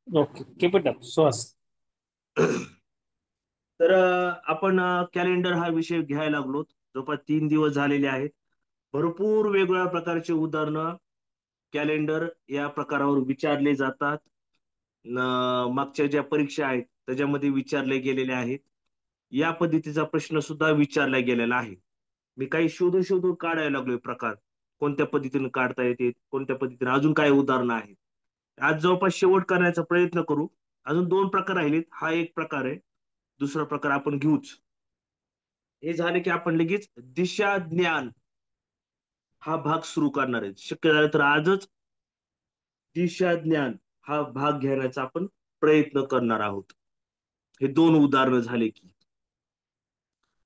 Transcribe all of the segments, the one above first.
Okay, keep it up श्वास. तर आपण कॅलेंडर हा विषय घ्यायला लागलो. जवळपास 3 दिवस झालेले आहेत. भरपूर वेगवेगळ्या प्रकारचे उदाहरणं कॅलेंडर या प्रकारावर विचारले जातात. मागच्या ज्या परीक्षा आहेत त्याच्यामध्ये विचारले गेलेले आहेत. या पद्धतीचा प्रश्न सुद्धा विचारला गेलेला आहे. मी काही शोधून शोधून काढायला लागलोय प्रकार. कोणत्या पद्धतीने काढता येते, कोणत्या पद्धतीने अजून काय उदाहरणं आहेत. आज जवळपास शेवट करण्याचा प्रयत्न करू. अजून 2 प्रकार राहिलेत. हा एक प्रकार आहे. दुसरा प्रकार आपण घेऊच. हे झाले की आपण लगेच दिशा ज्ञान हा भाग सुरू करणार आहे. शक्य झालं तर आजच दिशा ज्ञान हा भाग घेण्याचा आपण प्रयत्न करणार आहोत. हे 2 उदाहरणं झाले की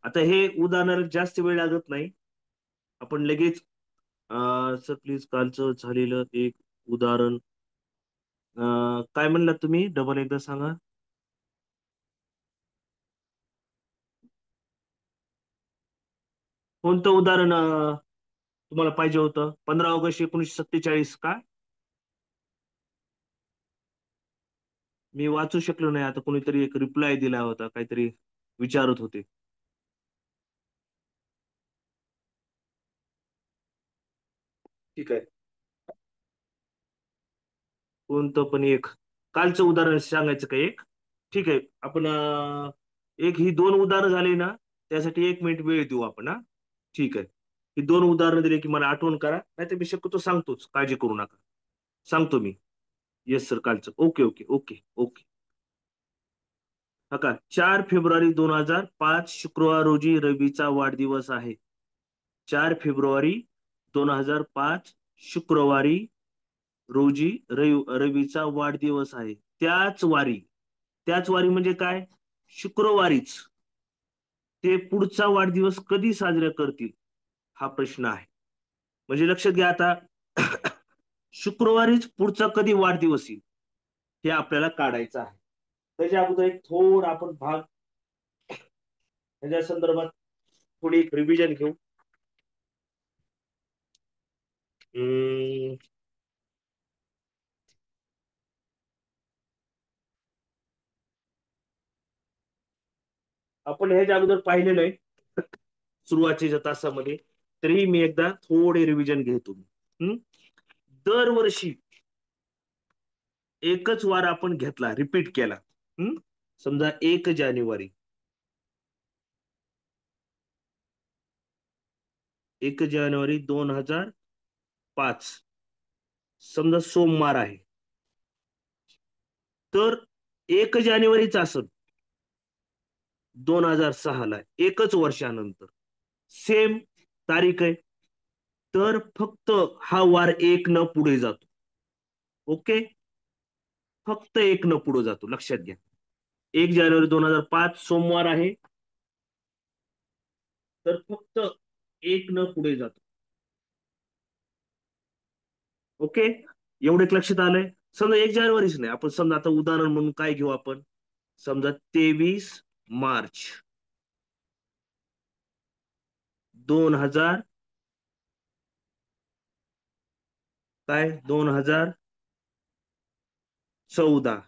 आता हे उदाहरणाला जास्त वेळ लागत नाही. आपण लगेच सर प्लीज कालचं झालेलं एक उदाहरण काय म्हणलात तुम्ही डबल एकदा सांगा. कोणतं उदाहरण तुम्हाला पाहिजे होतं? 15 ऑगस्ट 1947 का? मी वाचू शकलो नाही. आता कोणीतरी एक रिप्लाय दिला होता, काहीतरी विचारत होते. ठीक आहे. कोणतं पण एक कालचं उदाहरण सांगायचं का एक? ठीक आहे. आपण एक ही 2 उदाहरणं झाली ना, त्यासाठी 1 मिनिट वेळ देऊ आपण. हा, ठीक आहे. ही 2 उदाहरणं दिली की मला आठवण करा, नाहीतर मी शक्यतो सांगतोच, काळजी करू नका. सांगतो मी. येस सर, कालचं. Okay okay okay okay. हा का, 4 फेब्रुवारी 2005 शुक्रवार रोजी रवीचा वाढदिवस आहे. 4 फेब्रुवारी 2005 शुक्रवारी रोजी रवीचा वाढदिवस आहे. त्याच वारी म्हणजे काय? शुक्रवारीच. ते पुढचा वाढदिवस कधी साजरा करतील हा प्रश्न आहे. म्हणजे लक्षात घ्या आता. शुक्रवारीच पुढचा कधी वाढदिवस येईल हे आपल्याला काढायचं आहे. त्याच्या अगोदर एक थोडा आपण भाग त्याच्या संदर्भात थोडी एक रिव्हिजन घेऊ. हम्म, आपण ह्याच्या अगोदर पाहिलेलं आहे सुरुवातीच्या तासामध्ये. तरी मी एकदा थोडे रिव्हिजन घेतो. हम्म? दरवर्षी एकच वार आपण घेतला, रिपीट केला. हम्म? समजा 1 जानेवारी. 1 जानेवारी 2005 समजा सोमवार आहे. तर 1 जानेवारीच असत 2006 ला, एकच वर्षानंतर सेम तारीख आहे. तर फक्त हा वार एक न पुढे जातो. ओके. फक्त एक न पुढे जातो, लक्षात घ्या. 1 जानेवारी 2005 सोमवार आहे. तर फक्त एक न पुढे जातो. ओके. एवढे लक्षात आलंय. समजा 1 जानेवारीच नाही, आपण समजा आता उदाहरण म्हणून काय घेऊ आपण. समजा 23 मार्च 2000 काय 2014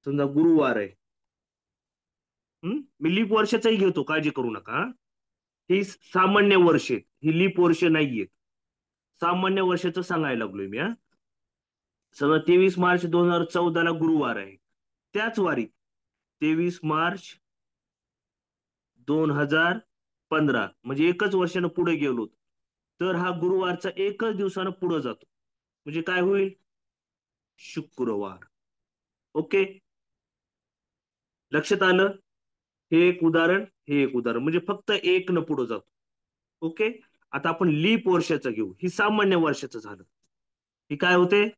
समजा गुरुवार आहे. मी लीप वर्षाचाही घेतो, काळजी करू नका. ही सामान्य वर्ष आहेत, ही लीप वर्ष नाहीये. सामान्य वर्षाचं सांगायला लागलोय मी. समजा 23 मार्च 2014 ला गुरुवार आहे. त्याच वारी 23 मार्च 2015 म्हणजे एकच वर्षानं पुढे गेलो तर हा गुरुवारचा एकच दिवसानं पुढे जातो. म्हणजे काय होईल? शुक्रवार. ओके. लक्षात आलं? हे एक उदाहरण, हे एक उदाहरण, म्हणजे फक्त एक न पुढे जातो. ओके. आता आपण लीप वर्षाचं घेऊ. ही सामान्य वर्षाचं झालं. ही काय होते?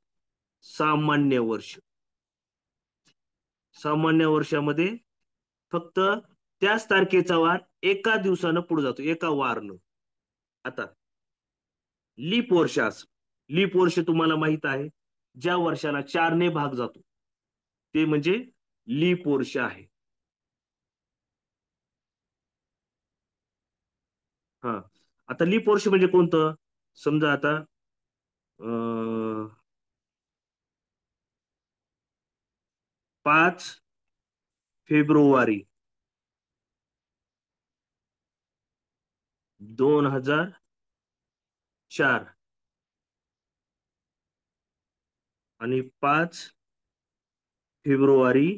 सामान्य वर्ष. सामान्य वर्षामध्ये फक्त त्याच तारखेचा वार एका दिवसानं पुढे जातो, एका वारनं. आता लीप वर्ष असं. लीप वर्ष तुम्हाला माहित आहे, ज्या वर्षाला 4 ने भाग जातो ते म्हणजे लीप वर्ष आहे. हा. आता लीप वर्ष म्हणजे कोणतं? समजा आता 5 फेब्रुवारी 2004 आणि 5 फेब्रुवारी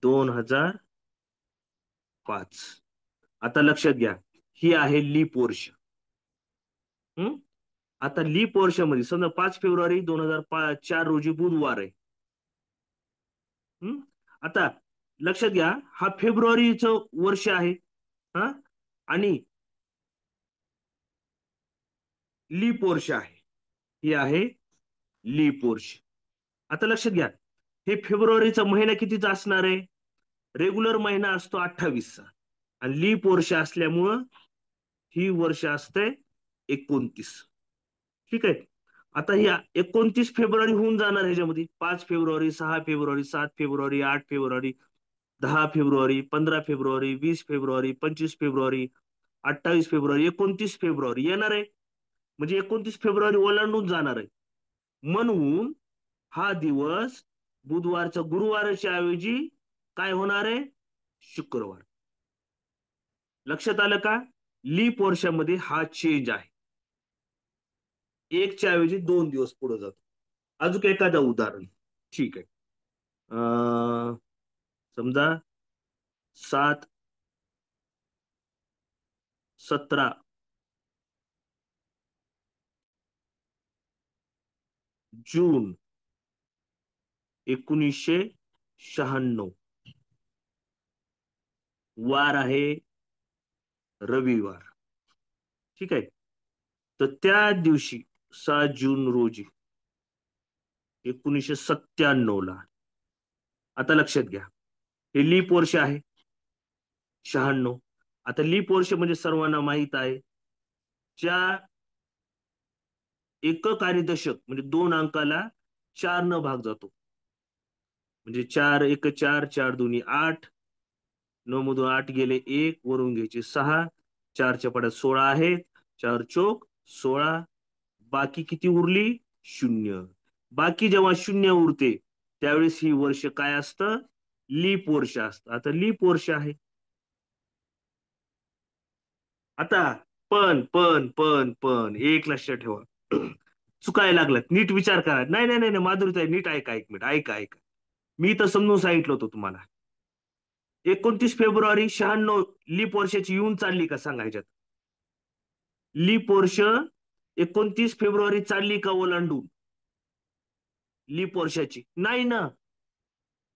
2005. आता लक्षात घ्या, ही आहे लीप वर्ष. हम्म. आता लीप वर्षामध्ये समजा 5 फेब्रुवारी 2004 रोजी बुधवार आहे. हम्म. आता लक्षात घ्या, हा फेब्रुवारीचं वर्ष आहे. हा. आणि लीप वर्ष आहे. ही आहे लीप वर्ष. आता लक्षात घ्या, हे फेब्रुवारीचा महिना कितीचा असणार आहे? रेग्युलर महिना असतो 28चा आणि लीप वर्ष असल्यामुळं ही वर्ष असते 29. ठीक आहे. आता ही 29 फेब्रुवारी होऊन जाणार ह्याच्यामध्ये 5 February, 6 February, 7 February, 8 February, 10 February, 15 February, 20 February, 25 February, 28 February, 29 February येणार आहे. म्हणजे 29 फेब्रुवारी ओलांडून जाणार आहे. म्हणून हा दिवस बुधवारचा गुरुवारच्या ऐवजी काय होणार आहे? शुक्रवार. लक्षात आलं का? लीप वर्षामध्ये हा चेंज आहे. एकच्या ऐवजी 2 दिवस पुढे जातो. अजून एखादं उदाहरण. ठीक आहे. समजा 7-17 जून 1996 वार आहे रविवार. ठीक आहे. तर त्या दिवशी 7 जून रोजी 1997 ला, आता लक्षात घ्या, हे लीप वर्ष आहे 96. आता लीप वर्ष म्हणजे सर्वांना माहित आहे, ज्या एकक आणि दशक म्हणजे 2 अंकाला 4 भाग जातो. म्हणजे 4 1 4, 4 2 8, 9 मधून 8 गेले 1, वरून घ्यायचे 6, 4च्या पड्यात 16 आहेत, 4 चोक 16, बाकी किती उरली? 0. बाकी जेव्हा 0 उरते त्यावेळेस ही वर्ष काय असतं? लीप वर्ष असतं. आता लीप वर्ष आहे. आता पण एक लक्षात ठेवा. चुकायला लागलात, नीट विचार करा. नाही नाही नाही माधुरीताई, नीट ऐका, 1 मिनिट ऐका. मी तर समजून सांगितलं होतं तुम्हाला. 29 फेब्रुवारी 96 लीप वर्षाची येऊन चालली का सांगायच्यात? लीप वर्ष 29 फेब्रुवारी चालली का ओलांडून? लीप वर्षाची नाही ना.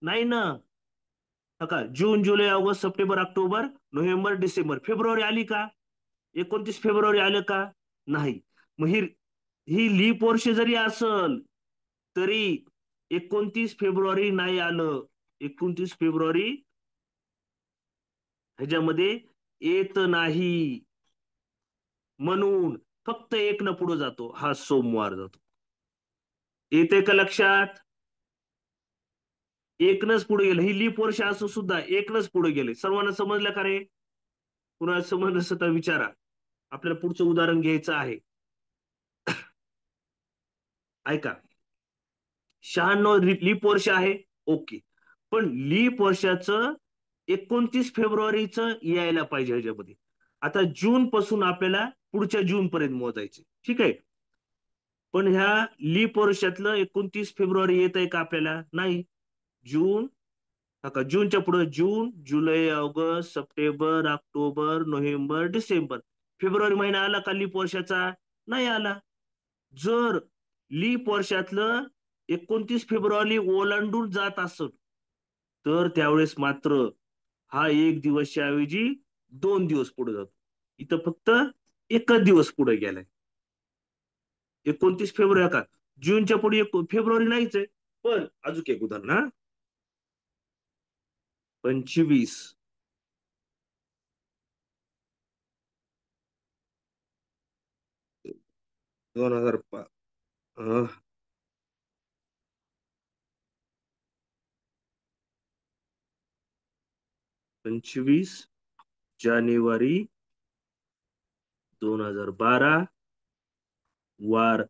नाही ना. का जून जुलै ऑगस्ट सप्टेंबर ऑक्टोबर नोव्हेंबर डिसेंबर फेब्रुवारी आली का? 29 फेब्रुवारी आलं का? नाही. मग ही लीप वर्ष जरी असल तरी 29 फेब्रुवारी नाही आलं. 29 फेब्रुवारी ह्याच्यामध्ये येत नाही. म्हणून फक्त 1 न पुढे जातो, हा सोमवार जातो. येते का लक्षात? 1नच पुढे गेलं. ही लीप वर्ष असं सुद्धा 1नच पुढे गेले. सर्वांना समजलं का रे? कुणाला समजलं नसेल तर विचारा. आपल्याला पुढचं उदाहरण घ्यायचं आहे. ऐका. 96 लीप वर्ष आहे. ओके. पण लीप वर्षाचं 29 फेब्रुवारीच यायला पाहिजे ह्याच्यामध्ये. आता जून पासून आपल्याला पुढच्या जून पर्यंत मोजायचे. ठीक आहे. पण ह्या लीप वर्षातलं 29 फेब्रुवारी येत आहे का आपल्याला? नाही. जून, का जूनच्या पुढे जून जुलै ऑगस्ट सप्टेंबर ऑक्टोबर नोव्हेंबर डिसेंबर, फेब्रुवारी महिना आला का लीप वर्षाचा? नाही आला. जर लीप वर्षातलं 29 फेब्रुवारी ओलांडून जात असत तर त्यावेळेस मात्र हा 1 दिवसच्या ऐवजी 2 दिवस पुढे जातो. इथं फक्त 1 दिवस पुढे गेलाय. 29 फेब्रुवारी का जूनच्या पुढे फेब्रुवारी नाहीच आहे. पण अजून एक उदाहरण, हा. 25 2005 25 जानेवारी 2012 वार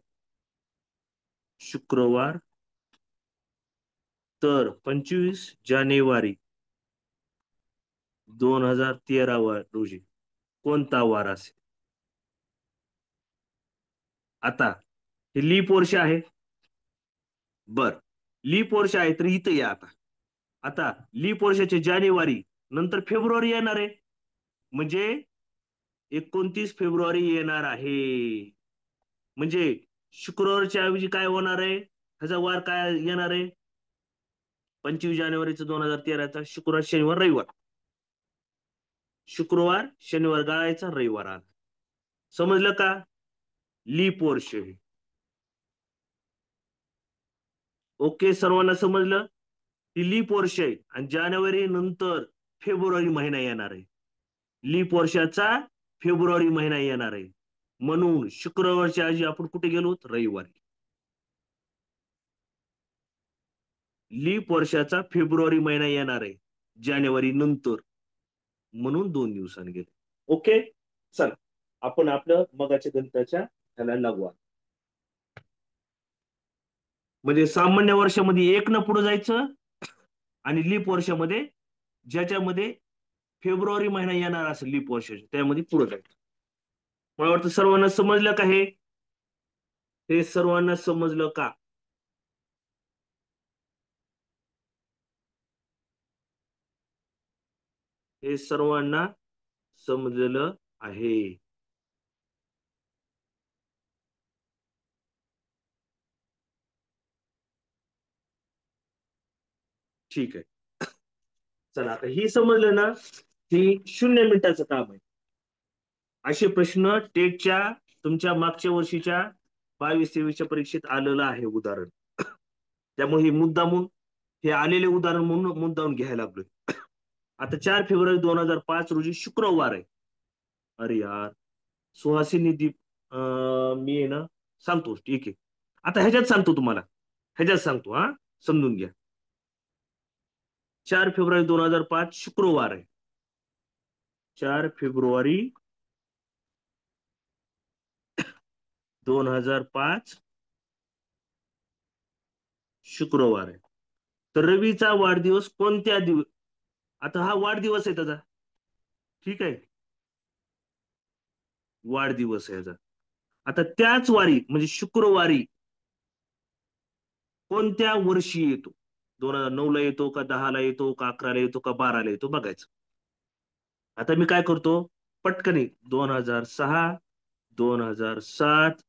शुक्रवार तर 25 जानेवारी 2013 रोजी कोणता वार असेल? आता हे लीप वर्ष आहे. बर, लीप वर्ष आहे तर इथं या आता. आता लीप वर्षाचे जानेवारी नंतर फेब्रुवारी येणार आहे, म्हणजे 29 फेब्रुवारी येणार आहे. म्हणजे शुक्रवारच्या ऐवजी काय होणार आहे, ह्याचा वार काय येणार आहे? 25 जानेवारीचा 2013चा शुक्रवार शनिवार रविवार. शुक्रवार शनिवार गाळायचा, रविवार आला. समजलं का? लीप वर्ष हे. ओके, सर्वांना समजलं? ती लीप वर्ष आहे आणि जानेवारी नंतर फेब्रुवारी महिना येणार आहे. लीप वर्षाचा फेब्रुवारी महिना येणार आहे, म्हणून शुक्रवारच्या ऐवजी आपण कुठे गेलो? रविवारी. लीप वर्षाचा फेब्रुवारी महिना येणार आहे जानेवारी नंतर, म्हणून 2 दिवसांनी गेलो. ओके, चला आपण आपलं मगाच्या गणिताच्या ह्याला लागू. म्हणजे सामान्य वर्षामध्ये एक न पुढे जायचं आणि लीप वर्षामध्ये ज्याच्यामध्ये फेब्रुवारी महिना येणार असेल लीप वर्षाच्या त्यामध्ये पुढे जायचं. मला वाटतं सर्वांना समजलं का हे? हे सर्वांना समजलं का? हे सर्वांना समजलं आहे? ठीक आहे. चला आता ही समजलं ना, ही 0 मिनिटाचं काम आहे. असे प्रश्न टेटच्या तुमच्या मागच्या वर्षीच्या 22-23च्या परीक्षेत आलेलं आहे उदाहरण. त्यामुळे हे मुद्दामून हे आलेले उदाहरण म्हणून मुद्दामून घ्यायला लागलोय. आता 4 फेब्रुवारी 2005 रोजी शुक्रवार आहे. अरे यार, सुहासिनी दीप मी आहे ना, सांगतो ठीक आहे. आता ह्याच्यात सांगतो तुम्हाला, ह्याच्यात सांगतो हा, समजून घ्या. 4 फेब्रुवारी 2005 शुक्रवार आहे. 4 फेब्रुवारी 2005 शुक्रवार आहे. तर रवीचा वाढदिवस कोणत्या दिवस? आता हा वाढदिवस आहे त्याचा, ठीक आहे, वाढदिवस आहे याचा. आता त्याच वारी म्हणजे शुक्रवारी कोणत्या वर्षी येतो? 2009ला येतो का, 10ला येतो का, 11ला येतो का, 12ला येतो बघायचं. आता मी काय करतो, पटकनी 2006, 2007,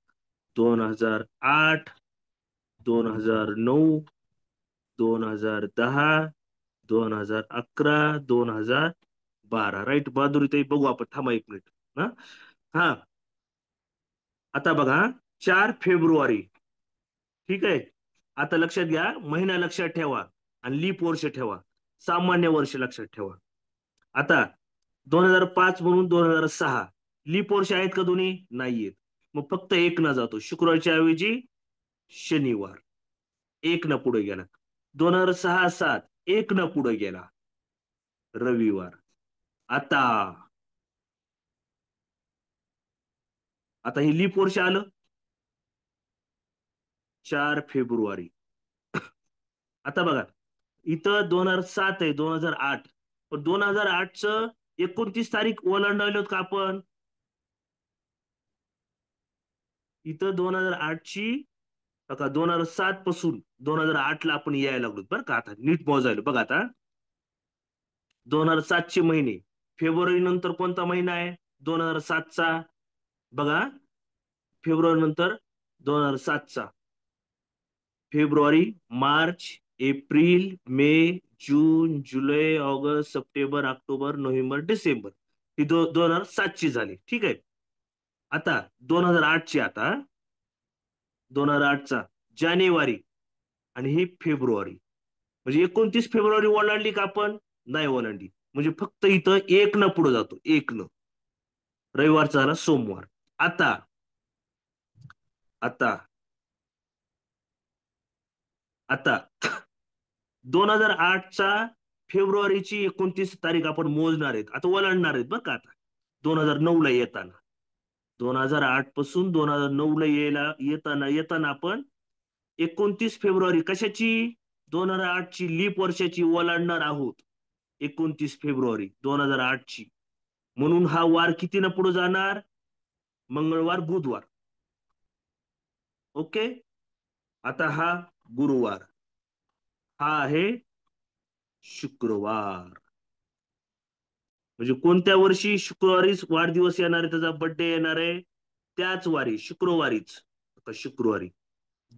2008, 2009, 2010, 2011, 2012. राईट बहादुरी ताई, बघू आपण, थांबा 1 मिनिट. हा हा, आता बघा 4 फेब्रुवारी, ठीक आहे. आता लक्षात घ्या, महिना लक्षात ठेवा आणि लीप वर्ष ठेवा, सामान्य वर्ष लक्षात ठेवा. आता 2005 म्हणून 2006 लीप वर्ष आहेत का दोन्ही? नाहीयेत. मग फक्त एक न जातो, शुक्रवारच्या ऐवजी शनिवार, एक न पुढे गेला. 2006-07 एक न पुढे गेला, रविवार. आता आता हे लीप वर्ष आलं 4 फेब्रुवारी. आता बघा, इथं 2007 आहे, 2008, पण 2008च 29 तारीख ओलांडवली का आपण? इथं 2008ची बघा, 2007 पासून 2008ला आपण यायला लागलो बरं का. आता नीट मोजायला बघा. आता 2007चे महिने, फेब्रुवारी नंतर कोणता महिना आहे 2007चा? बघा, फेब्रुवारी नंतर 2007चा फेब्रुवारी, मार्च, एप्रिल, मे, जून, जुलै, ऑगस्ट, सप्टेंबर, ऑक्टोबर, नोव्हेंबर, डिसेंबर, ही 2007ची झाली, ठीक आहे. आता 2008ची, आता 2008चा जानेवारी आणि ही फेब्रुवारी, म्हणजे 29 फेब्रुवारी ओलांडली का आपण? नाही ओलांडली. म्हणजे फक्त इथं एक न पुढे जातो, एक न. रविवारचा झाला सोमवार. आता आता आता 2008चा फेब्रुवारीची 29 तारीख आपण मोजणार आहेत, आता ओलांडणार आहेत बरं का. आता 2009ला येताना, 2008 पासून 2009ला येताना येताना आपण 29 फेब्रुवारी कशाची? 2008 ची लीप वर्षाची ओलांडणार आहोत. 29 फेब्रुवारी 2008 ची. म्हणून हा वार कितीनं पुढे जाणार? मंगळवार बुधवार. ओके. आता हा गुरुवार, हा आहे शुक्रवार. म्हणजे कोणत्या वर्षी शुक्रवारीच वाढदिवस येणार आहे, त्याचा बर्थडे येणार आहे? त्याच वारी शुक्रवारीच. आता शुक्रवारी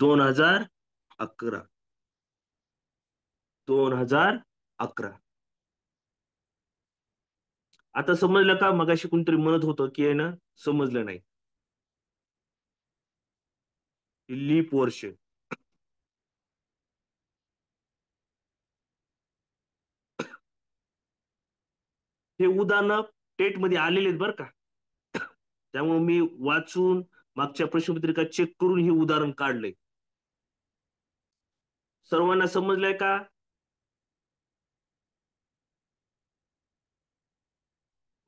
2011. 2011. आता समजलं का? मगाशी कोणतरी म्हणत होतं की आहे ना, समजलं नाही. लीप वर्ष. हे उदाहरण टेट मध्ये आलेले आहेत बरं का. त्यामुळे मी वाचून मागच्या प्रश्नपत्रिका चेक करून हे उदाहरण काढलंय. सर्वांना समजलंय का?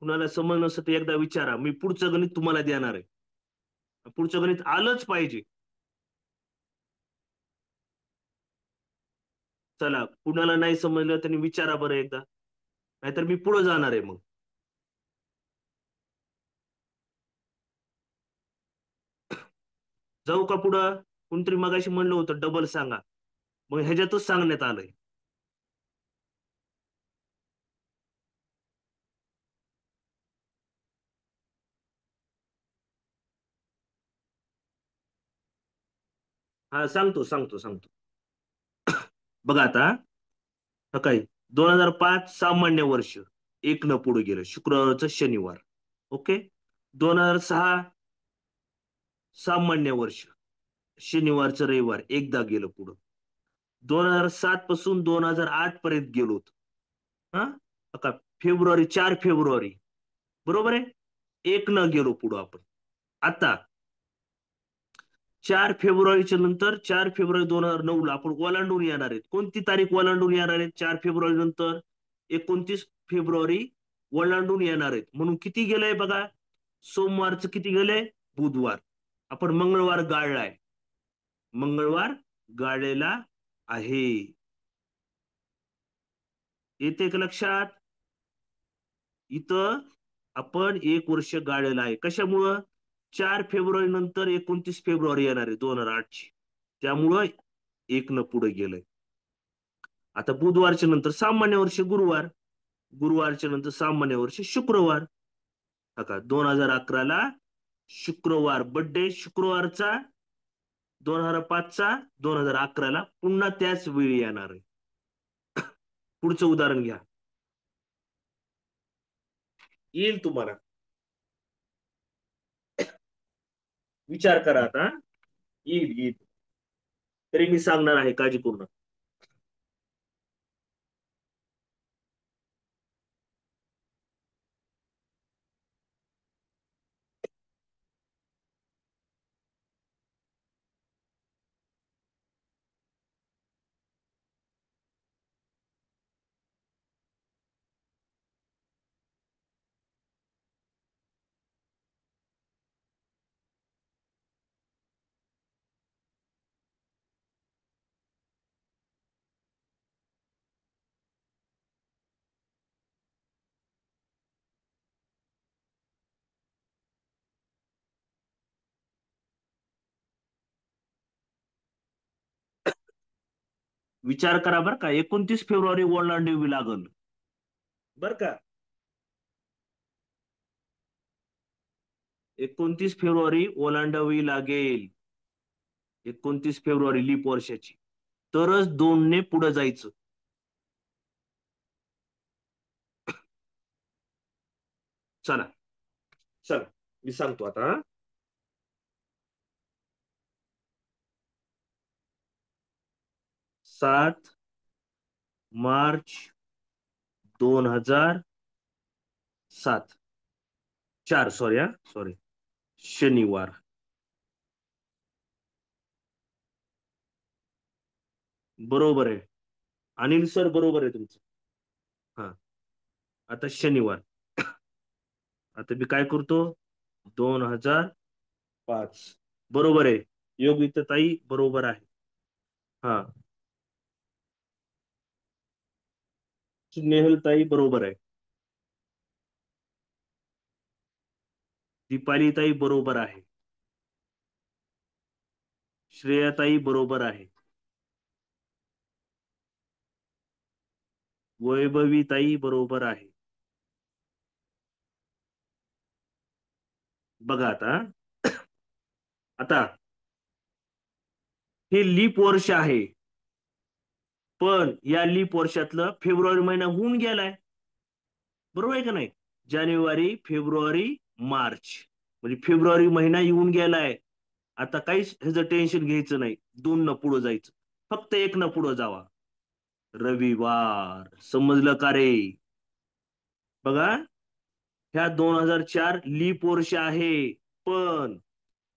कुणाला समज नसेल तर एकदा विचारा, मी पुढचं गणित तुम्हाला देणार आहे. पुढचं गणित आलंच पाहिजे. चला, कुणाला नाही समजलं त्यांनी विचारा बरं एकदा, नाहीतर मी पुढे जाणार आहे मग. जाऊ का पुढं? कोणतरी मगाशी म्हणलं होतं डबल सांगा, मग ह्याच्यातच सांगण्यात आलंय. हा, सांगतो सांगतो सांगतो. बघा आता, सकाळी 2005 सामान्य वर्ष, एक न पुढे गेलं, शुक्रवारचं शनिवार. ओके. 2006 सामान्य वर्ष, शनिवारचं रविवार, एकदा गेलं पुढं. 2007 पासून 2008 पर्यंत गेलो. हा, बघा, फेब्रुवारी, 4 फेब्रुवारी, बरोबर आहे. एक न गेलो पुढं आपण. आता 4 फेब्रुवारीच्या नंतर 4 फेब्रुवारी 2009 ला आपण ओलांडून येणार आहेत. कोणती तारीख ओलांडून येणार आहेत 4 फेब्रुवारी नंतर? 29 फेब्रुवारी ओलांडून येणार आहेत. म्हणून किती गेलंय बघा, सोमवारचं किती गेलंय? बुधवार. आपण मंगळवार गाळलाय, मंगळवार गाळलेला आहे. येते का लक्षात? इथं आपण एक वर्ष गाळलेलं आहे. कशामुळं? 4 फेब्रुवारी नंतर 29 फेब्रुवारी येणार आहे 2008 ची, त्यामुळं एक न पुढे गेलंय. आता बुधवारच्या नंतर सामान्य वर्ष गुरुवार, गुरुवारच्या नंतर सामान्य वर्ष शुक्रवार. का 2011 ला शुक्रवार बर्थडे शुक्रवारचा, 2005चा, 2011 ला पुन्हा त्याच वेळी येणार आहे. पुढचं उदाहरण घ्या, येईल तुम्हाला. विचार करा आता, येईल येईल. तरी मी सांगणार आहे, काळजी करू नका. विचार करा बरं का, 29 फेब्रुवारी ओलांडावी लागल बरं का. 29 फेब्रुवारी ओलांडावी लागेल, 29 फेब्रुवारी लीप वर्षाची, तरच 2 ने पुढे जायचं. चला चला, मी सांगतो आता. 7 मार्च 2007, 4, सॉरी हा, सॉरी, शनिवार. बरोबर आहे, अनिल सर, बरोबर आहे तुमचं. हा, आता शनिवार. आता मी काय करतो, 2005, बरोबर आहे. योगिता ताई बरोबर आहे. हा, स्नेहलताई बरोबर आहे. दीपालीताई बरोबर आहे. श्रेयाताई बरोबर आहे. वैभवीताई बरोबर आहे. बघा आता, आता हे लीप वर्ष आहे, पण या लीप वर्षातलं फेब्रुवारी महिना होऊन गेलाय. बरोबर आहे का नाही? जानेवारी, फेब्रुवारी, मार्च, म्हणजे फेब्रुवारी महिना येऊन गेलाय. आता काहीच ह्याचं टेन्शन घ्यायचं नाही. दोन न पुढं जायचं, फक्त एक न पुढं जावा. रविवार. समजलं का रे? बघा, ह्या 2004 लीप वर्ष आहे, पण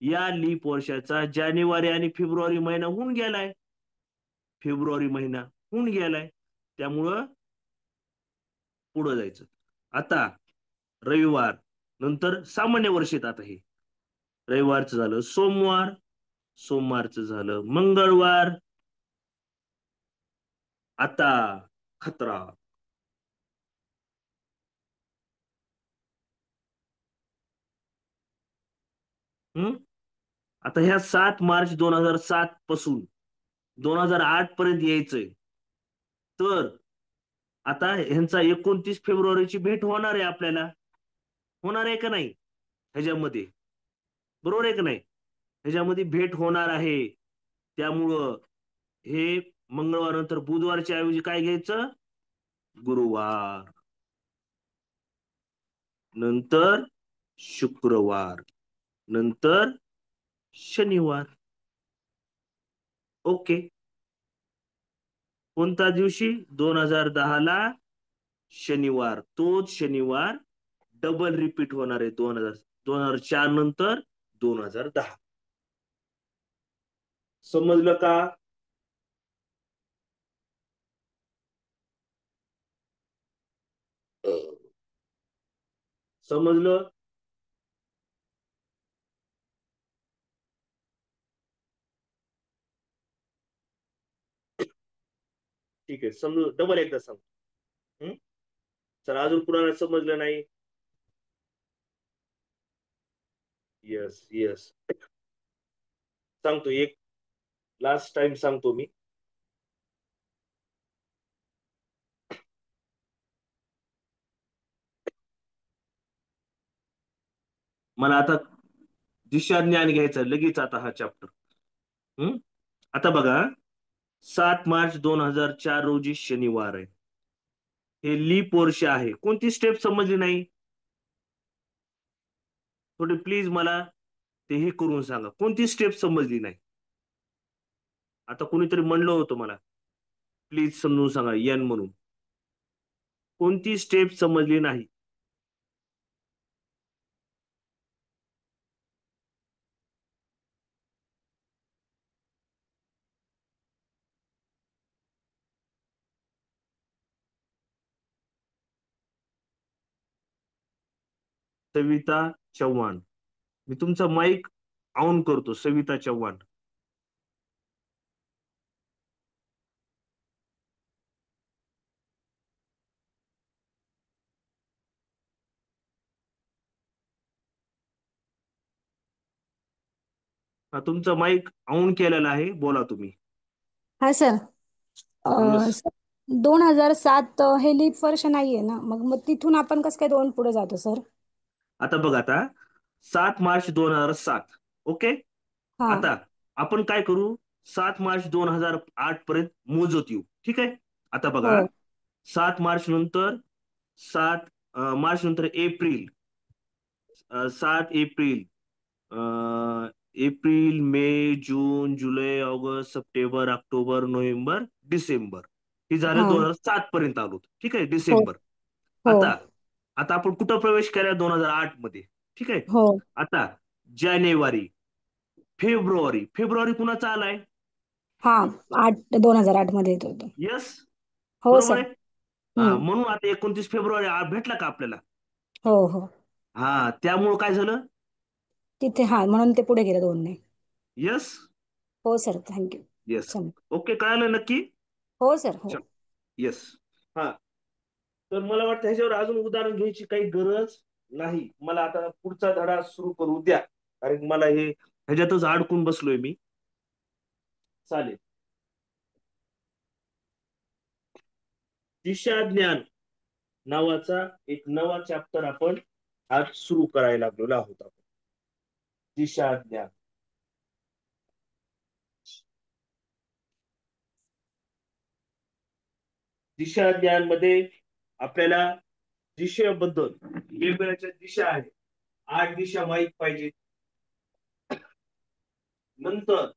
या लीप वर्षाचा जानेवारी आणि फेब्रुवारी महिना होऊन गेलाय. फेब्रुवारी महिना होऊन गेलाय, त्यामुळं पुढं जायचं. आता रविवार नंतर सामान्य वर्षेत, आता हे रविवारचं झालं सोमवार, सोमवारचं झालं मंगळवार. आता खतरा. हम्म आता ह्या 7 मार्च 2007 पासून 2008 पर्यंत यायचंय. तर आता ह्यांचा 29 फेब्रुवारीची भेट होणार आहे आपल्याला. होणार आहे का नाही ह्याच्यामध्ये? बरोबर आहे का नाही? ह्याच्यामध्ये भेट होणार आहे. त्यामुळं हे मंगळवार नंतर बुधवारच्या ऐवजी काय घ्यायचं? गुरुवार. नंतर शुक्रवार. नंतर शनिवार. ओके. कोणत्या दिवशी? 2010 ला शनिवार. तोच शनिवार डबल रिपीट होणार आहे 2004 नंतर 2010. समजलं का? समजलं? ठीक आहे, समजू. डबल एकदा सांग. हम्म? सर अजून कुणाला समजलं नाही? Yes yes. सांगतो, एक लास्ट टाइम सांगतो मी. मला आता दिशाज्ञान घ्यायचं लगेच, आता हा चॅप्टर. हम्म आता बघा, 7 मार्च 2004 रोजी शनिवार आहे. हे लीप वर्ष आहे. कोणती स्टेप समजली नाही? थोडी प्लीज मला ते हे करून सांगा, कोणती स्टेप समजली नाही? आता कोणीतरी म्हणलं होतं मला, प्लीज समजून सांगा यन म्हणून. कोणती स्टेप समजली नाही? सविता चव्हाण. मी तुमचा माईक ऑन करतो. सविता चव्हाण. हा, तुमचा माईक ऑन केलेला आहे, बोला तुम्ही. हा सर. येस. सर, 2007 हे लीप वर्ष नाहीये ना, मग तिथून आपण कसं काय दोन पुढे जातो सर? आता बघ, आता 7 मार्च 2007. ओके. हा. आता आपण काय करू? 7 मार्च 2008 पर्यंत मोजत येऊ. ठीक आहे. आता हो. बघा, 7 मार्च नंतर, 7 मार्च नंतर एप्रिल, 7 एप्रिल, एप्रिल, मे, जून, जुलै, ऑगस्ट, सप्टेंबर, ऑक्टोबर, नोव्हेंबर, डिसेंबर. हे झालं हा. 2007 पर्यंत आलो. ठीक आहे, हो. डिसेंबर. हो. आता आता आपण कुठं प्रवेश केला? 2008 मध्ये. ठीक आहे. हो. आता जानेवारी, फेब्रुवारी. फेब्रुवारी कुणाचा आलाय? हा. 2008 मध्ये येतो तो. यस. हो बरोबर सर. आहे. हम्म. म्हणून आता 29 फेब्रुवारी भेटला का आपल्याला? हो. हो. त्यामुळं काय झालं? तिथे हा, म्हणून ते पुढे गेले दोन ने. यस. हो सर, थँक्यू. येस. ओके, कळालं नक्की? हो सर. हो. येस. हा. तर मला वाटतं ह्याच्यावर अजून उदाहरण घ्यायची काही गरज नाही. मला आता पुढचा धडा सुरू करू द्या, कारण मला हे ह्याच्यातच अडकून बसलोय मी. चालेल. दिशा ज्ञान नावाचा एक नवा चॅप्टर आपण आज सुरू करायला लागलेलो आहोत आपण. दिशा ज्ञान. दिशा ज्ञान मध्ये आपल्याला दिशेबद्दल वेगवेगळ्या दिशा आहेत. 8 दिशा माहित पाहिजे. नंतर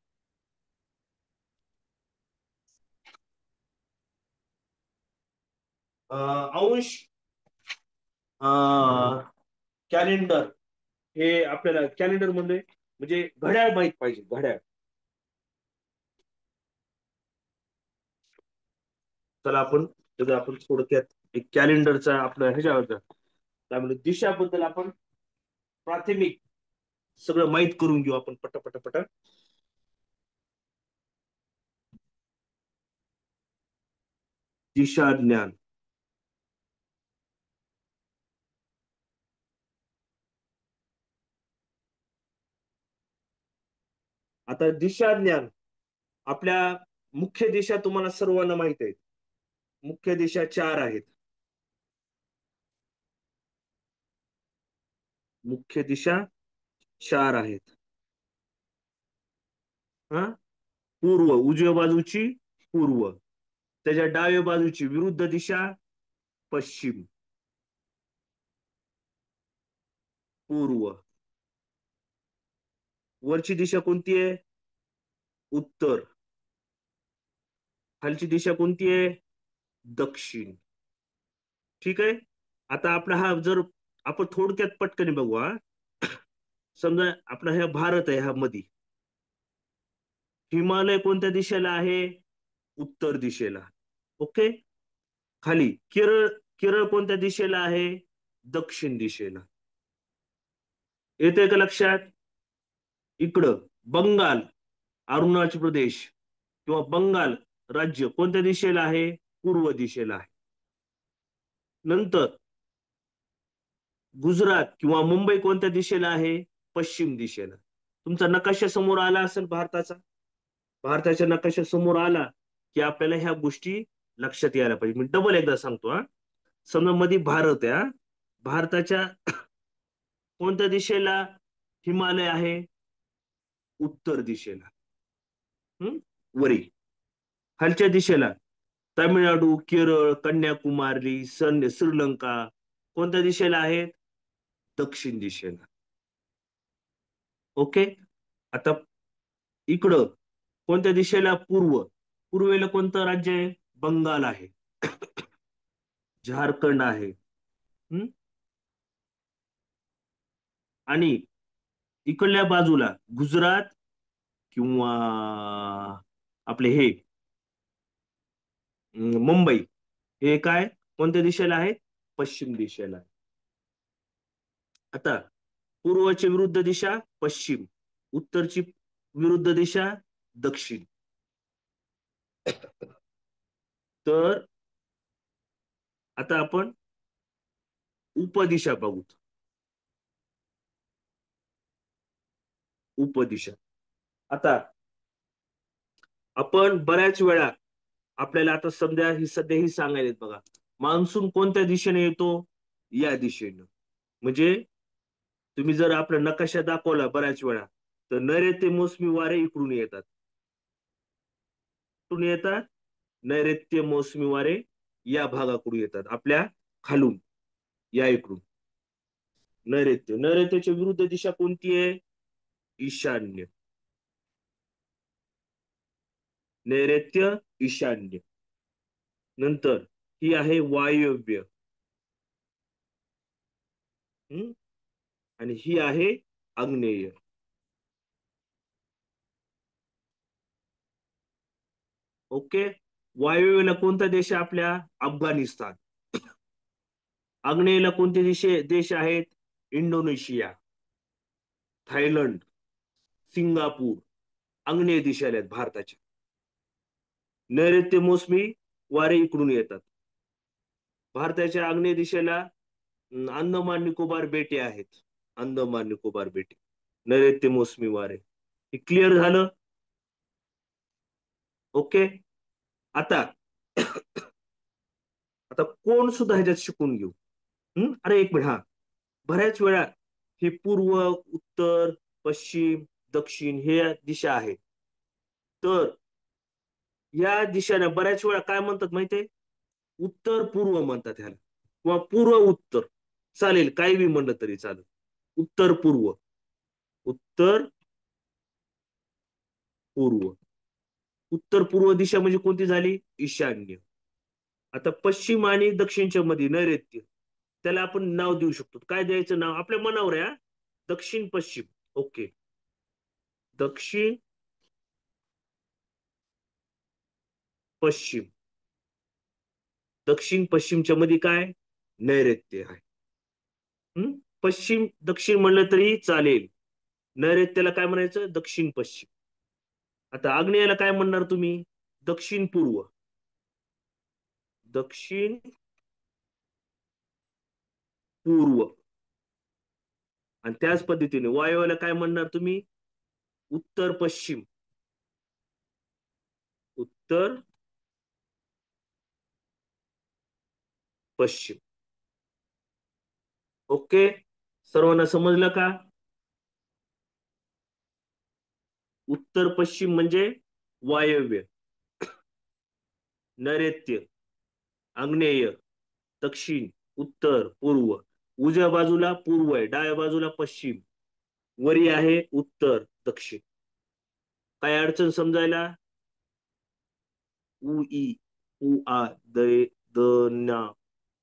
अंश कॅलेंडर, हे आपल्याला कॅलेंडर म्हणजे घड्याळ माहित पाहिजे. घड्याळ. चला आपण थोडक्यात एक कॅलेंडरचा आपल्या ह्याच्यावर त्यामुळे दिशाबद्दल आपण प्राथमिक सगळं माहित करून घेऊ आपण पट. दिशा ज्ञान. आता दिशा ज्ञान आपल्या मुख्य दिशा तुम्हाला सर्वांना माहित आहेत. मुख्य दिशा 4 आहेत. मुख्य दिशा 4 आहेत. हा. पूर्व, उजव्या बाजूची पूर्व, त्याच्या डाव्या बाजूची विरुद्ध दिशा पश्चिम. पूर्व. वरची दिशा कोणती आहे? उत्तर. खालची दिशा कोणती आहे? दक्षिण. ठीक आहे. आता आपला हा जर आपण थोडक्यात पटकन बघू. हा. समजा आपला हा भारत आहे, हा मध्ये. हिमालय कोणत्या दिशेला आहे? उत्तर दिशेला. ओके. खाली केरळ. केरळ कोणत्या दिशेला आहे? दक्षिण दिशेला. येते का लक्षात? इकडं बंगाल, अरुणाचल प्रदेश किंवा बंगाल राज्य कोणत्या दिशेला आहे? पूर्व दिशेला आहे. नंतर गुजरात किंवा मुंबई कोणत्या दिशेला आहे? पश्चिम दिशेला. तुमचा नकाशा समोर आला असेल भारताचा. भारताच्या नकाशा समोर आला की आपल्याला ह्या गोष्टी लक्षात यायला पाहिजे. मी डबल एकदा सांगतो. हा. समजा मध्ये भारत आहे. भारताच्या कोणत्या दिशेला हिमालय आहे? उत्तर दिशेला. वरी. खालच्या दिशेला तामिळनाडू, केरळ, कन्याकुमारी, श्रीलंका कोणत्या दिशेला आहेत? दक्षिण दिशेला. ओके. आता इकडं कोणत्या दिशेला? पूर्व. पूर्वेला कोणतं राज्य आहे? बंगाल आहे. झारखंड आहे. आणि इकडल्या बाजूला गुजरात किंवा आपले हे मुंबई, हे काय कोणत्या दिशेला आहेत? पश्चिम दिशेला. आता पूर्वची विरुद्ध दिशा पश्चिम, उत्तरची विरुद्ध दिशा दक्षिण. तर आता आपण उपदिशा बघू. उपदिशा. आता आपण बऱ्याच वेळा आपल्याला आता सध्या ही सांगायला बघा, मान्सून कोणत्या दिशेने येतो? या दिशेनं. म्हणजे तुम्ही जर आपला नकाशा दाखवला बऱ्याच वेळा, तर नैऋत्य मोसमी वारे इकडून येतात. कुठून येतात? नैऋत्य मोसमी वारे या भागाकडून येतात, आपल्या खालून, या इकडून. नैऋत्याच्या विरुद्ध दिशा कोणती आहे? ईशान्य. नैऋत्य, ईशान्य. नंतर ही आहे वायव्य. आणि ही आहे आग्नेय. ओके. वायव्येला कोणता देश आहे आपल्या? अफगाणिस्तान. आग्नेयेला कोणते देश आहेत? Indonesia, Thailand, Singapore. आग्नेय दिशेला आहेत भारताच्या. नैऋत्य मोसमी वारे इकडून येतात. भारताच्या आग्नेय दिशेला अंदमान निकोबार बेटे आहेत. अंदमान निकोबार बेटे, नैऋत्य मोसमी वारे. हे क्लिअर झालं? ओके. आता आता कोण सुद्धा ह्याच्यात शिकून घेऊ. अरे एक मिनिट. हा, बऱ्याच वेळा हे पूर्व, उत्तर, पश्चिम, दक्षिण हे दिशा आहेत. तर या दिशेने बऱ्याच वेळा काय म्हणतात माहितीये? उत्तर पूर्व म्हणतात ह्याला, किंवा पूर्व उत्तर, चालेल, काही बी म्हणलं तरी चालेल. उत्तर पूर्व, उत्तर पूर्व. उत्तर पूर्व दिशा म्हणजे कोणती झाली? ईशान्य. आता पश्चिम आणि दक्षिणच्या मध्ये नैऋत्य, त्याला आपण नाव देऊ शकतो. काय द्यायचं नाव आपल्या मनावर आहे. दक्षिण पश्चिम. ओके, दक्षिण पश्चिम. दक्षिण पश्चिमच्या मध्ये काय? नैऋत्य आहे. पश्चिम दक्षिण म्हणलं तरी चालेल. नैऋत्याला काय म्हणायचं? दक्षिण पश्चिम. आता आग्नेयाला काय म्हणणार तुम्ही? दक्षिण पूर्व. दक्षिण पूर्व. आणि त्याच पद्धतीने वायव्याला काय म्हणणार तुम्ही? उत्तर पश्चिम. उत्तर पश्चिम. ओके, सर्वांना समजलं का? उत्तर पश्चिम म्हणजे वायव्य, नैऋत्य, आग्नेय, दक्षिण, उत्तर, पूर्व. उजव्या बाजूला पूर्व आहे, डाव्या बाजूला पश्चिम, वरी आहे उत्तर, दक्षिण. काय अडचण समजायला? उ ई उ आ द द ना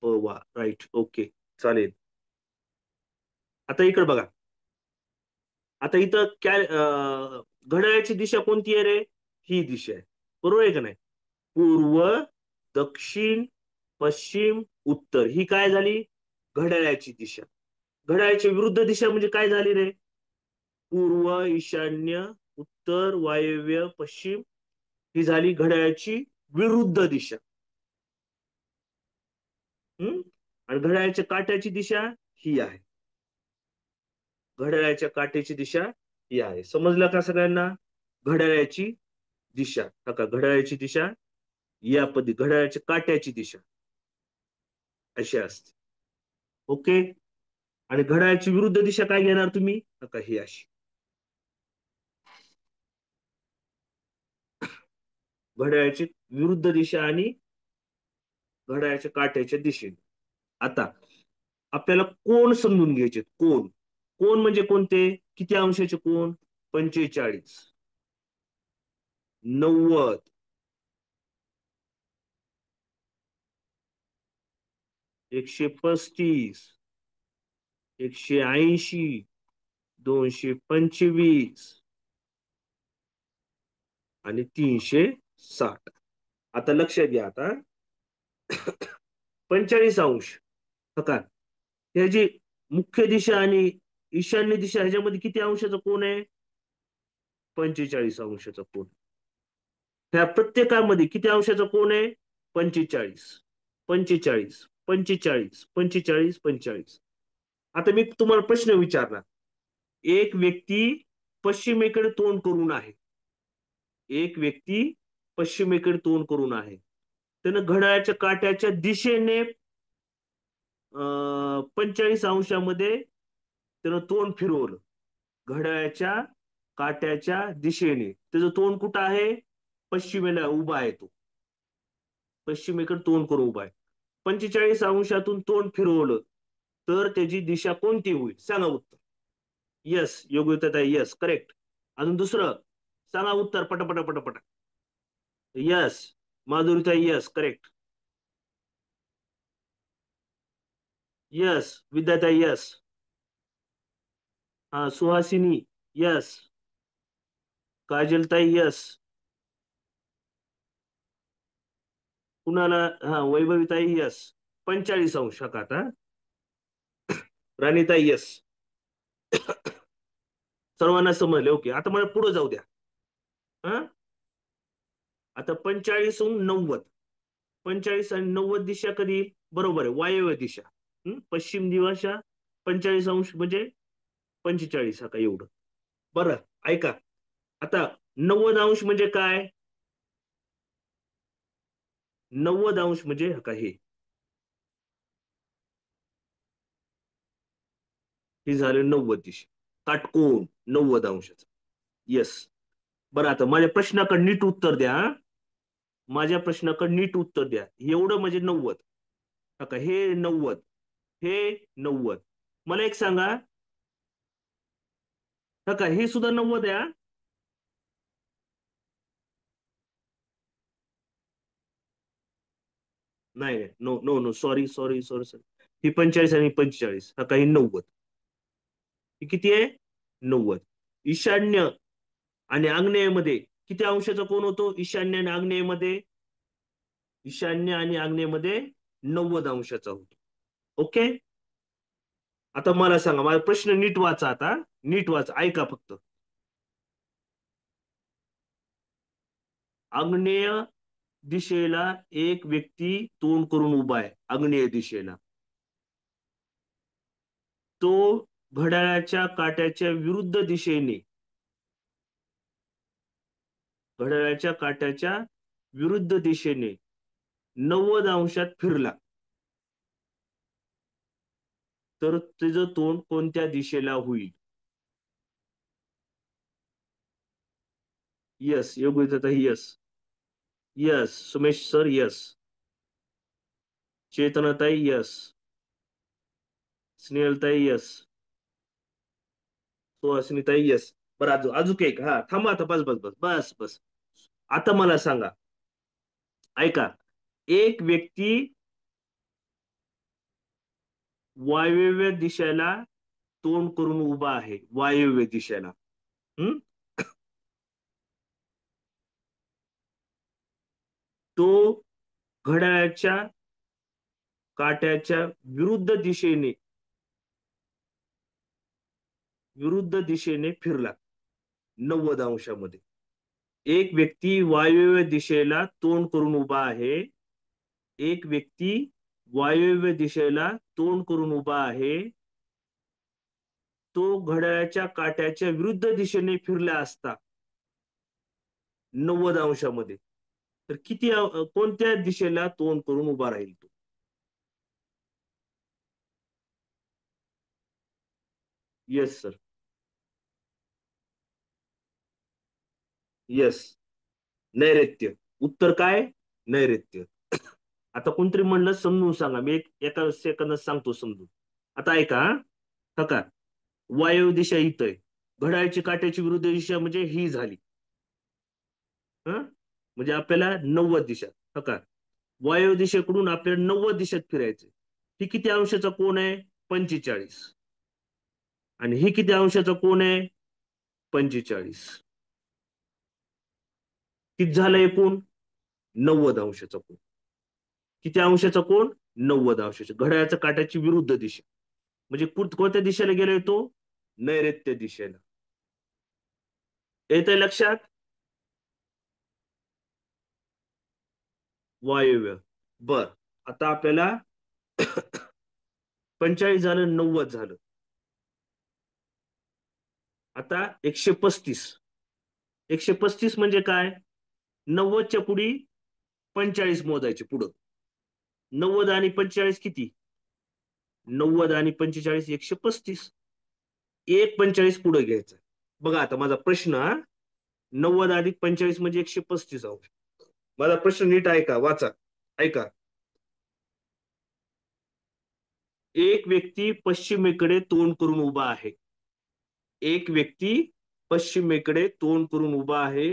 प वा. राईट, ओके, चालेल. आता इकडे बघा. आता इथं काय घड्याळाची दिशा कोणती आहे रे? ही दिशा आहे, बरोबर आहे का नाही? पूर्व, दक्षिण, पश्चिम, उत्तर, ही काय झाली? घड्याळाची दिशा. घड्याळाची विरुद्ध दिशा म्हणजे काय झाली रे? पूर्व, ईशान्य, उत्तर, वायव्य, पश्चिम, ही झाली घड्याळाची विरुद्ध दिशा. आणि घड्याळाच्या काट्याची दिशा ही आहे. घड्याळाच्या काट्याची दिशा ही आहे. समजलं का सगळ्यांना? घड्याळाची दिशा, का घड्याळाची दिशा या पद्धती, घड्याळाच्या काट्याची दिशा अशी असते. ओके. आणि घड्याळाची विरुद्ध दिशा काय घेणार तुम्ही? का ही अशी. घड्याळाची विरुद्ध दिशा आणि घड्याळाच्या काट्याच्या दिशेने. आता आपल्याला कोण समजून घ्यायचे? कोण, कोण म्हणजे कोणते? किती अंशाचे कोण? 45, 90, 135, 180, 225 आणि 360. आता लक्षात घ्या. आता 45 अंश का, ह्याची मुख्य दिशा आणि ईशान्य दिशा ह्याच्यामध्ये किती अंशाचा कोण आहे? 45 अंशाचा कोण. ह्या प्रत्येकामध्ये किती अंशाचा कोण आहे? 45, 45, 45, 45, 45. आता मी तुम्हाला प्रश्न विचारणार. एक व्यक्ती पश्चिमेकडे तोंड करून आहे. एक व्यक्ती पश्चिमेकडे तोंड करून आहे. त्यानं घड्याळाच्या काट्याच्या दिशेने 45 अंशामध्ये त्यानं तोंड फिरवलं. घड्याळाच्या काट्याच्या दिशेने त्याचं तोंड कुठं आहे? पश्चिमेला उभा आहे. तो पश्चिमेकडे तोंड करून उभा आहे. 45 अंशातून तोंड फिरवलं तर त्याची दिशा कोणती होईल? सांगा उत्तर. यस योग्यता, यस करेक्ट. अजून दुसरं सांगा उत्तर, पटापट पटापट. यस माधुरीता, यस करेक्ट. यस विद्याता, यस. हा सुहासिनी, यस. काजलताई, यस. कुणाला? हा वैभवीताई, यस. 45 अंश का आता? राणीताई, यस. सर्वांना समजले? ओके. आता मला पुढे जाऊ द्या. हा, आता 45 हून 90, 45 आणि 90 दिशा कधी? बरोबर आहे, वायव्य दिशा. पश्चिम दिशा 45 अंश म्हणजे 45, हा का एवढं. बरं, ऐका. आता 90 अंश म्हणजे काय? 90 अंश म्हणजे हा का हे झालं 90 दिशा, काटकोन 90 अंशाचं. येस. बरं, आता माझ्या प्रश्नाकडे नीट उत्तर द्या हा. माझ्या प्रश्नाकडे नीट उत्तर द्या. एवढं म्हणजे 90. हा का हे 90, हे 90. मला एक सांगा, हा का हे सुद्धा 90 आहे हा? नाही नाही, no no no, sorry sorry sorry sorry. ही 45 आणि 45, हा काही 90. ही किती आहे? 90. ईशान्य आणि आग्नेयमध्ये किती अंशाचा कोण होतो? ईशान्य आणि आग्नेयमध्ये, ईशान्य आणि आग्नेयमध्ये 90 अंशाचा होतो. ओके. आता मला सांगा, माझा प्रश्न नीट वाचा आता. नीट वाचा, ऐका फक्त. आग्नेय दिशेला एक व्यक्ती तोंड करून उभा आहे. आग्नेय दिशेला तो घड्याळाच्या काट्याच्या विरुद्ध दिशेने, घड्याळाच्या काट्याच्या विरुद्ध दिशेने 90 अंशात फिरला, तर त्याचं तोंड कोणत्या दिशेला होईल? Yes Yogita, yes. Yes Sumesh sir, yes. चेतनाताई, यस. स्नेहलताई, यस. सुहासिनीताई, यस. बरं, अजून अजून एक, हा थांबा आता, बस बस बस बस बस. आता मला सांगा, ऐका. एक व्यक्ती वायव्य दिशेला तोंड करून उभा आहे, वायव्य दिशेला. हम्म तो घड्याळाच्या काट्याच्या विरुद्ध दिशेने, विरुद्ध दिशेने फिरला 90 अंशामध्ये. एक व्यक्ती वायव्य दिशेला तोंड करून उभा आहे. एक व्यक्ती वायव्य दिशेला तोंड करून उभा आहे. तो घड्याळाच्या काट्याच्या विरुद्ध दिशेने फिरला असता 90 अंशामध्ये, तर किती कोणत्या दिशेला तोंड करून उभा राहील तो? Yes sir. येस, नैऋत्य. उत्तर काय? नैऋत्य. आता कोणतरी म्हणलं समजून सांगा, मी एका सेकंदात सांगतो समजून. आता ऐका हा. हा का वायव्य दिशा इथं आहे, घड्याळाची काट्याची विरुद्ध दिशा म्हणजे ही झाली. हा म्हणजे आपल्याला 90 दिशा. हा का वायव्य दिशेकडून आपल्याला 90 दिशेत फिरायचं. ही किती अंशाचा कोण आहे? 45. आणि ही किती अंशाचा कोण आहे? 45. किती झालं एकूण? 90 अंशाचा कोण. किती अंशाचा कोण? 90 अंशाचा. घड्याळाच्या काट्याची विरुद्ध दिशा म्हणजे कोणत्या दिशेला गेलोय तो? नैऋत्य दिशेला. येतंय लक्षात? वायव्य. बर. आता आपल्याला 45 झालं, 90 झालं. आता 135. 135 म्हणजे काय? 90च्या पुढी 45 मोजायचे पुढं. 90 आणि 45 किती? 90 आणि 45 135. एक 45 पुढे घ्यायचा. बघा आता माझा प्रश्न हा. 90 अधिक 45 म्हणजे 135 अंश. माझा प्रश्न नीट ऐका, वाचा. ऐका. एक व्यक्ती पश्चिमेकडे तोंड करून उभा आहे. एक व्यक्ती पश्चिमेकडे तोंड करून उभा आहे.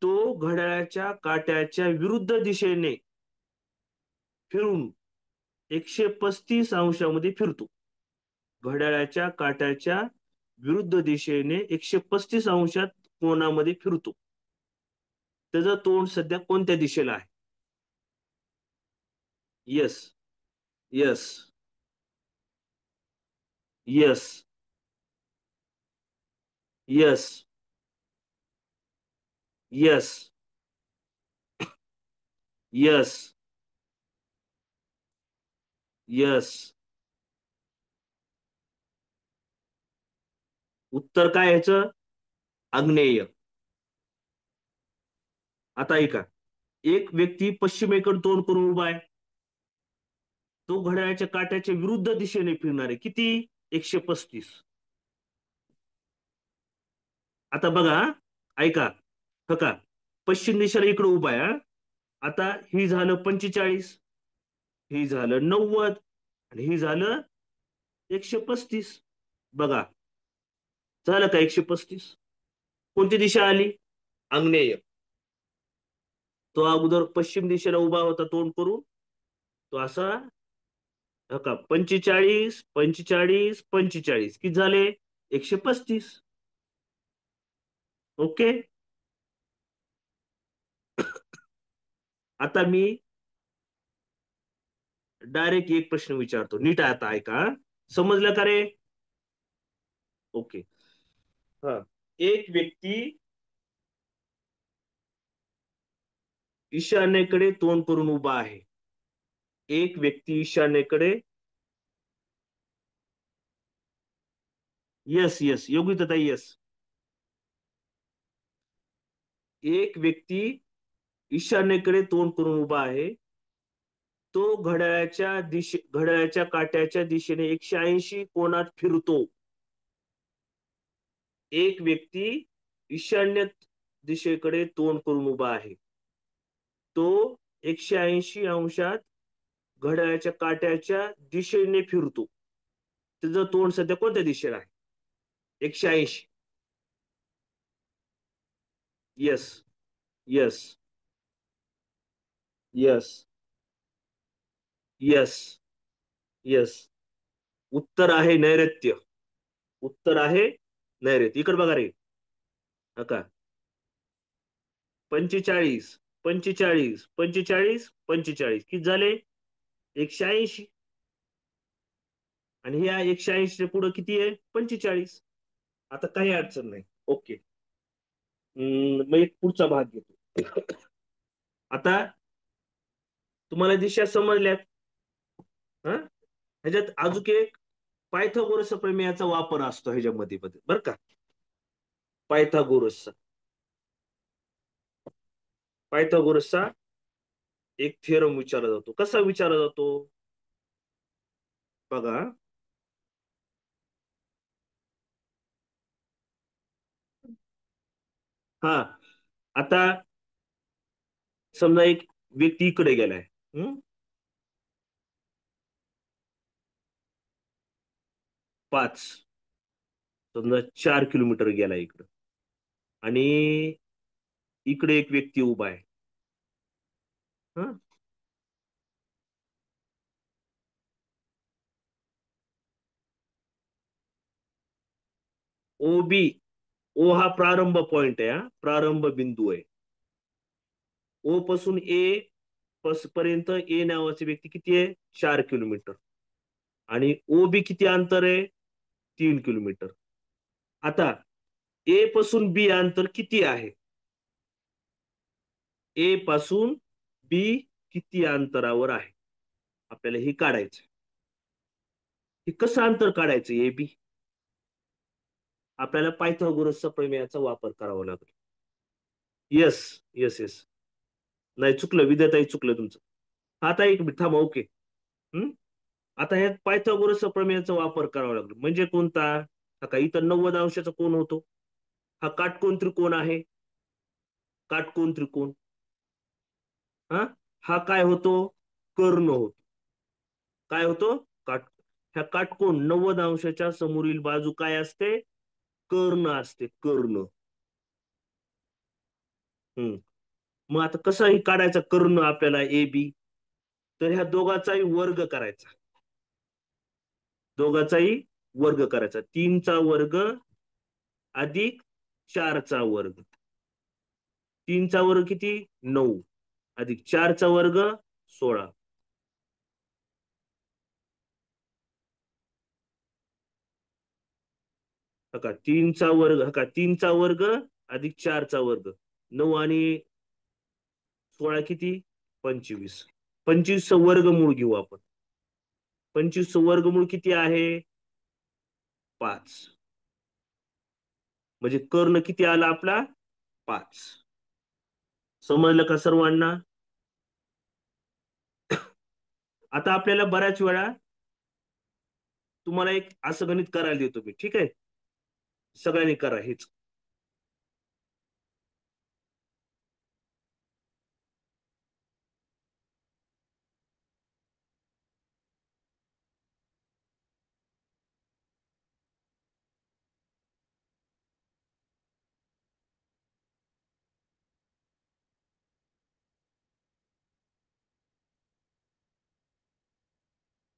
तो घड्याळाच्या काट्याच्या विरुद्ध दिशेने फिरून 135 अंशामध्ये फिरतो. घड्याळाच्या काट्याच्या विरुद्ध दिशेने 135 अंशात कोणामध्ये फिरतो. त्याचं तोंड सध्या कोणत्या दिशेला आहे? Yes. Yes. Yes. Yes. Yes. Yes. Yes. उत्तर काय याचं? आग्नेय. आता ऐका, एक व्यक्ती पश्चिमेकडे तोंड करून उभा आहे. तो घड्याळाच्या काट्याच्या विरुद्ध दिशेने फिरणार आहे. किती? 135. आता बघा हा, ऐका, हो का, पश्चिम दिशेला इकडे उभा आहे हा. आता ही झालं 45, ही झालं 90 आणि ही झालं 135. बघा, झालं का 135? कोणती दिशा आली? आग्नेय. तो अगोदर पश्चिम दिशेला उभा होता तोंड करून. तो असा, हो का, 45, 45, 45 किती झाले? 135. ओके. आता मी डायरेक्ट एक प्रश्न विचारतो, नीट आता ऐका. समजलं का रे? ओके. हा. एक व्यक्ती ईशान्येकडे तोंड करून उभा आहे. एक व्यक्ती ईशान्येकडे. यस यस, योगिता ताई, यस. एक व्यक्ती ईशान्येकडे तोंड करून उभा आहे. तो घड्याळाच्या काट्याच्या दिशेने 180 कोनात फिरतो. एक व्यक्ती ईशान्य दिशेकडे तोंड करून उभा आहे. तो 180 अंशात घड्याळाच्या काट्याच्या दिशेने फिरतो. त्याचं तोंड सध्या कोणत्या दिशेला आहे? 180. Yes yes yes yes yes. उत्तर आहे नैऋत्य. उत्तर आहे नैऋत्य. इकडे बघा रे. नका. 45, 45, 45, 45 किती झाले? 180. आणि ह्या 180 पुढे किती आहे? 45. आता काही अडचण नाही. ओके. मग एक पुढचा भाग घेतो. आता तुम्हाला दिशा समजल्यात. हा. ह्याच्यात अजून एक पायथागोरस प्रमेयाचा वापर असतो ह्याच्यामध्ये बरं का. पायथागोरसचा पायथागोरसचा एक थेरम विचारला जातो. कसा विचारला जातो? बघा. हा. आता समजा एक व्यक्ती इकडे गेलाय. 5, समजा 4 किलोमीटर गेला इकडं. आणि इकडे एक व्यक्ती उभा आहे. हा. ओबी. ओ हा प्रारंभ पॉइंट आहे. हा प्रारंभ बिंदू आहे. ओ पासून ए पर्यंत ए नावाची व्यक्ती किती आहे? 4 किलोमीटर. आणि ओ बी किती अंतर आहे? 3 किलोमीटर. आता ए पासून बी अंतर किती आहे? ए पासून बी किती अंतरावर आहे? आपल्याला हे काढायचं. हे कसं अंतर काढायचं ए बी? आपल्याला पायथागोरसचा प्रमेयाचा वापर करावा लागेल. Yes yes yes. नाही चुकलं विद्याताई, चुकलं तुमचं. आता एक मिनिट थांबा. ओके. हम्म. आता ह्यात पायथागोरसचा प्रमेयाचा वापर करावा लागेल. म्हणजे कोणता? हा का इथं 90 अंशाचा कोण होतो? हा काटकोन त्रिकोण आहे. काटकोन त्रिकोण. हा. हा काय होतो? कर्ण होतो. काय होतो? काट. ह्या काटकोन 90 अंशाच्या समोरील बाजू काय असते? कर्ण असते. कर्ण. हम्म. मग आता कसाही काढायचा कर्ण आपल्याला ए बी? तर ह्या दोघाचाही वर्ग करायचा. दोघाचाही वर्ग करायचा. 3चा वर्ग अधिक 4चा वर्ग. 3चा वर्ग किती? 9 अधिक 4चा वर्ग 16. का 3चा वर्ग, का 3चा वर्ग अधिक 4चा वर्ग 9 आणि 16 किती? 25. 25चं वर्गमूळ घेऊ आपण. 25 वर्गमूळ किती आहे? 5. म्हणजे कर्ण किती आला आपला? 5. समजलं का सर्वांना? आता आपल्याला बऱ्याच वेळा तुम्हाला एक असं गणित करायला देतो मी, ठीक आहे? सगळ्यांनी करा हेच.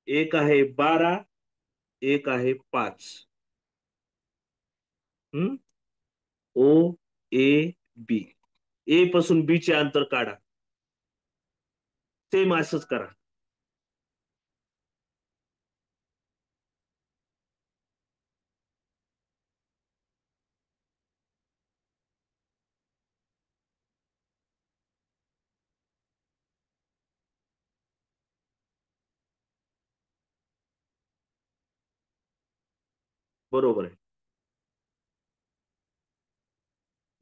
एक आहे 12, एक आहे 5. हम्म. ओ, ए, बी. ए पासून बी चे अंतर काढा. सेम असंच करा. बरोबर आहे.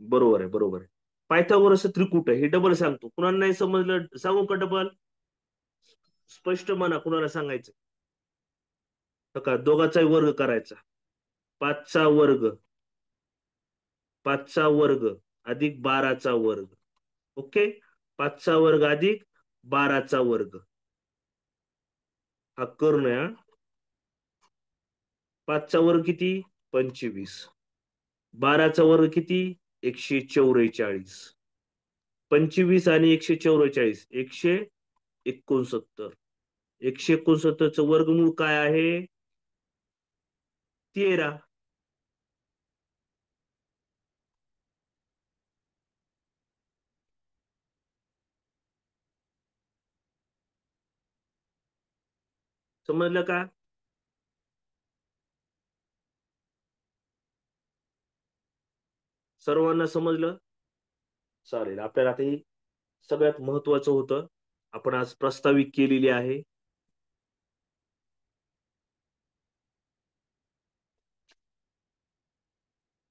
बरोबर आहे. बरोबर आहे. पायथागोरस त्रिकूट आहे हे डबल सांगतो. कुणाला नाही समजलं सांगू का डबल? स्पष्ट म्हणा कुणाला सांगायचं. का दोघाचाही वर्ग करायचा. 5चा वर्ग, 5चा वर्ग अधिक 12चा वर्ग. ओके. 5चा वर्ग अधिक 12चा वर्ग. हा कर्ण आहे हा. 5चा वर्ग किती? 25. 12चा वर्ग किती? 144. 25 आणि 144 169. 169चं वर्गमूळ काय आहे? 13. समजलं का? सर्वांना समजलं? चालेल. आपल्याला आता ही सगळ्यात महत्वाचं होतं. आपण आज प्रस्तावित केलेली आहे.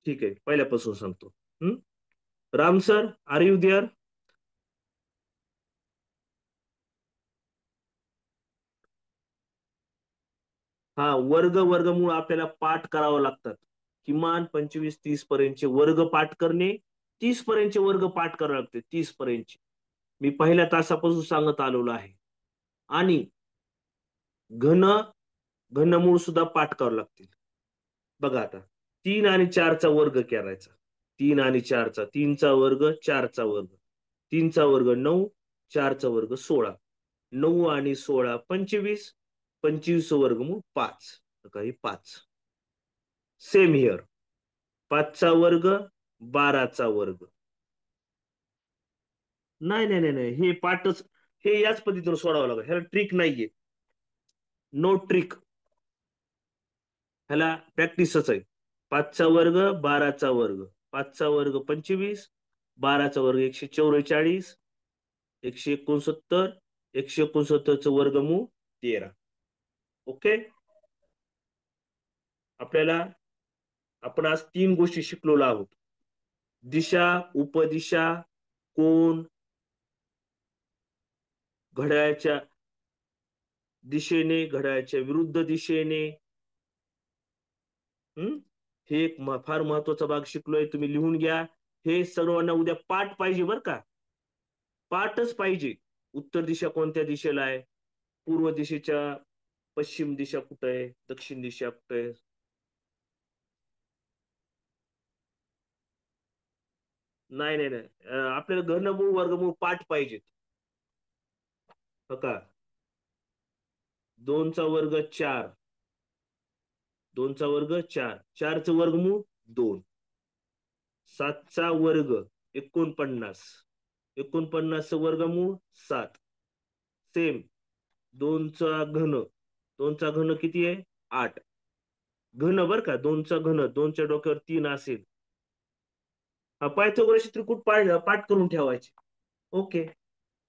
ठीक आहे. पहिल्यापासून सांगतो. Ram sir, are you there? हा, वर्गमूळ आपल्याला पाठ करावं लागतात. किमान 25-30 पर्यंतचे वर्ग पाठ करणे. 30 पर्यंतचे वर्ग पाठ करावे लागते. 30 पर्यंतचे मी पहिल्या तासापासून सांगत आलेलो आहे. आणि घन घनमूळ सुद्धा पाठ करावं लागतील. बघा आता 3 आणि 4चा वर्ग करायचा. 3 आणि 4चा, 3चा वर्ग 4चा वर्ग, 3चा वर्ग 9, 4चा वर्ग 16. 9 आणि 16 25. 25 वर्गमूळ 5. काही 5. Same here. 5चा वर्ग 12चा वर्ग. नाही नाही नाही नाही, हे पाठच. हे याच पद्धतीने सोडावं लागेल. ह्याला ट्रिक नाहीये. No trick. ह्याला प्रॅक्टिसच आहे. 5चा वर्ग 12चा वर्ग. 5चा वर्ग 25. 12चा वर्ग 144. 169. 169चं वर्गमूळ 13. ओके. आपल्याला आपण आज 3 गोष्टी शिकलेलो आहोत. दिशा, उपदिशा, कोण, घड्याळाच्या दिशेने, घड्याळाच्या विरुद्ध दिशेने. हम्म. हे एक फार महत्वाचा भाग शिकलोय. तुम्ही लिहून घ्या. हे सर्वांना उद्या पाठ पाहिजे बरं का. पाठच पाहिजे. उत्तर दिशा कोणत्या दिशेला आहे? पूर्व दिशेच्या पश्चिम दिशा कुठे आहे? दक्षिण दिशा कुठे आहे? नाही नाही नाही, आपल्याला घनमूळ वर्गमूळ पाठ पाहिजेत. बघा, 2चा वर्ग 4. 2चा वर्ग 4. 4चं वर्गमूळ 2. 7चा वर्ग 49. 49चं वर्गमूळ 7. सेम. 2चा घन. 2चा घन किती आहे? 8. घन बर का. 2चा घन. 2च्या डोक्यावर 3 असेल. हा, पायथागोरसचे त्रिकूट पाठ करून ठेवायचे. ओके.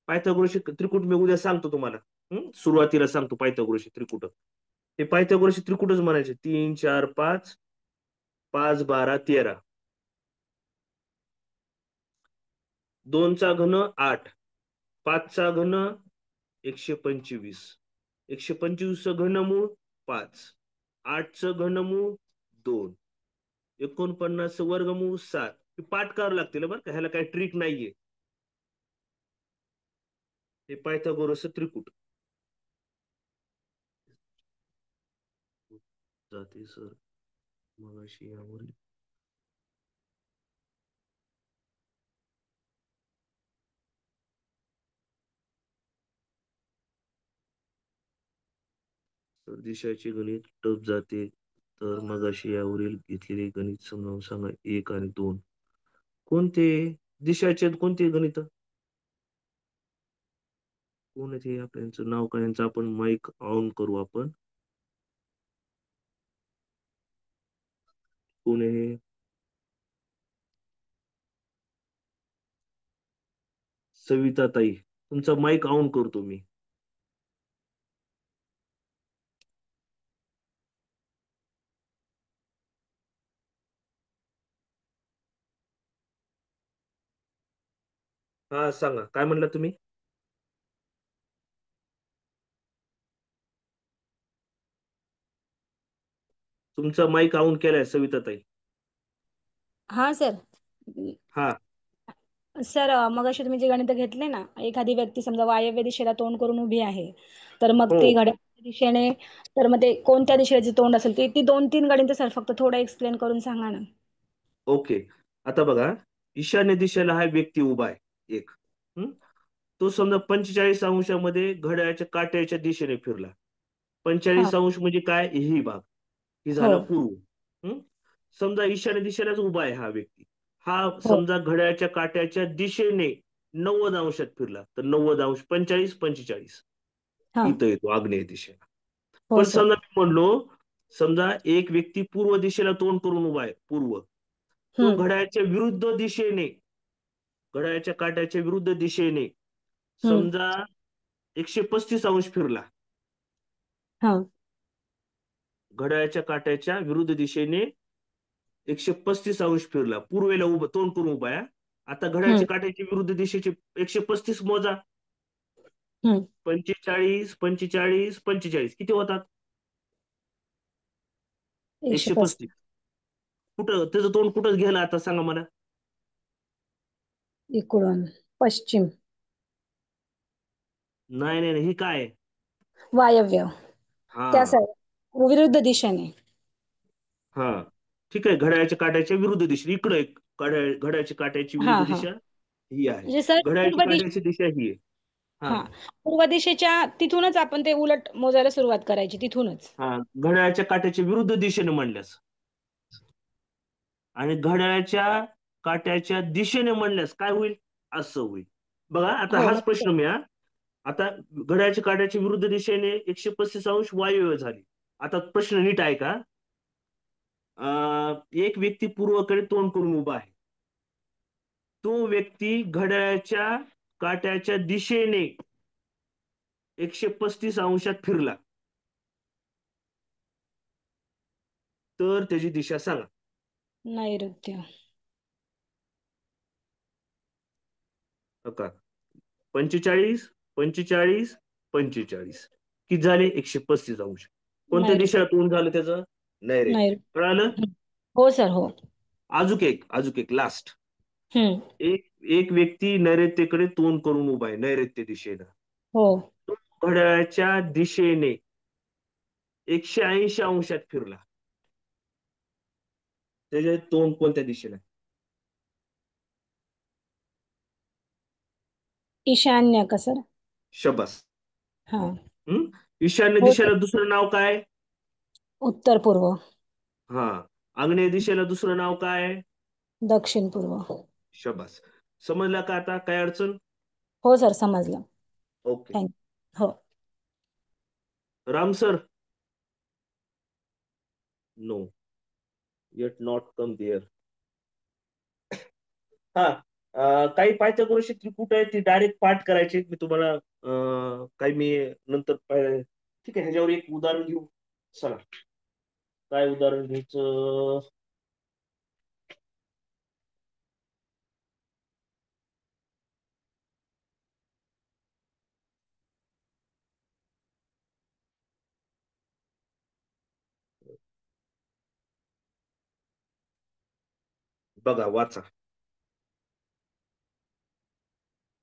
पायथागोरसचे त्रिकूट मी उद्या सांगतो तुम्हाला. सुरुवातीला सांगतो पायथागोरसचे त्रिकुट. हे पायथागोरसचे त्रिकुटच म्हणायचे. 3 4 5, 5 12 13. 2 चा घन 8, 5 चा घन 125, 125 चं घनमूळ 5, 8 चं घनमूळ 2, 49 चं वर्गमूळ 7. हे पाठ करावं लागतील बरं का, ह्याला काही ट्रिक नाहीये. हे पायथागोरसचं त्रिकुट. जाते सर मगाशी यावर. दिशाचे गणित टप जाते तर मगाशी यावरील घेतलेले गणित समजावून सांगा. 1 आणि 2 कोणते दिशाचे कोणते गणित कोण आहे? आपल्याचं नाव काय यांचं आपण माईक ऑन करू आपण. कोण आहे? सविता ताई. तुमचा माईक ऑन करतो मी. हा सांगा काय म्हणला तुम्ही? तुमचा माईक ऑन केलाय सविता ताई. हा सर. हा. सर मगाशी तुम्ही जे गणित घेतले ना, एखादी व्यक्ती समजा वायव्य दिशेला तोंड करून उभी आहे, तर मग हो. ती घड्याळाच्या दिशेने, तर मग ते कोणत्या दिशेचे तोंड असेल, ती ती 2-3 गणित सर फक्त थोडं एक्सप्लेन करून सांगा ना. ओके. आता बघा, ईशान्य दिशेला हा व्यक्ती उभा आहे एक. हं? तो समजा 45 अंशामध्ये घड्याळाच्या काट्याच्या दिशेने फिरला. हा. 45 अंश म्हणजे काय? ही भाग. ही हो. झाला पूर्व. हं? समजा ईशान्य दिशेलाच उभा आहे हा व्यक्ती. हा हो. समजा घड्याळाच्या काट्याच्या दिशेने 90 अंशात फिरला तर 90 अंश 45 45 हा. इथं येतो आग्नेय दिशेला. हो पण सर. समजा मी म्हणलो, समजा एक व्यक्ती पूर्व दिशेला तोंड करून उभा आहे पूर्व. तो हम्म. घड्याळाच्या विरुद्ध दिशेने, घड्याळाच्या काट्याच्या विरुद्ध दिशेने हम्म. समजा 135 अंश फिरला. हा. घड्याळाच्या काट्याच्या विरुद्ध दिशेने 135 अंश फिरला. पूर्वेला उभं तोंड करून उभा आहे. आता हम्म. घड्याळाच्या काट्याच्या विरुद्ध दिशेचे 135 मोजा. हम्म. 45 45 45 किती होतात? 135. 135. कुठं त्याचं तोंड कुठं गेलं आता सांगा मला. इकडून पश्चिम. नाही नाही नाही, ही काय आहे? वायव्य. हा. त्या साईड, विरुद्ध दिशेने. हा. ठीक आहे, घड्याळाच्या काट्याच्या विरुद्ध दिशेने इकडे एक घड्याळाच्या काट्याची हा विरुद्ध हा. दिशा ही आहे. म्हणजे सर घड्याळाची पूर्व दिशा. काट्याची दिशा ही आहे. हा. हा. पूर्व दिशेच्या तिथूनच आपण ते उलट मोजायला सुरुवात करायची, तिथूनच. हा, घड्याळाच्या काट्याच्या विरुद्ध दिशेने म्हणल्यास आणि घड्याळाच्या काट्याच्या दिशेने म्हणल्यास काय होईल? असं होईल. बघा आता हो हाच म्हणजे प्रश्न मिळा. आता घड्याळाच्या काट्याच्या विरुद्ध दिशेने 135 अंश वायव्य झाली. आता प्रश्न नीट आहे का? एक व्यक्ती पूर्वेकडे तोंड करून उभा आहे. तो व्यक्ती घड्याळाच्या काट्याच्या दिशेने 135 अंशात फिरला तर त्याची दिशा सांगा. नैऋत्य. हो का? 45 45 45 किती झाले? 135 अंश. कोणत्या नैऋत्य. दिशेला तोंड झालं त्याचं? नैऋत्य. नैऋत्य. कळालं? हम्म. हो सर. हो. अजूक एक लास्ट. हम्म. एक एक व्यक्ती नैऋत्येकडे तोंड करून उभा आहे, नैऋत्य दिशेला. हो. तो घड्याळाच्या दिशेने 180 अंशात फिरला. त्याचे तोंड कोणत्या दिशेला? ईशान्य का सर? शबास. हा. हं? ईशान्य हो सर. दिशेला दुसरं नाव काय? उत्तर पूर्व. हा. आग्नेय दिशेला दुसरं नाव काय? दक्षिण पूर्व. शबास. समजला का आता? काय अडचण? हो सर, समजलं. ओके. थँक्यू. हो. Ram sir. No, yet not come there. हा. काही पायथागोरसची त्रिकूट आहे ती डायरेक्ट पाठ करायची. मी तुम्हाला काही मी नंतर ठीक आहे, ह्याच्यावर एक उदाहरण घेऊ. चला, काय उदाहरण घ्यायचं. बघा, वाचा,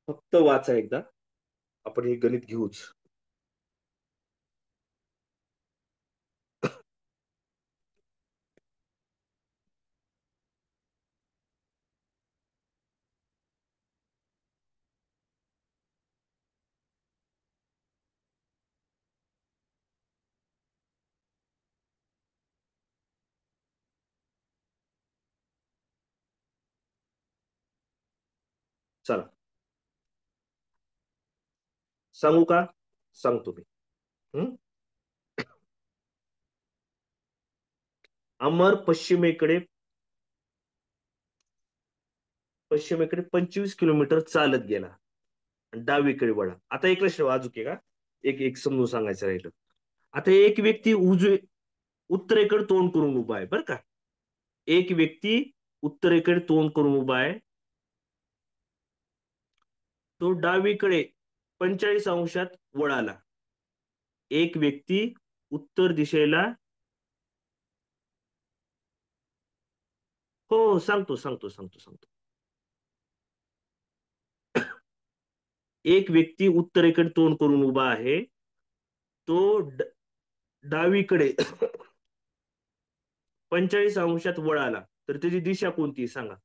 फक्त वाचा एकदा. आपण हे गणित घेऊच. चला, सांगू का? सांगतो मी. हं? अमर पश्चिमेकडे 25 किलोमीटर चालत गेला. डावीकडे वळा. आता एक लक्ष वाजूके का? एक समजून सांगायचं राहिलं. आता एक व्यक्ती उत्तरेकडे तोंड करून उभा आहे, बरं का? एक व्यक्ती उत्तरेकडे तोंड करून उभा आहे. तो डावीकडे 45 अंशात वळाला. एक व्यक्ती उत्तर दिशेला. हो, सांगतो सांगतो सांगतो सांगतो. एक व्यक्ती उत्तरेकडे तोंड करून उभा आहे. तो डावीकडे 45 अंशात वळाला. तर त्याची दिशा कोणती सांगा?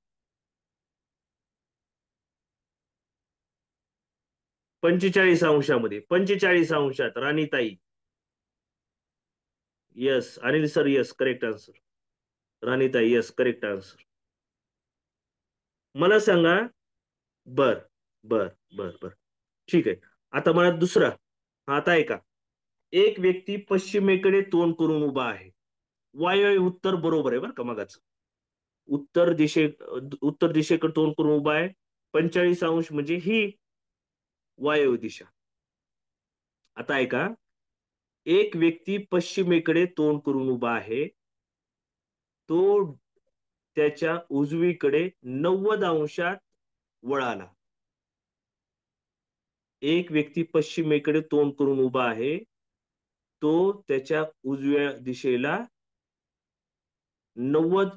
45 अंशामध्ये, 45 अंशात, राणीताई. Yes, Anil sir, yes, correct answer. राणीताई, यस, करेक्ट आन्सर. मला सांगा. बर बर बर बर, ठीक आहे. आता मला दुसरा. आता आहे का? एक व्यक्ती पश्चिमेकडे तोंड करून उभा आहे. वायव्य उत्तर बरोबर आहे बरं का मगाच. उत्तर दिशे उत्तर दिशेकडे तोंड करून उभा आहे. 45 अंश म्हणजे ही वायव्य दिशा. आता आहे का? एक व्यक्ती पश्चिमेकडे तोंड करून उभा आहे. तो त्याच्या उजवीकडे 90 अंशात वळाला. एक व्यक्ती पश्चिमेकडे तोंड करून उभा आहे. तो त्याच्या उजव्या दिशेला 90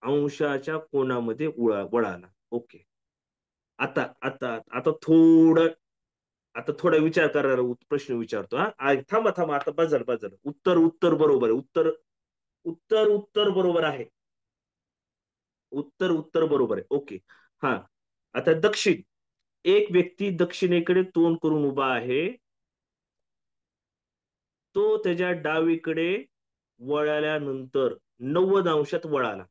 अंशाच्या कोनामध्ये वळाला. ओके. आता आता आता थोडं आता थोडा विचार करणारा प्रश्न विचारतो. हा थांबा थांबा, आता बदल बदल. उत्तर उत्तर बरोबर आहे. उत्तर उत्तर उत्तर बरोबर आहे. उत्तर उत्तर बरोबर आहे. ओके. हा. आता दक्षिण. एक व्यक्ती दक्षिणेकडे तोंड करून उभा आहे. तो त्याच्या डावीकडे वळाल्यानंतर 90 अंशात वळाला.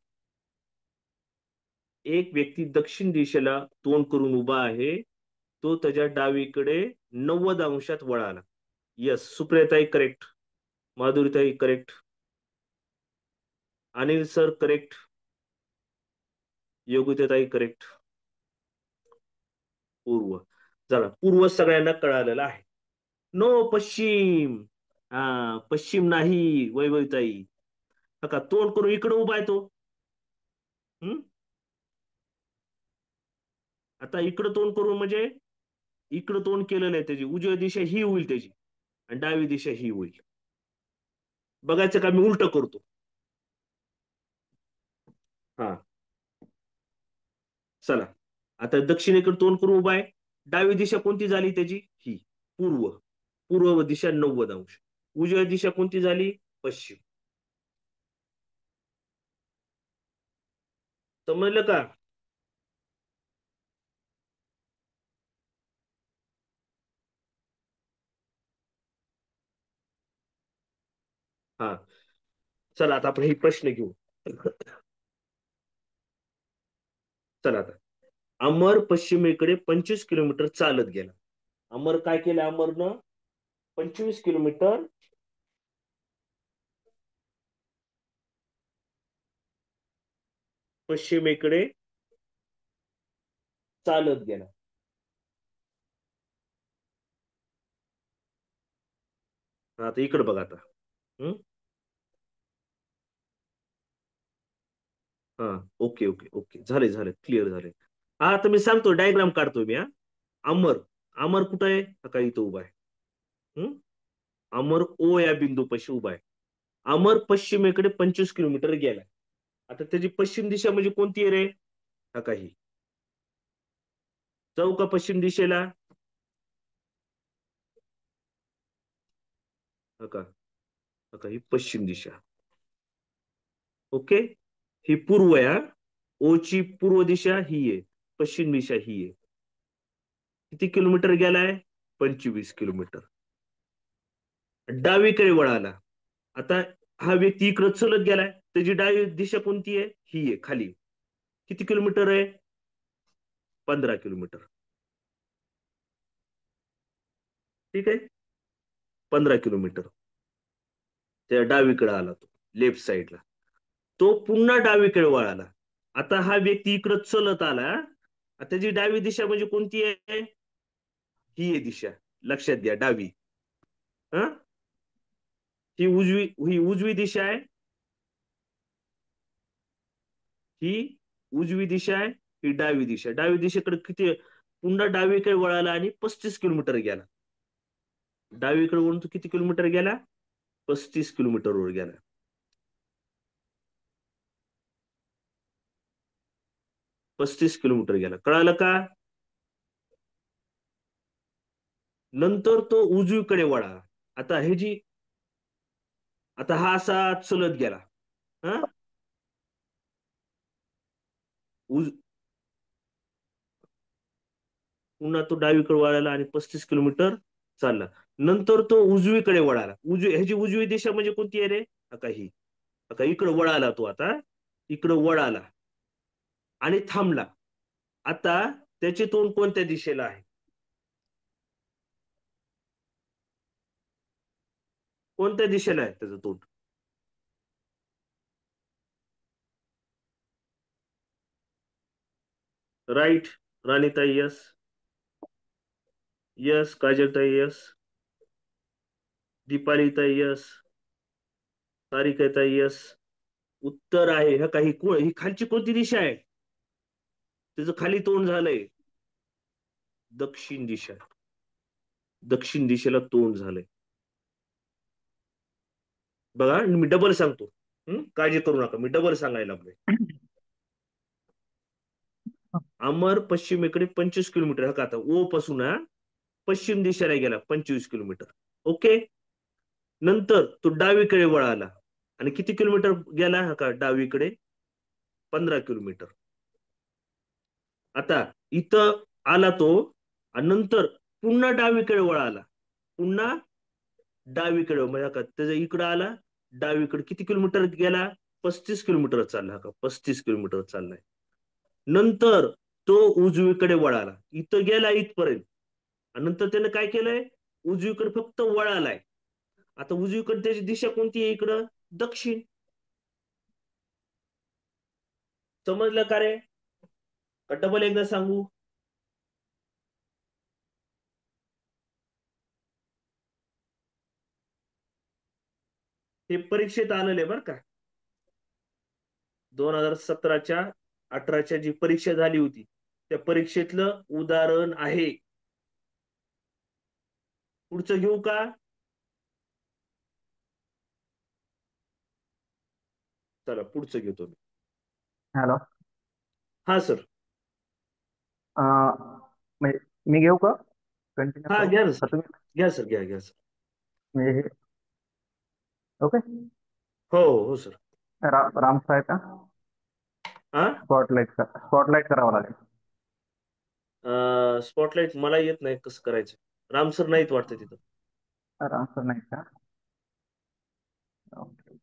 एक व्यक्ती दक्षिण दिशेला तोंड करून उभा आहे. तो त्याच्या डावीकडे 90 अंशात वळाला. यस, सुप्रियाताई करेक्ट. माधुरीताई करेक्ट. Anil sir correct. योगिताताई करेक्ट. पूर्व. चला, पूर्व सगळ्यांना कळालेला आहे. नो, पश्चिम. पश्चिम नाही, वैभवताई. का तोंड करून इकडे उभा आहे तो. हम्म. आता इकडं तोंड करून म्हणजे इकडं तोंड केलेलं आहे, त्याची उजव्या दिशा ही होईल त्याची, आणि डावी दिशा ही होईल. बघायचं का मी उलट करतो? हा. चला, आता दक्षिणेकडे तोंड करून उभा आहे. डावी दिशा कोणती झाली त्याची? ही पूर्व. पूर्व दिशा 90 अंश. उजव्या दिशा कोणती झाली? पश्चिम. समजलं का? हा. चला, आता आपण हे प्रश्न घेऊ. चला आता. अमर पश्चिमेकडे 25 किलोमीटर चालत गेला. अमर काय केलं? अमरनं 25 किलोमीटर पश्चिमेकडे चालत गेला. आता इकडे बघा आता. हम्म. हा. ओके ओके ओके, झाले झाले, क्लिअर झाले. हा, आता मी सांगतो, डायग्राम काढतोय मी. हा. अमर. अमर कुठं आहे? हा, काय इथं उभा आहे. हम्म. अमर ओ या बिंदूपाशी उभा आहे. अमर पश्चिमेकडे 25 किलोमीटर गेला. आता त्याची पश्चिम दिशा म्हणजे कोणती आहे रे? हा, काही जाऊ का पश्चिम दिशेला? हा का? हा का, ही पश्चिम दिशा. ओके. ही पूर्व आहे. हा. ओची पूर्व दिशा ही आहे, पश्चिम दिशा ही आहे. किती किलोमीटर गेलाय? 25 किलोमीटर. डावीकडे वळाला. आता हा व्यक्ती इकडे चलत गेलाय, त्याची डावी दिशा कोणती आहे? ही आहे, खाली. किती किलोमीटर आहे? 15 किलोमीटर. ठीक आहे, 15 किलोमीटर. त्या डावीकडे आला तो, लेफ्ट साईडला. तो पुन्हा डावीकडे वळाला. आता हा व्यक्ती इकडे चलत आला. त्याची डावी दिशा म्हणजे कोणती आहे? ही आहे दिशा. लक्षात घ्या, डावी. हा. ही उजवी दिशा आहे. ही उजवी दिशा आहे. ही डावी दिशा. डावी दिशेकडे किती? पुन्हा डावीकडे वळाला आणि 35 किलोमीटर गेला. डावीकडे वळून तो किती किलोमीटर गेला? 35 किलोमीटर वर गेला. 35 किलोमीटर गेला. कळालं का? नंतर तो उजवीकडे वळा. आता हे जी आता हा असा चलत गेला. हा. उज पुन्हा तो डावीकडे वळाला आणि 35 किलोमीटर चालला. नंतर तो उजवीकडे वळाला. ह्याची उजवी दिशा म्हणजे कोणती आहे रे? आता ही. आता इकडे वळाला तो. आता इकडे वळाला आणि थांबला. आता त्याचे तोंड कोणत्या दिशेला आहे? कोणत्या दिशेला आहे त्याचं तोंड? राईट. राणीताई यस. यस. काजलताई यस. दीपालीताई यस. तारिकाताई यस. उत्तर आहे हा काही. ही खालची कोणती दिशा आहे? त्याचं खाली तोंड झालंय दक्षिण दिशा. दक्षिण दिशेला तोंड झालंय. बघा, मी डबल सांगतो. काळजी करू नका, मी डबल सांगायला लागलोय. अमर पश्चिमेकडे 25 किलोमीटर. हा का, आता ओ पासून पश्चिम दिशेला गेला 25 किलोमीटर. ओके. नंतर तो डावीकडे वळाला आणि किती किलोमीटर गेला? हा का, डावीकडे 15 किलोमीटर. आता इथं आला तो आणि नंतर पुन्हा डावीकडे वळाला. पुन्हा डावीकडे म्हणजे का त्याच्या इकडं आला. डावीकडे किती किलोमीटर गेला? 35 किलोमीटर चालला. का 35 किलोमीटर चाललाय. नंतर तो उजवीकडे वळाला. इथं गेला इथपर्यंत. आणि नंतर त्याने काय केलंय? उजवीकडे फक्त वळालाय. आता उजवीकडे त्याची दिशा कोणती आहे? इकडं दक्षिण. समजलं का रे? का डबल एकदा सांगू? हे परीक्षेत आलेलं आहे बरं का. 2017च्या 18च्या जी परीक्षा झाली होती, त्या परीक्षेतलं उदाहरण आहे. पुढचं घेऊ का? चला पुढचं घेतो मी. हॅलो. हा सर. म्हणजे मी घेऊ का? कंटिन्यू हा, करू घ्या ना का सर. तुम्ही? घ्या सर, घ्या घ्या सर. म्हणजे ओके. हो हो सर. रामचा आहे का? हा. स्पॉटलाइट करावं लागेल. स्पॉटलाइट मला येत नाही कसं करायचं. राम सर नाहीत वाटतं तिथं. रामसर नाही का? ओके.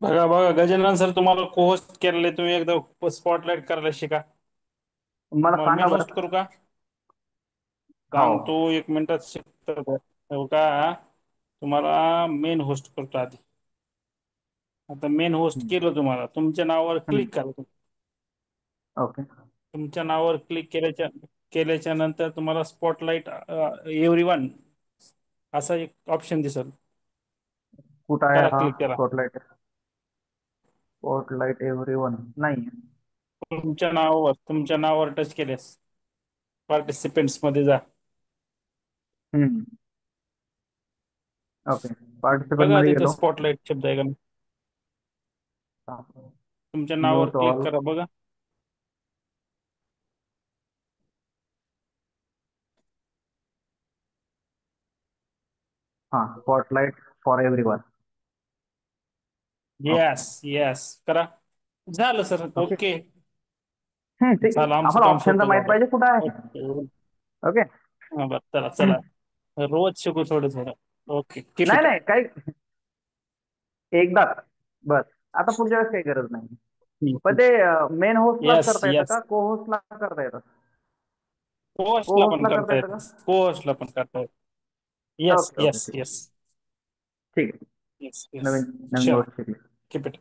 बघा बघा गजेंद्रन सर, तुम्हाला को होस्ट केलेले, तुम्ही एकदा स्पॉटलाइट करायला शिका. मला तुम्हाला सांगा मेन होस्ट बरं. करू का? हो. सांगतो, 1 मिनिटात शिकतो. हो का, तुम्हाला मेन होस्ट करतो आधी. आता मेन होस्ट केलं तुम्हाला, तुमच्या नावावर क्लिक करा तुम्ही. ओके. तुमच्या नावावर क्लिक केल्याच्या नंतर तुम्हाला स्पॉटलाइट एव्हरीवन असा एक ऑप्शन दिसेल. कुठं आहे करा, हा क्लिक करा. स्पॉटलाइट? स्पॉटलाइट एव्हरीवन नाही. तुमच्या नावावर टच केल्यास पार्टिसिपेंट्स मध्ये जा. हम्म. ओके, पार्टिसिपंट बघा मध्ये तिथं गेलो. स्पॉटलाइट शब्द आहे का नाही? तुमच्या नावावर म्यूट क्लिक ऑल. करा, बघा. हा, spotlight for everyone. Yes yes करा. झालं सर, ओके. ओके. ठीक आहे, झालं, आमचं आम्हाला काम ऑप्शन तर सोपं माहित झालं. पाहिजे कुठं आहे. ओके. ओके. हा, बरं, चला चला, रोज शिकू थोडं थोडं. ओके, कीप नाही इट. नाही, काही एकदाच बस. आता पुढच्या वेळेस काही गरज नाही. पण ते मेन होस्टलाच येस करता येतं येस, का, को होस्टला करता येतं? को कोहोस्टला पण होस्टला करता करता येतं येतं. का? कोहोस्टला पण करता येतं. येस ओके ओके, येस ठीक. येस ठीक आहे. Yes yes. नवीन नवीन चला, गोष्ट शिकली. Keep it.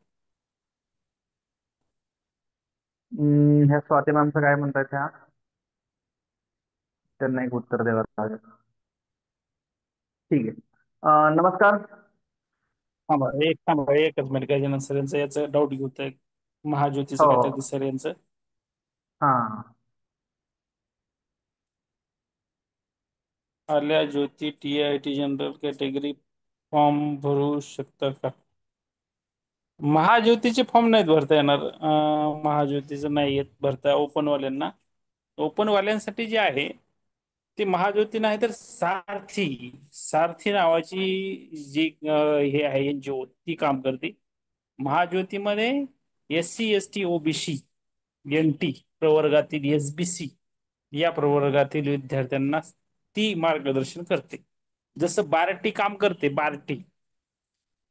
ह्या स्वाती मॅमचं काय म्हणतात ह्या? त्यांना एक उत्तर द्यावं लागेल. ठीक आहे. नमस्कार. थांबा एकच मिनिट. गजानन सर यांचं याचं डाऊट घेऊत आहे. महाज्योतीचं हो काहीतरी हो. सर यांचं. हां. आल्या ज्योती TIT जनरल कॅटेगरी फॉर्म भरू शकता का? महाज्योतीचे फॉर्म नाहीत भरता येणार. महाज्योतीचं नाही येत भरता ओपनवाल्यांना. ओपनवाल्यांसाठी जे आहे ते महाज्योती नाही तर सारथी. सारथी नावाची जी हे आहे NGO, ती काम करते. महाज्योतीमध्ये SC ST OBC NT प्रवर्गातील SBC या प्रवर्गातील विद्यार्थ्यांना ती मार्गदर्शन करते. जसं बार्टी काम करते, बार्टी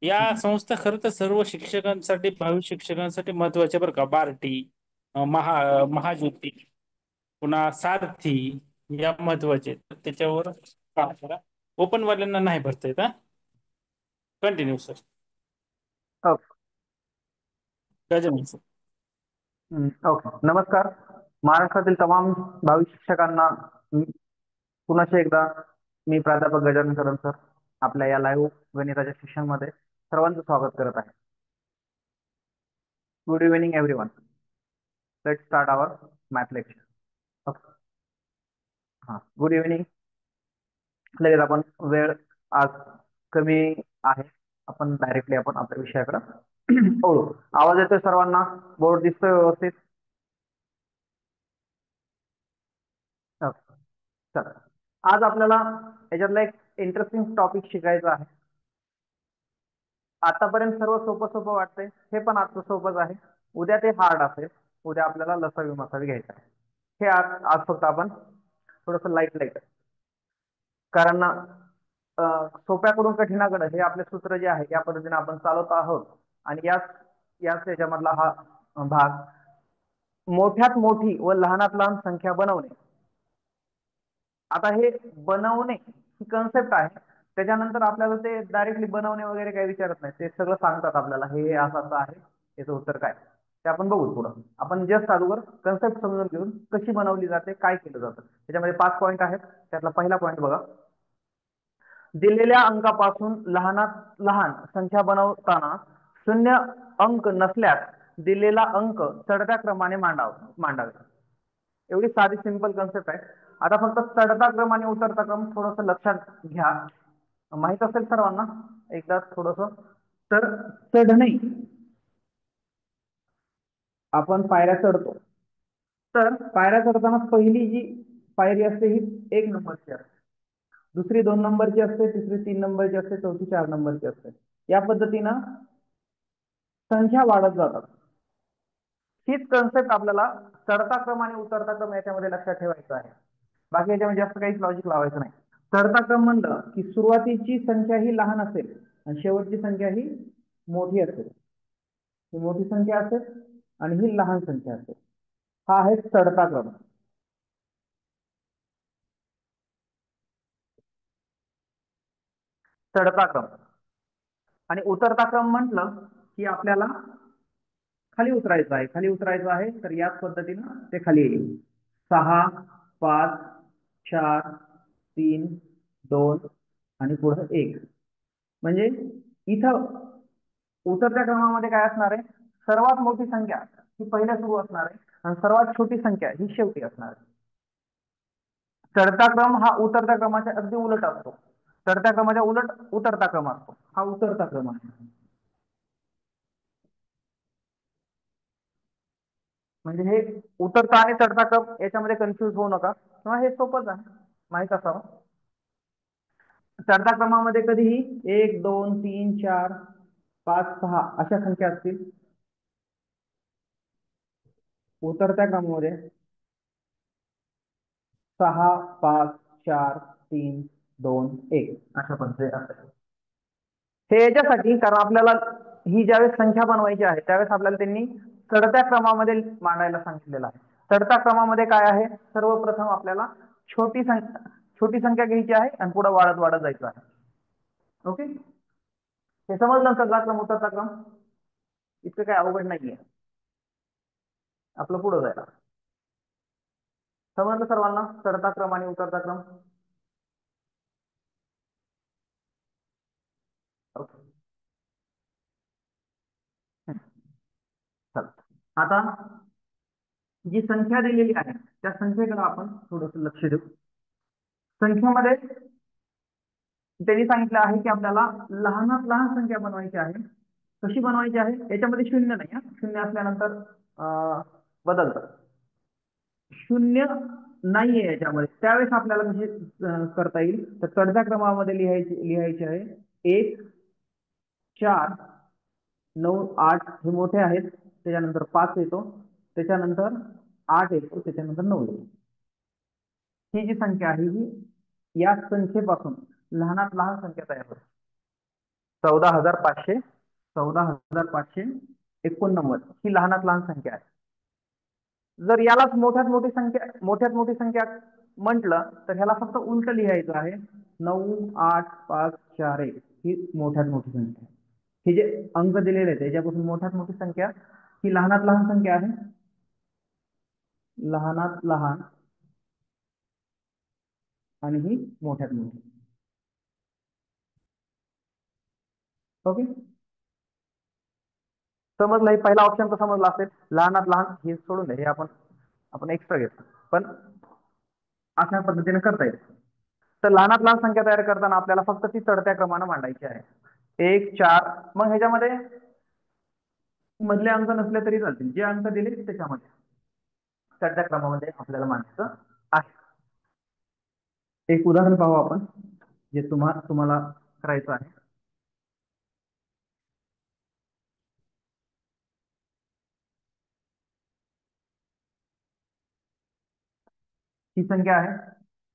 या संस्था खरं तर सर्व शिक्षकांसाठी, भावी शिक्षकांसाठी महत्वाच्या बरं का. बार्टी, महाज्योती, पुन्हा सारथी या महत्वाचे आहेत. तर त्याच्यावर काम करा. ओपनवाल्यांना नाही भरता येत. Continue sir. Okay. Gajanan sir. Okay. नमस्कार. महाराष्ट्रातील तमाम भावी शिक्षकांना पुन्हा एकदा मी प्राध्यापक गजानन कदम सर आपल्या या लाईव्ह गणिताच्या सेशनमध्ये सर्वांचं स्वागत करत आहे. Good evening everyone. Let's start our math lecture. Okay. हां, गुड इव्हिनिंग. लगेच आपण, वेळ आज कमी आहे, आपण डायरेक्टली आपण आपल्या विषयाकडे ओळखू. आवाज येतोय सर्वांना? बोर्ड दिसतोय व्यवस्थित? ओके. चला, आज आपल्याला याच्यातला एक इंटरेस्टिंग टॉपिक शिकायचा आहे. आतापर्यंत सर्व सोपं सोपं वाटतंय, हे पण आजचं सोपंच आहे. उद्या ते हार्ड असेल. उद्या आपल्याला लसावी मसावी घ्यायचा आहे. हे आज आज फक्त आपण थोडंसं लाईट लाईट, कारण सोप्याकडून कठीणाकडे हे आपले सूत्र जे आहे या पद्धतीने आपण चालवत आहोत. आणि याच याच्यामधला हा भाग, मोठ्यात मोठी व लहानात लहान संख्या बनवणे. आता हे बनवणे ही कन्सेप्ट आहे. त्याच्यानंतर आपल्याला ते डायरेक्टली बनवणे वगैरे काही विचारत नाही, ते सगळं सांगतात आपल्याला हे असं असं आहे, याचं उत्तर काय ते आपण बघू. पुढं आपण जस्ट अगोदर कन्सेप्ट समजून घेऊन कशी बनवली जाते, काय केलं जातं. त्याच्यामध्ये 5 पॉईंट आहेत. त्यातला पहिला पॉईंट बघा. दिलेल्या अंकापासून लहानात लहान संख्या बनवताना शून्य अंक नसल्यास दिलेला अंक चढत्या क्रमाने मांडावे. एवढी साधी सिंपल कन्सेप्ट आहे. आता फक्त चढता क्रम आणि उतरता क्रम थोडस लक्षात घ्या. माहित असेल सर्वांना एकदा थोडस. तर चढणे, आपण पायऱ्या चढतो. तर पायऱ्या चढताना पहिली जी पायरी असते ही 1 नंबरची असते, दुसरी 2 नंबरची असते, तिसरी 3 नंबरची असते, चौथी 4 नंबरची असते. या पद्धतीनं संख्या वाढत जातात. हीच कन्सेप्ट आपल्याला चढता क्रम आणि उतरता क्रम याच्यामध्ये लक्षात ठेवायचं आहे. बाकी याच्यामध्ये जास्त काहीच लॉजिक लावायचं नाही. चढता क्रम म्हणलं की सुरुवातीची संख्या ही लहान असेल आणि शेवटची संख्या ही मोठी असेल. ही मोठी संख्या असेल आणि ही लहान संख्या असेल. हा आहे चढता क्रम. चढता क्रम. आणि उतरता क्रम म्हटलं की आपल्याला खाली उतरायचं आहे. खाली उतरायचं आहे तर याच पद्धतीनं ते खाली येईल. 6 5 4 3 2 आणि पुढे 1. म्हणजे इथं उतरत्या क्रमामध्ये काय असणार आहे, सर्वात मोठी संख्या ही पहिल्या सुरू असणार आहे आणि सर्वात छोटी संख्या ही शेवटी असणार आहे. चढता क्रम हा उतरत्या क्रमाच्या अगदी उलट असतो. चढत्या क्रमाच्या उलट उतरता क्रम असतो. हा उतरता क्रम आहे. म्हणजे हे उतरता आणि चढता क्रम याच्यामध्ये कन्फ्युज होऊ नका, किंवा हे सोपंच आहे, माहित असावं. चढता क्रमामध्ये कधीही 1 2 3 4 5 6 अशा संख्या असतील. उतरत्या क्रमामध्ये 6 5 4 3 2 1 अशा पद्धतीने असेल. हे याच्यासाठी, कारण आपल्याला ही ज्यावेळेस संख्या बनवायची आहे त्यावेळेस आपल्याला त्यांनी चढत्या क्रमामध्ये मांडायला सांगितलेलं आहे. चढत्या क्रमामध्ये काय आहे, सर्वप्रथम आपल्याला छोटी संख्या घ्यायची आहे आणि पुढे वाढत वाढत जायचं आहे. ओके, हे समजलं. चढता क्रम उतरता क्रम इतकं काय अवघड नाहीये, आपलं पुढे जायला. समजलं सर्वांना चढता क्रम आणि उतरता क्रम? ओके, चल आता जी संख्या दिलेली आहे त्या संख्येकडे आपण थोडस लक्ष देऊ. संख्येमध्ये त्यांनी सांगितलं आहे की आपल्याला लहानात लहान संख्या बनवायची आहे. कशी बनवायची आहे, याच्यामध्ये शून्य नाही. शून्य असल्यानंतर बदलतं. शून्य नाहीये याच्यामध्ये, त्यावेळेस आपल्याला कशी करता येईल, तर चढत्या क्रमामध्ये लिहायचे आहे 1 4 9 8 हे मोठे आहेत, त्याच्यानंतर 5 येतो, त्याच्यानंतर 8 येतो, त्याच्यानंतर 9 येतो. ही जी संख्या आहे ही या संख्येपासून लहानात लहान संख्या तयार होते. 14,589 ही लहानात लहान संख्या आहे. जर यालाच मोठ्यात मोठी संख्या म्हटलं तर ह्याला फक्त उलट लिहायचं आहे. 9 8 5 4 1 ही मोठ्यात मोठी संख्या आहे. हे जे अंक दिलेले आहेत त्याच्यापासून मोठ्यात मोठी संख्या ही लहानात लहान संख्या आहे. लहानात लहान आणि ही मोठ्यात मोठी. ओके, समजलं? हे पहिला ऑप्शन तर समजला असेल. लहानात लहान हे सोडून द्या, हे आपण एक्स्ट्रा घेतो, पण अशा पद्धतीने करता येईल. तर लहानात लहान संख्या तयार करताना आपल्याला फक्त ती चढत्या क्रमाने मांडायची आहे. 1 4, मग ह्याच्यामध्ये मधले अंक नसले तरी चालतील, जे अंक दिले त्याच्यामध्ये चढत्या क्रमामध्ये आपल्याला मांडायचं आहे. एक उदाहरण पाहू आपण, जे तुम्हाला करायचं आहे. ही संख्या आहे,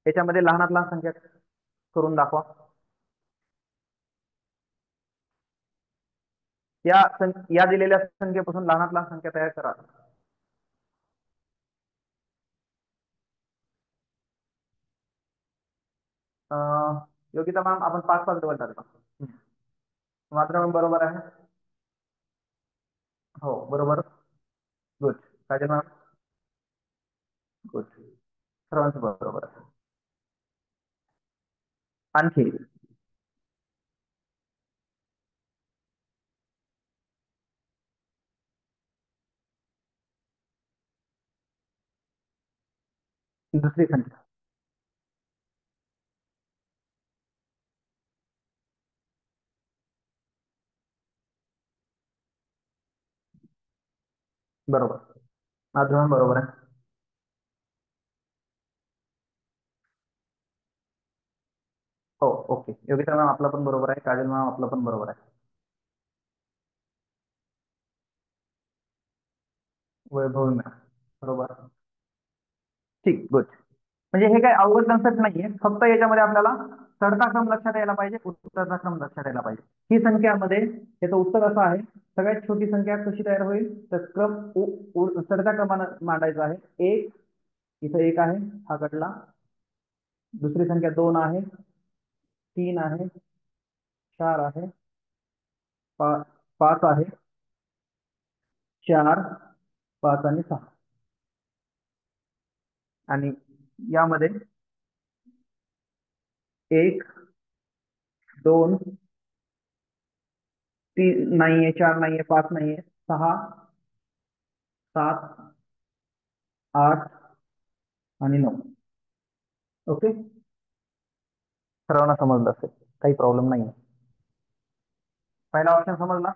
याच्यामध्ये लहानात लहान संख्या करून दाखवा. या दिलेल्या संख्येपासून लहानात लहान संख्या तयार करा. योगिता मॅम, आपण 5 5 डबल टाकतो. मात्र मॅम बरोबर आहे. हो बरोबर, गुड. काजल मॅम गुड, सर्वांचं बरोबर आहे. आणखी दुसरी संख्या बरोबर, मात्र मॅम बरोबर आहे. हो ओके, योगिता मॅम आपला पण बरोबर आहे. काजल मॅम आपला पण बरोबर आहे. वैभव मॅम बरोबर, ठीक, गुड. म्हणजे हे काही अवघड कन्सेप्ट नाहीये, फक्त याच्यामध्ये आपल्याला चढता क्रम लक्षात यायला पाहिजे, उतरता क्रम लक्षात यायला पाहिजे. ही संख्यामध्ये याचं उत्तर असं आहे, सगळ्यात छोटी संख्या कशी तयार होईल, तर क्रम चढत्या क्रमानं मांडायचा आहे. 1 इथं 1 आहे, हा कटला. दुसरी संख्या 2 आहे, 3 आहे, 4 आहे, 5 आहे, 4, 5 आणि 6. आणि यामध्ये 1, 2, 3 नाहीये, 4 नाहीये, 5 नाहीये, 6, 7, 8 आणि 9. ओके, सर्वांना समजलं असेल, काही प्रॉब्लेम नाही. पहिला ऑप्शन समजला.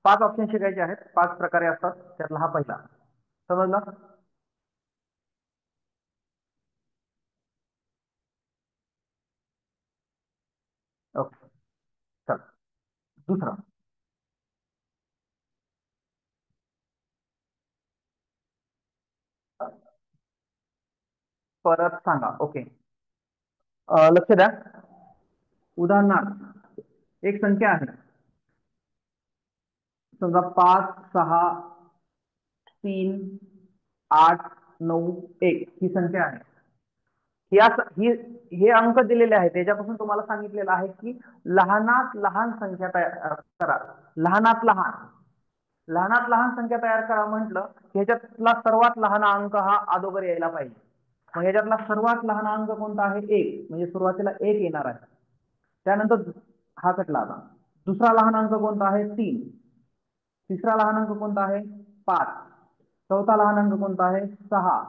5 ऑप्शन शिकायचे आहेत, 5 प्रकारे असतात, त्यातला हा पहिला समजला. ओके, चल दुसरा. परत सांगा. ओके, लक्ष द्या. उदाहरणार्थ एक संख्या आहे, समजा 5, 6, 3, 8, 9, 1 ही संख्या आहे. हे अंक दिलेले आहेत, त्याच्यापासून तुम्हाला सांगितलेलं आहे की लहानात लहान संख्या तयार करा. लहानात लहान संख्या तयार करा म्हटलं, ह्याच्यातला सर्वात लहान अंक हा अगोदर यायला पाहिजे. मग ह्याच्यातला सर्वात लहान अंक कोणता आहे? 1, म्हणजे सुरुवातीला 1 येणार आहे. त्यानंतर हा कटला. आता दुसरा लहान अंक कोणता आहे? 3. तिसरा लहान अंक कोणता आहे? 5. चौथा लहान अंक कोणता आहे? 6.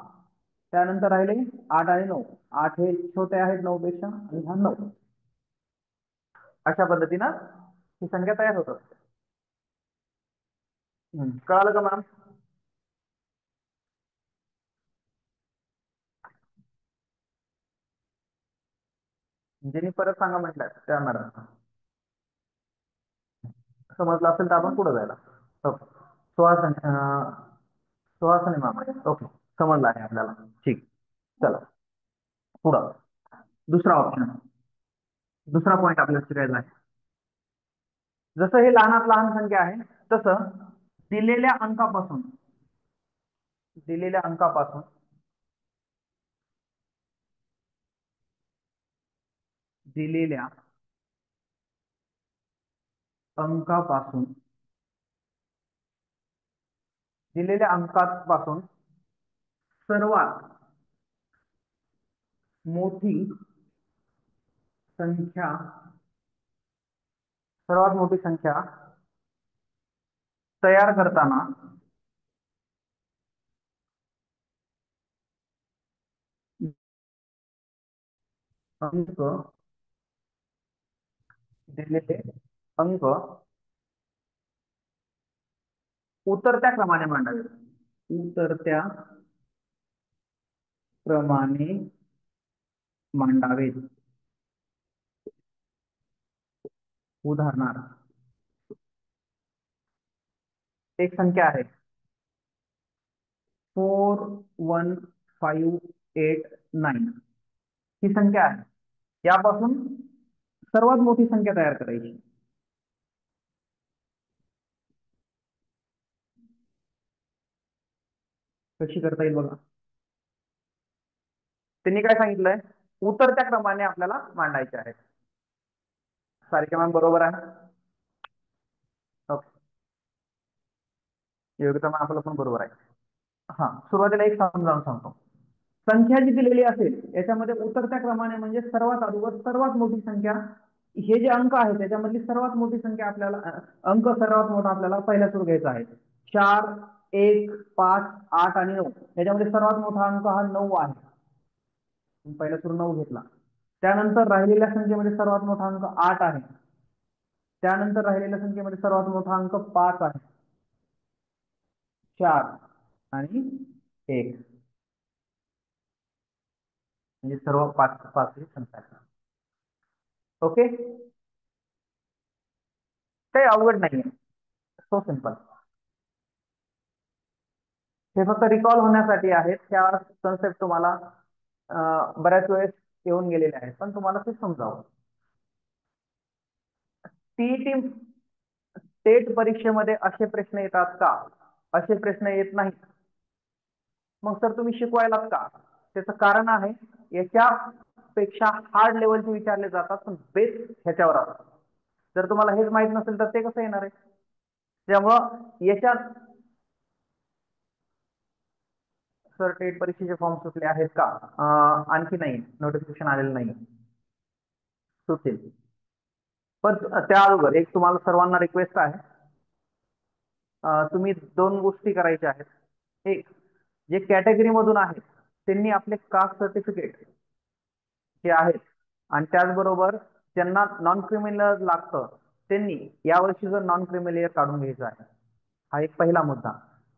त्यानंतर राहिले 8 आणि 9. 8 हे छोटे आहेत 9 पेक्षा, आणि हा 9. अशा पद्धतीनं ही संख्या तयार होत असते. कळालं का मॅम? ज्यांनी परत सांगा म्हटलं त्या मॅडम. समजलं असेल तर आपण पुढे जायला. ओके, सुहासनी मामा. ओके, समजलं आहे आपल्याला. ठीक, चला पुढं. दुसरा ऑप्शन, दुसरा पॉईंट आपल्याला शिकायचा आहे. जसं हे लहानात लहान संख्या आहे, तसं दिलेल्या अंकापासून दिलेल्या अंकापासून दिलेल्या अंकापासून सर्वात मोठी संख्या तयार करताना दिलेले अंक उतरत्या क्रमाने मांडावे. उतरत्या क्रमाने मांडावेत. उदाहरणार्थ एक संख्या आहे 41589. ही संख्या आहे, यापासून सर्वात मोठी संख्या तयार करायची. कशी करता येईल बघा. त्यांनी काय सांगितलंय? उतरत्या क्रमाने आपल्याला मांडायचे आहेत. सारिका मॅम बरोबर आहे? ओके, योगिता मॅम आपलं पण बरोबर आहे. हा, सुरुवातीला एक समजावून सांगतो. संख्या जी दिलेली असेल याच्यामध्ये उतरत्या क्रमाने म्हणजे सर्वात अगोदर सर्वात मोठी संख्या, हे जे अंक आहे त्याच्यामधली सर्वात मोठी संख्या आपल्याला अंक सर्वात मोठा आपल्याला पहिला सुरू घ्यायचा आहे. 4, 1, 5, 8 आणि 9. याच्यामध्ये सर्वात मोठा अंक हा 9 आहे. पहिला सुरू 9 घेतला. त्यानंतर राहिलेल्या संख्येमध्ये सर्वात मोठा अंक 8 आहे. त्यानंतर राहिलेल्या संख्येमध्ये सर्वात मोठा अंक 5 आहे, 4 आणि 1. म्हणजे सर्व 5 ही संख्या. ओके, काही अवघड नाहीये, सो सिंपल. हे फक्त रिकॉल होण्यासाठी आहेत. त्या कन्सेप्ट तुम्हाला बऱ्याच वेळेस येऊन गेलेले आहेत, पण तुम्हाला ते समजावं. टीईटी टेट परीक्षेमध्ये असे प्रश्न येतात का? असे प्रश्न येत नाहीत. मग सर तुम्ही शिकवायलात का? त्याचं कारण आहे, याच्यापेक्षा हार्ड लेवलचे विचारले जातात, पण बेस ह्याच्यावर असतात. जर तुम्हाला हेच माहित नसेल तर ते कसं येणार आहे? त्यामुळं याच्यात सर टेट परीक्षेचे फॉर्म सुटले आहेत का? आणखी नाही, नोटिफिकेशन आलेलं नाही. सुटेल. पण त्या अगोदर एक तुम्हाला सर्वांना रिक्वेस्ट आहे, तुम्ही दोन गोष्टी करायच्या आहेत. एक, जे कॅटेगरी मधून आहेत त्यांनी आपले कास्ट सर्टिफिकेट जे आहेत आणि त्याचबरोबर ज्यांना नॉन क्रिमिनल लागतं त्यांनी यावर्षीचं नॉन क्रिमिनल काढून घ्यायचं आहे. हा एक पहिला मुद्दा.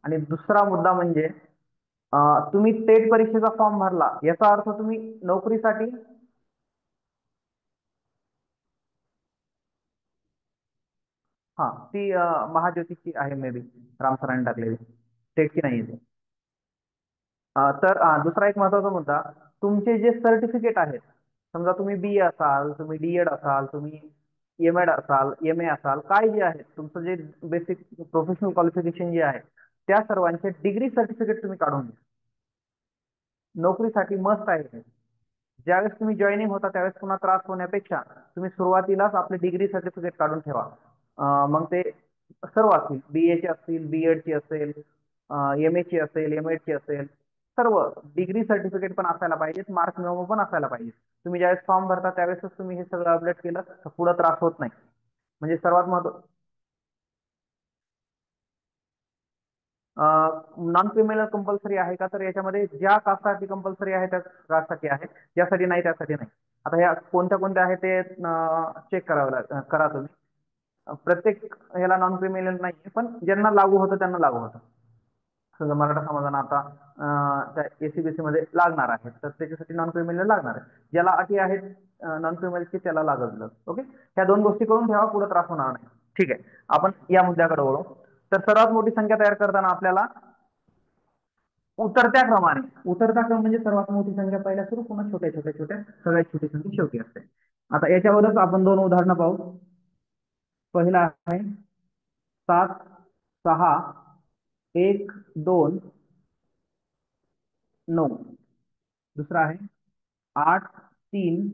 आणि दुसरा मुद्दा म्हणजे तुम्ही टेट परीक्षेचा फॉर्म भरला याचा अर्थ तुम्ही नोकरीसाठी हा ती महाज्योतीची आहे मे बी, राम सरांनी टाकलेली, टेटची नाही आहे ती. तर दुसरा एक महत्वाचा मुद्दा, तुमचे जे सर्टिफिकेट आहेत, समजा तुम्ही बी असाल, तुम्ही डीएड असाल, तुम्ही एमएड असाल, एम ए असाल, काय जे आहे तुमचं जे बेसिक प्रोफेशनल क्वालिफिकेशन जे आहे त्या सर्वांचे डिग्री सर्टिफिकेट तुम्ही काढून घ्या. नोकरीसाठी मस्ट आहे हे. ज्यावेळेस तुम्ही जॉईनिंग होता त्यावेळेस पुन्हा त्रास होण्यापेक्षा तुम्ही सुरुवातीलाच आपले डिग्री सर्टिफिकेट काढून ठेवा. मग ते सर्व असतील, BA चे असतील, BEd ची असेल, MA ची असेल, MEd ची असेल, सर्व डिग्री सर्टिफिकेट पण असायला पाहिजेत, मार्क मेमो पण असायला पाहिजे. तुम्ही ज्यावेळेस फॉर्म भरता त्यावेळेसच तुम्ही हे सगळं अपडेट केलं तर पुढे त्रास होत नाही. म्हणजे सर्वात महत्व नॉन क्रिमिनल कंपल्सरी आहे का? तर याच्यामध्ये ज्या कास्टसाठी कंपल्सरी आहे त्या कास्टसाठी आहे, ज्यासाठी नाही त्यासाठी नाही. आता ह्या कोणत्या कोणत्या आहे ते चेक करा तुम्ही. प्रत्येक ह्याला नॉन क्रिमिनल नाही, पण ज्यांना लागू होतं त्यांना लागू होतं. समजा मराठा समाजाला आता एसीबीसी मध्ये लागणार आहे तर त्याच्यासाठी नॉन क्रिमिनल लागणार आहे. ज्याला अटी आहेत नॉन क्रिमिनलची त्याला लागत. ओके, ह्या दोन गोष्टी करून ठेवा, पुढे त्रास होणार नाही. ठीक आहे, आपण या मुद्द्याकडे वळू. तर सर्वात मोठी संख्या तयार करताना आपल्याला उतरत्या क्रम म्हणजे सर्वात मोठी संख्या पहिल्या सुरू, पुन्हा छोट्या सगळ्यात छोटी संख्या शेवटी असते. आता याच्यावरच आपण दोन उदाहरणं पाहू. पहिला आहे 7, 6, 1, 2, 9. दुसरा आहे 8, 3,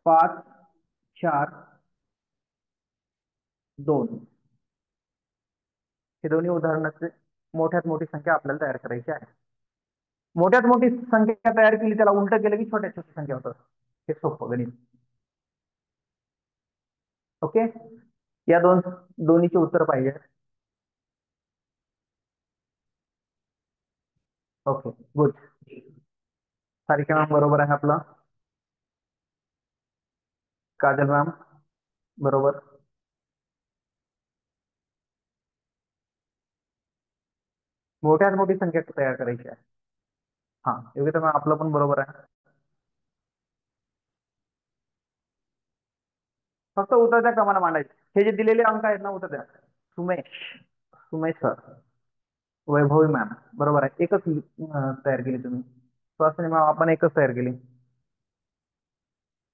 5, 4, 2. हे दोन्ही उदाहरणाचे मोठ्यात मोठी संख्या आपल्याला तयार करायची आहे. मोठ्यात मोठी संख्या तयार केली त्याला उलट केलं की छोट्यात छोटी संख्या होतं. हे सोपं गणित. ओके, या दोन्हीचे उत्तर पाहिजे. Okay, good. सारिका मॅम बरोबर आहे आपला. काजल मॅम बरोबर. मोठ्यात मोठी संख्या तयार करायची आहे. हा, योग्यता मॅम आपलं पण बरोबर आहे. फक्त उतरत्या क्रमाने मांडायचे. हे जे दिलेले अंक आहेत ना उतरत्या. सुमेश सर, वैभवी मॅम बरोबर आहे. एकच तयार केली तुम्ही. सुहासिनी मॅम आपण एकच तयार केली.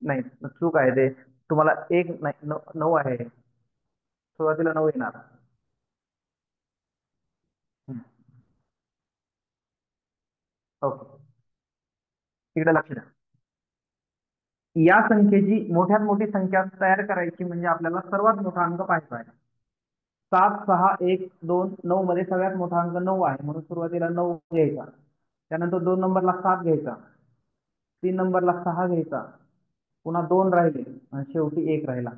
नाही, चूक आहे ते. तुम्हाला एक नाही 9 आहे, सुरुवातीला 9 येणार. ओके, इकडे लक्ष द्या. या संख्येची मोठ्यात मोठी संख्या तयार करायची म्हणजे आपल्याला सर्वात मोठा अंक पाहायचा आहे. 7, 6, 1, 2, 9 मध्ये सगळ्यात मोठा अंक 9 आहे म्हणून सुरुवातीला 9 घ्यायचा. त्यानंतर 2 नंबरला 7 घ्यायचा, 3 नंबरला 6 घ्यायचा, पुन्हा 2 राहिले आणि शेवटी 1 राहिला.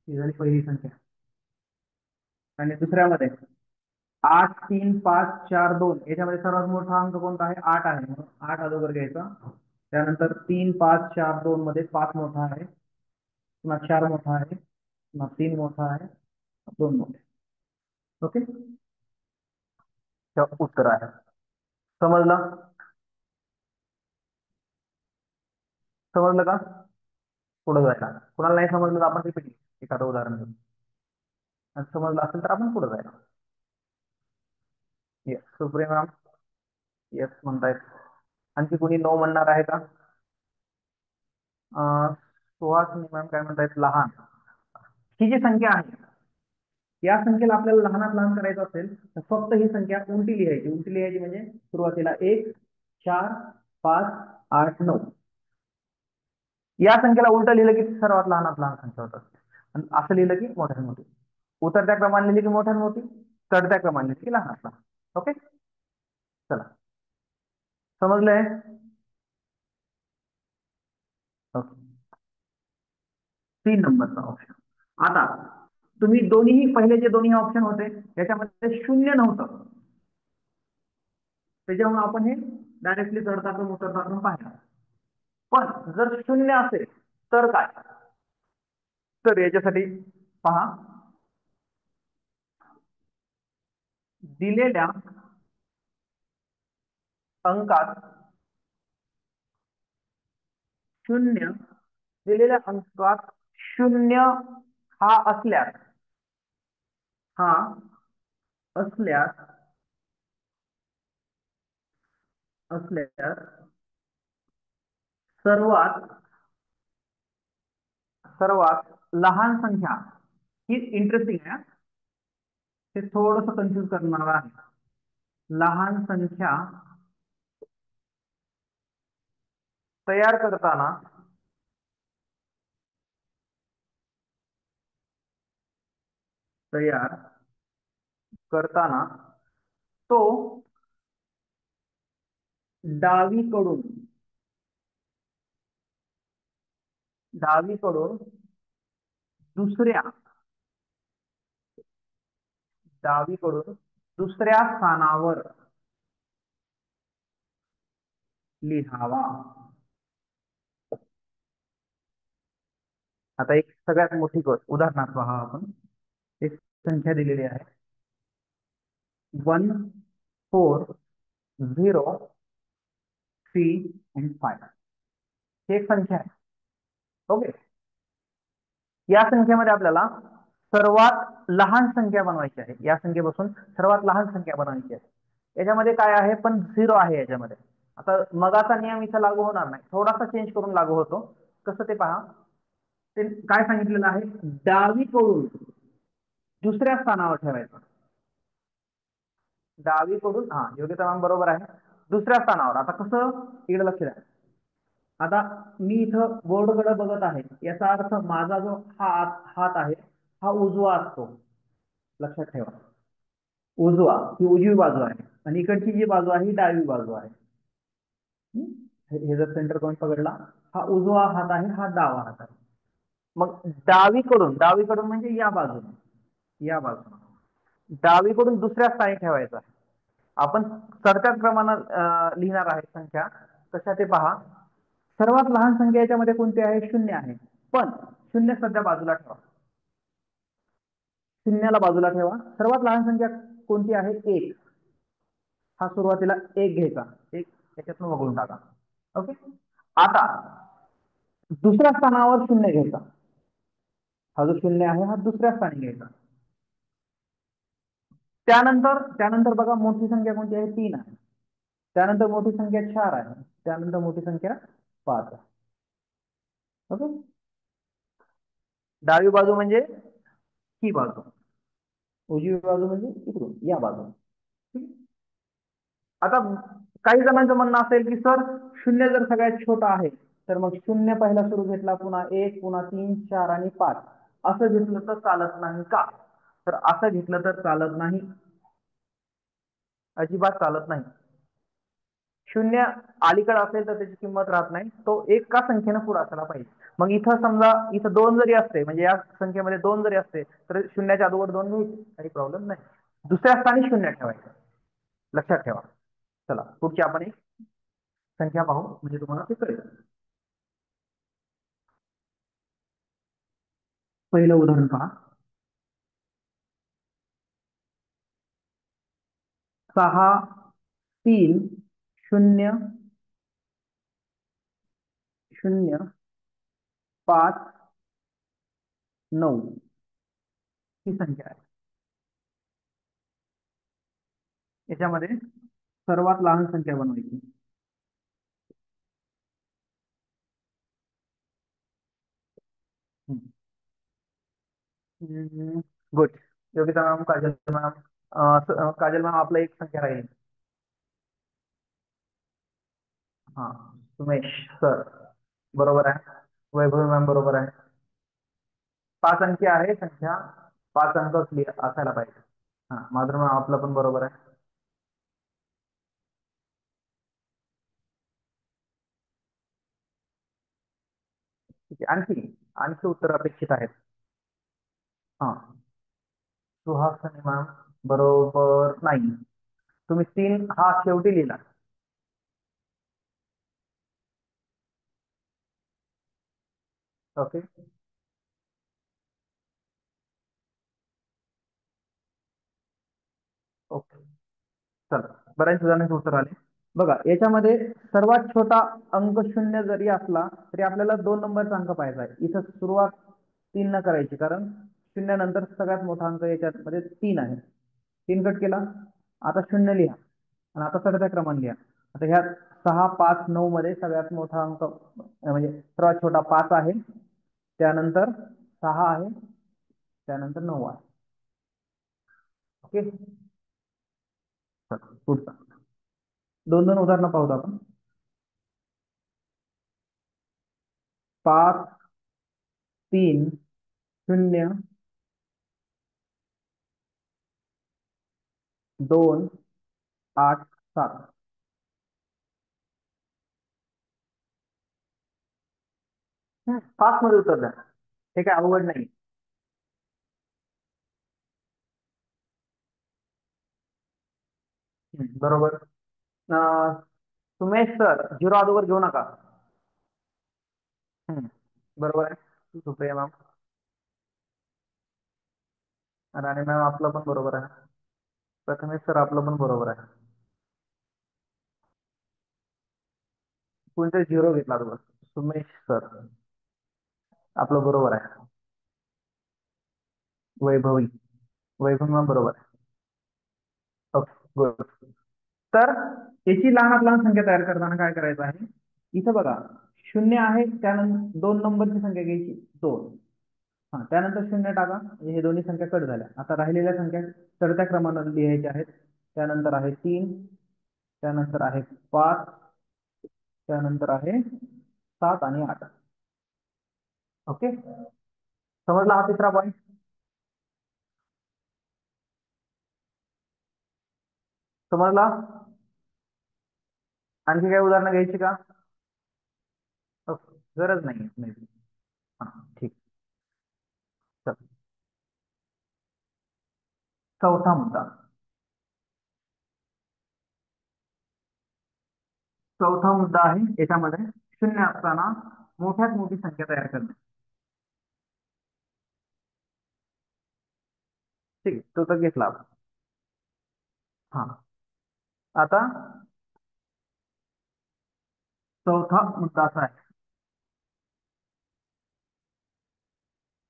ही झाली पहिली संख्या. आणि दुसऱ्यामध्ये 8, 3, 5, 4, 2 याच्यामध्ये सर्वात मोठा अंक कोणता आहे? 8 आहे म्हणून 8 अगोदर घ्यायचा. त्यानंतर 3, 5, 4, 2 मध्ये 5 मोठा आहे, पुन्हा 4 मोठा आहे, पुन्हा 3 मोठा आहे, 2 मोठे. ओके, उत्तर आहे. समजलं? समजलं का? पुढे जायला कुणाला नाही समजलं तर आपण रिपीट एखादं उदाहरण घेऊ. समजलं असेल तर आपण पुढे जायला. येस, सुप्रिया मॅम येस म्हणतायत. आणखी कुणी नो म्हणणार आहे का? सुहासिनी मॅम काय म्हणतायत? लहान. ही जी संख्या आहे या संख्येला आपल्याला लहानात लहान करायचं असेल तर फक्त ही संख्या उलटी लिहायची. उलटी लिहायची म्हणजे सुरुवातीला 1, 4, 5, 8, 9. या संख्येला उलट लिहिलं की सर्वात लहानात लहान संख्या होतात. आणि असं लिहिलं की मोठ्यात मोठी. उतरत्या क्रमाने लिहिली की मोठ्यात मोठी, चढत्या क्रमाने लिहिली की लहानात लहान. ओके, चला, समजलंय? ओके, 3 नंबरचा ऑप्शन. आता तुम्ही दोन्ही पहिले जे दोन्ही ऑप्शन होते याच्यामध्ये शून्य नव्हतं, त्याच्यामुळे आपण हे डायरेक्टली चढता क्रम उतरता क्रम पाहिला. पण जर शून्य असेल तर काय? तर याच्यासाठी पहा, दिलेल्या अंकात शून्य, दिलेल्या अंकात शून्य हा असल्यास, हा असल्यास असल्यास सर्वात सर्वात लहान संख्या, ही इंटरेस्टिंग आहे, हे थोडस कन्फ्युज करणार आहे. लहान संख्या तयार करताना तो डावीकडून दुसऱ्या स्थानावर लिहावा. आता एक सगळ्यात मोठी गोष्ट, उदाहरणार्थ पहा, आपण एक संख्या दिलेली आहे 1 4 0 3 and 5. ही एक संख्या आहे. ओके, या संख्येमध्ये आपल्याला सर्वात लहान संख्या बनवायची आहे. या संख्येपासून सर्वात लहान संख्या बनवायची आहे. याच्यामध्ये काय आहे, पण 0 आहे याच्यामध्ये. आता मगाचा नियम इथं लागू होणार नाही, थोडासा चेंज करून लागू होतो. कसं ते पहा, ते काय सांगितलेलं आहे, डावीकडून दुसऱ्या स्थानावर ठेवायचं. डावीकडून, हा योग्यता मॅम बरोबर आहे, दुसऱ्या स्थानावर. आता कसं, इकडे लक्ष द्या. आता मी इथं बोर्डकडे बघत आहे, याचा अर्थ माझा जो हात आहे हा उजवा असतो. लक्षात ठेवा, उजवा ही उजवी बाजू आहे आणि इकडची जी बाजू आहे ही डावी बाजू आहे. हे जर सेंटर पॉईंट पकडला, हा उजवा हात आहे, हा डावा हात आहे. मग डावीकडून म्हणजे या बाजूने डावीकडून दुसऱ्या स्थानी ठेवायचा. आपण चढत्या क्रमानं लिहिणार आहे संख्या. कशा ते पहा, सर्वात लहान संख्या याच्यामध्ये कोणती आहे, 0 आहे. पण 0 सध्या बाजूला ठेवा, 0ला बाजूला ठेवा. सर्वात लहान संख्या कोणती आहे, 1. हा सुरुवातीला 1 घ्यायचा, 1 याच्यातून वगळून टाका. ओके, आता दुसऱ्या स्थानावर 0 घ्यायचा. हा जो 0 आहे हा दुसऱ्या स्थानी घ्यायचा. त्यानंतर बघा, मोठी संख्या कोणती आहे, 3 आहे. त्यानंतर मोठी संख्या 4 आहे. त्यानंतर मोठी संख्या 5 आहे. ओके, डावी बाजू म्हणजे ही बाजू, उजवी बाजू म्हणजे इकडून या बाजू. आता काही जणांचं म्हणणं असेल की सर 0 जर सगळ्यात छोटा आहे तर मग 0 पहिला सुरू घेतला, पुन्हा 1, पुन्हा 3, 4 आणि 5 असं घेतलं तर चालत नाही का? तर असं घेतलं तर चालत नाही, अजिबात चालत नाही. 0 अलीकडे असेल तर त्याची किंमत राहत नाही, तो एका संख्येनं पुढे असायला पाहिजे. मग इथं समजा इथं 2 जरी असते, म्हणजे या संख्येमध्ये 2 जरी असते तर 0च्या अगोदर 2 घ्यायचे, काही प्रॉब्लेम नाही. दुसऱ्या स्थानी 0 ठेवायचं, लक्षात ठेवा. चला, पुढची आपण एक संख्या पाहू, म्हणजे तुम्हाला ते कळेल. पहिलं उदाहरण पहा, 6 3 0 0 5 9 ही संख्या आहे. याच्यामध्ये सर्वात लहान संख्या बनवायची. Good, Yogita ma'am, Kajal ma'am आपला एक संख्या राहील. हा, उमेश सर बरोबर आहे, वैभव मॅम बरोबर आहे. 5 अंकी आहे संख्या, 5 अंक असायला पाहिजे. हा, माधुरी मॅम आपलं पण बरोबर आहे. ठीक आहे, आणखी आणखी उत्तर अपेक्षित आहेत. हा, सुहासिनी मॅम बरोबर नाही. तुम्ही 3 हा शेवटी लिहिला. ओके, ओके, चला बऱ्याच जणांचे उत्तर आले. बघा, याच्यामध्ये सर्वात छोटा अंक 0 जरी असला तरी आपल्याला 2 नंबरचा अंक पाहायचा आहे. इथं सुरुवात 3 न करायची, कारण 0 नंतर सगळ्यात मोठा अंक याच्यामध्ये 3 आहे. 3 कट केला, आता 0 लिहा आणि आता चढत्या क्रमाने लिहा. आता ह्या 6, 5, 9 मध्ये सगळ्यात मोठा अंक म्हणजे सर्वात छोटा 5 आहे, त्यानंतर 6 आहे, त्यानंतर 9 आहे. ओके, पुढचा 2 उदाहरणं पाहूत आपण. 5, 3, 0, 2, 8, 7. 5 मध्ये उत्तर द्या, हे काय अवघड नाही. बरोबर. सुमेश सर, 0 अगोदर घेऊ नका. बरोबर आहे. सुप्रिया मॅम, राणे मॅम आपलं पण बरोबर आहे. प्रथमेश सर आपलं पण बरोबर आहे. कोणते 0 घेतला बघ. सुमेश सर आपलं बरोबर आहे. वैभवी, वैभवी मॅम बरोबर आहे. Okay, good. तर याची लहानात लहान संख्या तयार करताना काय करायचं आहे, इथं बघा 0 आहे, त्यानंतर 2 नंबरची संख्या घ्यायची 2. हा, त्यानंतर 0 टाका, म्हणजे हे दोन्ही संख्या कट झाल्या. आता राहिलेल्या संख्या चढत्या क्रमानं लिहायच्या आहेत. त्यानंतर आहे 3, त्यानंतर आहे 5, त्यानंतर आहे 7 आणि 8. ओके, समजला हा तिसरा पॉईंट. समजला. आणखी काही उदाहरणं घ्यायची का? ओके, गरज नाही. हा, ठीक. चल, चौथा मुद्दा. चौथा मुद्दा आहे याच्यामध्ये 0 असताना मोठ्यात मोठी संख्या तयार करणे. ठीक, तो तर घेतला आपण. हा, आता चौथा मुद्दा असा आहे.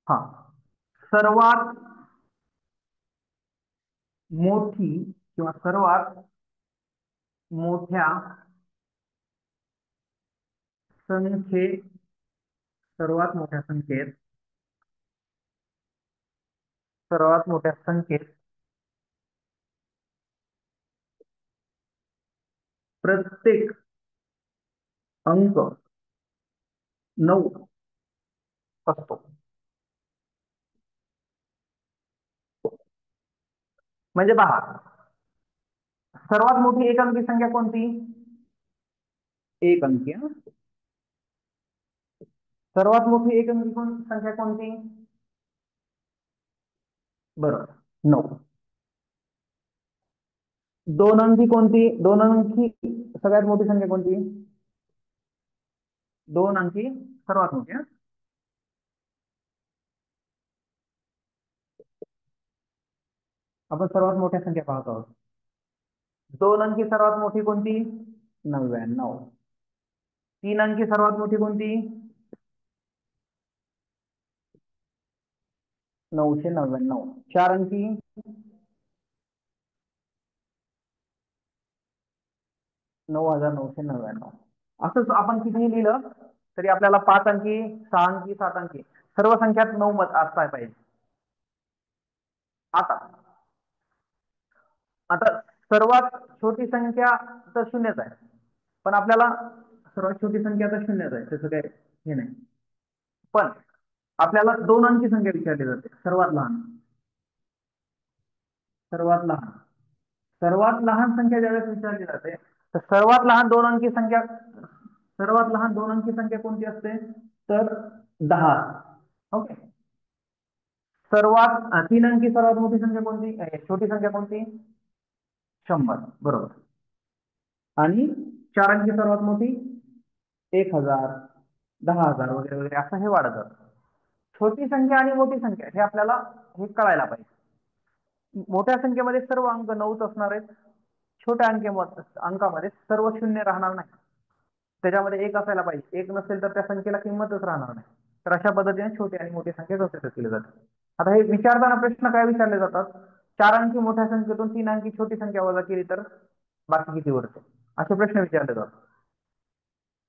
हा, सर्वात मोठी किंवा सर्वात मोठ्या संख्येत सर्वात मोठ्या संख्येत प्रत्येक अंक 9 असतो. म्हणजे पहा, सर्वात मोठी एक अंकी संख्या कोणती? एक अंकी. सर्वात मोठी एक अंकी संख्या कोणती? बरोबर, 9. 2 अंकी कोणती? 2 अंकी सगळ्यात मोठी संख्या कोणती? 2 अंकी सर्वात मोठी. आपण सर्वात मोठ्या संख्या पाहत आहोत. 2 अंकी सर्वात मोठी कोणती? 99. 3 अंकी सर्वात मोठी कोणती? 999. 4 अंकी 9999. असंच आपण कितीही लिहिलं तरी आपल्याला 5 अंकी, 6 अंकी, 7 अंकी सर्व संख्यात 9 मत असता पाहिजे. आता आता सर्वात छोटी संख्या तर 0च आहे, पण आपल्याला सर्वात छोटी संख्या तर 0च आहे, त्याचं काय हे नाही. पण आपल्याला 2 अंकी संख्या विचारली जाते. सर्वात लहान सर्वात लहान संख्या ज्यावेळेस विचारली जाते, तर सर्वात लहान 2 अंकी संख्या कोणती असते? तर 10. ओके. सर्वात 3 अंकी सर्वात मोठी संख्या कोणती, छोटी संख्या कोणती? 100. बरोबर. आणि 4 अंकी सर्वात मोठी 1000, 10,000 वगैरे वगैरे असं हे वाढत जातं. छोटी संख्या आणि मोठी संख्या हे आपल्याला हे कळायला पाहिजे. मोठ्या संख्येमध्ये सर्व अंक 9च असणार आहेत. छोट्या अंकामध्ये सर्व शून्य राहणार नाही. त्याच्यामध्ये एक असायला पाहिजे. एक नसेल तर त्या संख्येला किंमतच राहणार नाही. तर अशा पद्धतीने छोटी आणि मोठी संख्या कसे केली जाते. आता हे विचारताना प्रश्न काय विचारले जातात? 4 अंकी मोठ्या संख्येतून 3 अंकी छोटी संख्या वजा केली तर बाकी किती उरते, असे प्रश्न विचारले जातात.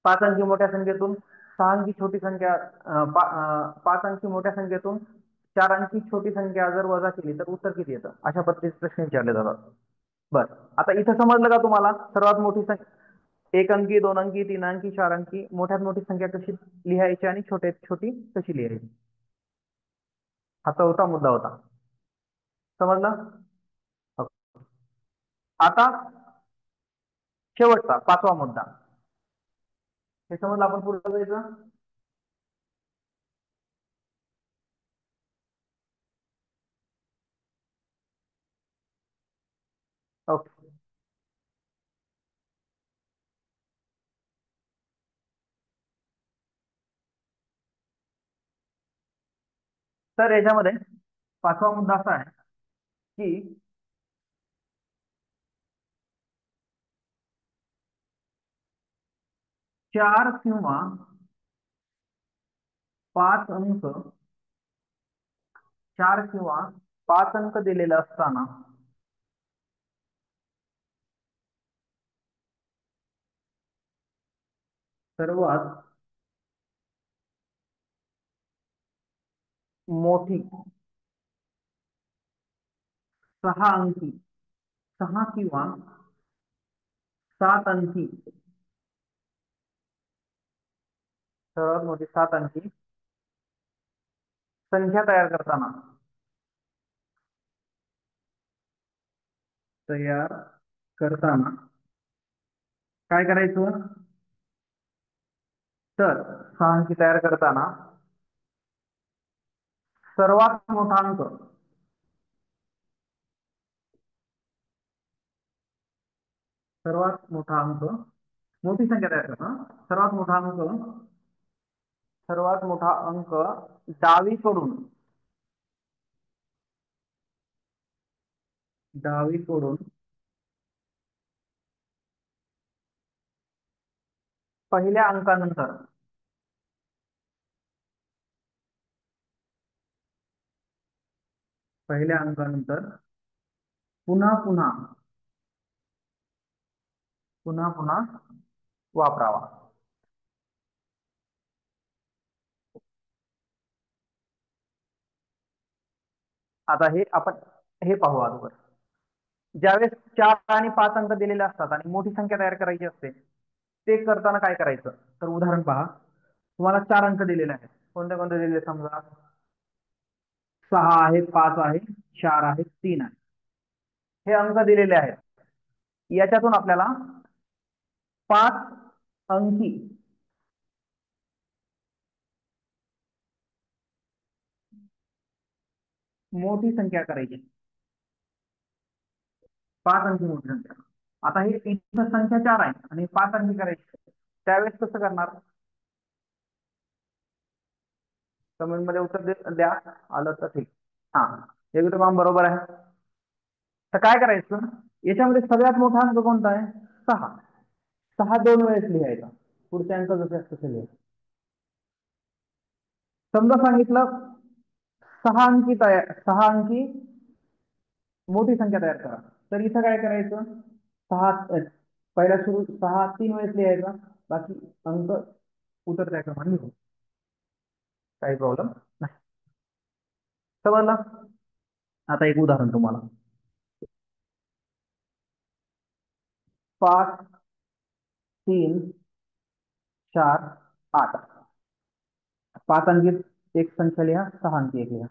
5 अंकी मोठ्या संख्येतून 6 अंकी छोटी संख्या 5 अंकी मोठ्या संख्येतून 4 अंकी छोटी संख्या जर वजा केली तर उत्तर किती येतं, अशा पद्धतीचे प्रश्न विचारले जातात. बर, आता इथं समजलं का तुम्हाला? सर्वात मोठी संख्या 1 अंकी, 2 अंकी, 3 अंकी, 4 अंकी, मोठ्यात मोठी संख्या कशी लिहायची आणि छोट्यात छोटी कशी लिहायची, हा चौथा मुद्दा होता. समजला? आता शेवटचा 5वा मुद्दा, हे समजलं. आपण पुढे जायचं. ओके. तर याच्यामध्ये 5वा मुद्दा असा आहे की 4 किंवा 5 अंक 4 किंवा 5 अंक दिलेले असताना सर्वात मोठी 6 अंकी, 6 किंवा 7 अंकी, सर्वात मोठी 7 अंकी संख्या तयार करताना काय करायचं? तर 6 अंकी तयार करताना सर्वात मोठा अंक मोठी संख्या तयार करताना सर्वात मोठा अंक डावीकडून पहिल्या अंकानंतर पुन्हा पुन्हा वापरावा. आता हे आपण हे पाहू अगोदर. ज्यावेळेस 4 आणि 5 अंक दिलेले असतात आणि मोठी संख्या तयार करायची असते, ते करताना काय करायचं? तर उदाहरण पहा. तुम्हाला 4 अंक दिलेले आहेत. कोणते कोणते दिलेले? समजा 6 आहे, 5 आहे, 4 आहे, 3 आहे. हे अंक दिलेले आहेत. याच्यातून आपल्याला 5 अंकी मोठी संख्या करायची. 5 अंकी मोठी संख्या. आता हे इथं संख्या 4 आहे आणि 5 अंकी करायची, त्यावेळेस कसं करणार? कमेंट मध्ये उत्तर द्या, आलं तर ठीक. हा, हे काम बरोबर आहे. तर काय करायचं? याच्यामध्ये सगळ्यात मोठा अंक कोणता आहे? 6. 6 2 वेळेस लिहायचा. पुढचे अंक जसे तसे लिहायचे. समजा सांगितलं 6 अंकी मोठी संख्या तयार करा, तर इथं काय करायचं? 6 पहिला सुरू 6 3 वेळेस लिहायचा, बाकी अंक उतरत्या क्रमाने लिहू. काही प्रॉब्लेम नाही. समजलं? आता एक उदाहरण तुम्हाला. 5 3 4 8. 5 अंकी एक संख्या लिहा, 6 अंकी एक लिहा.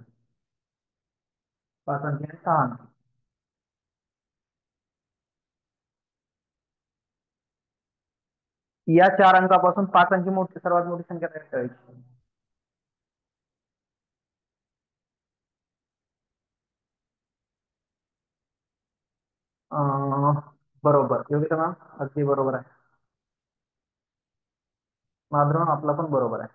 5 अंकी आणि 6 अंकी. या 4 अंकापासून 5 अंकी सर्वात मोठी संख्या तयार करायची. बरोबर योगिता मॅम, अगदी बरोबर आहे. माधुरम आपला पण बरोबर आहे.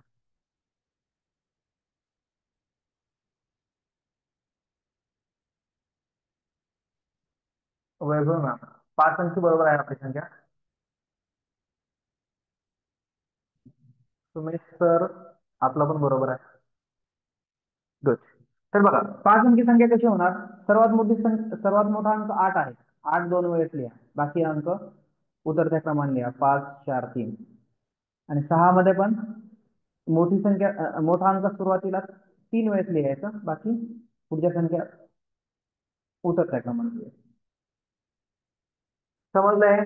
वैभव मॅम, 5 अंकी बरोबर आहे आपली संख्या. सुमेश सर, आपला पण बरोबर आहे. गुड. तर बघा, 5 अंकी संख्या कशी होणार? सर्वात मोठा अंक 8 आहे. 8 2 वेळेस लिहा, बाकी अंक उतरत्या क्रमाने लिहा, 5 4 3. आणि 6 मध्ये पण मोठी संख्या मोठा अंक सुरुवातीला 3 वेळेस लिहायचा, बाकी पुढच्या संख्या उतरत्या क्रमाने लिहायच्या. समजलंय?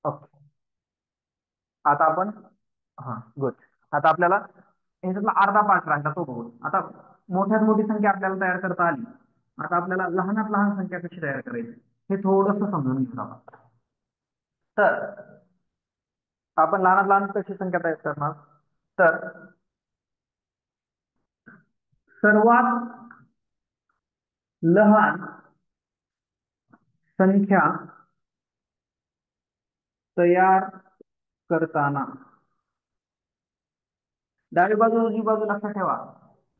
ओके. आता आपण, हा गुड. आता आपल्याला ह्याच्यातला अर्धा पार्ट राहिला, तो बघू. आता मोठ्यात मोठी संख्या आपल्याला तयार करता आली. आता आपल्याला लहानात लहान संख्या कशी तयार करायची हे थोडस समजून घेऊ आपण. तर आपण लहानात लहान कशी संख्या तयार करणार? तर सर्वात लहान संख्या तयार करताना डावी बाजू उजवी बाजू लक्षात ठेवा.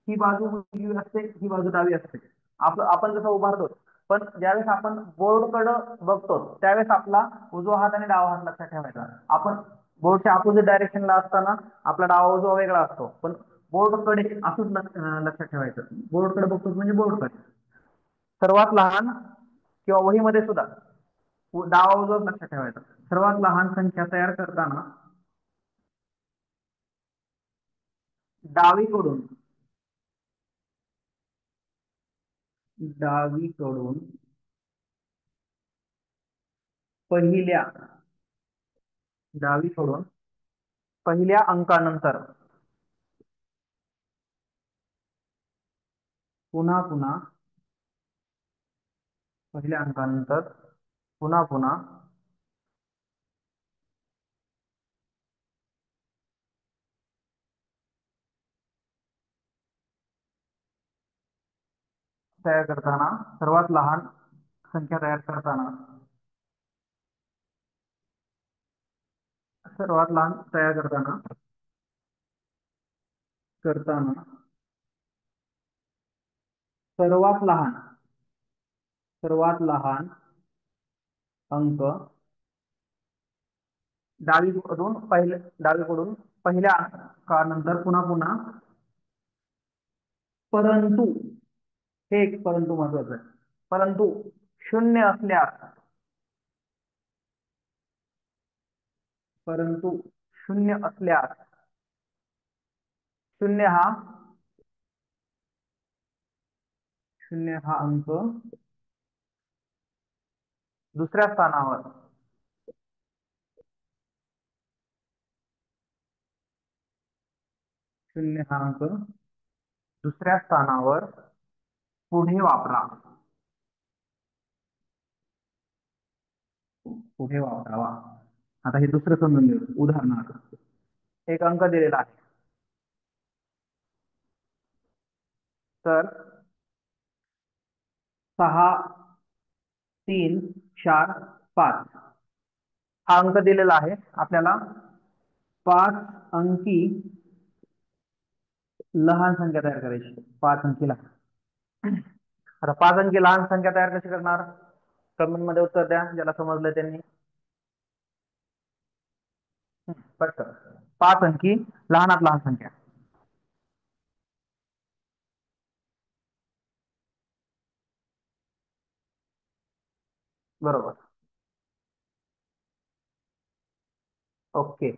ही बाजू उजवी असते, ही बाजू डावी असते. आपण जसं उभारतो, पण ज्यावेळेस आपण बोर्डकडे बघतो त्यावेळेस आपला उजवा हात आणि डावा हात लक्षात ठेवायचा. आपण बोर्डच्या अपोजिट डायरेक्शनला असताना आपला डावा उजवा वेगळा असतो, पण बोर्डकडे असंच लक्षात ठेवायचं. बोर्डकडे बघतो म्हणजे बोर्डकडे. सर्वात लहान किंवा वहीमध्ये सुद्धा डावा उजवा लक्षात ठेवायचा. सर्वात लहान संख्या तयार करताना डावीकडून पहिल्या डावीकडून पहिल्या अंकानंतर पुन्हा पुन्हा पहिल्या अंकानंतर पुन्हा पुन्हा तयार करताना सर्वात लहान संख्या तयार करताना सर्वात लहान तयार करताना सर्वात लहान अंक डावीकडून पहिल्या अंकानंतर पुन्हा पुन्हा, परंतु हे एक परंतु महत्वाचं आहे. परंतु शून्य असल्यास, शून्य हा अंक दुसऱ्या स्थानावर पुढे वापरावा. आता हे दुसरं समजून घेऊ. उदाहरणार्थ एक अंक दिलेला आहे, तर 6 3 4 5 हा अंक दिलेला आहे. आपल्याला 5 अंकी लहान संख्या तयार करायची. 5 अंकी लहान. आता 5 अंकी लहान संख्या तयार कशी करणार? कमेंट मध्ये उत्तर द्या ज्याला समजलं त्यांनी. पटकन. 5 अंकी लहानात लहान संख्या. बरोबर. ओके.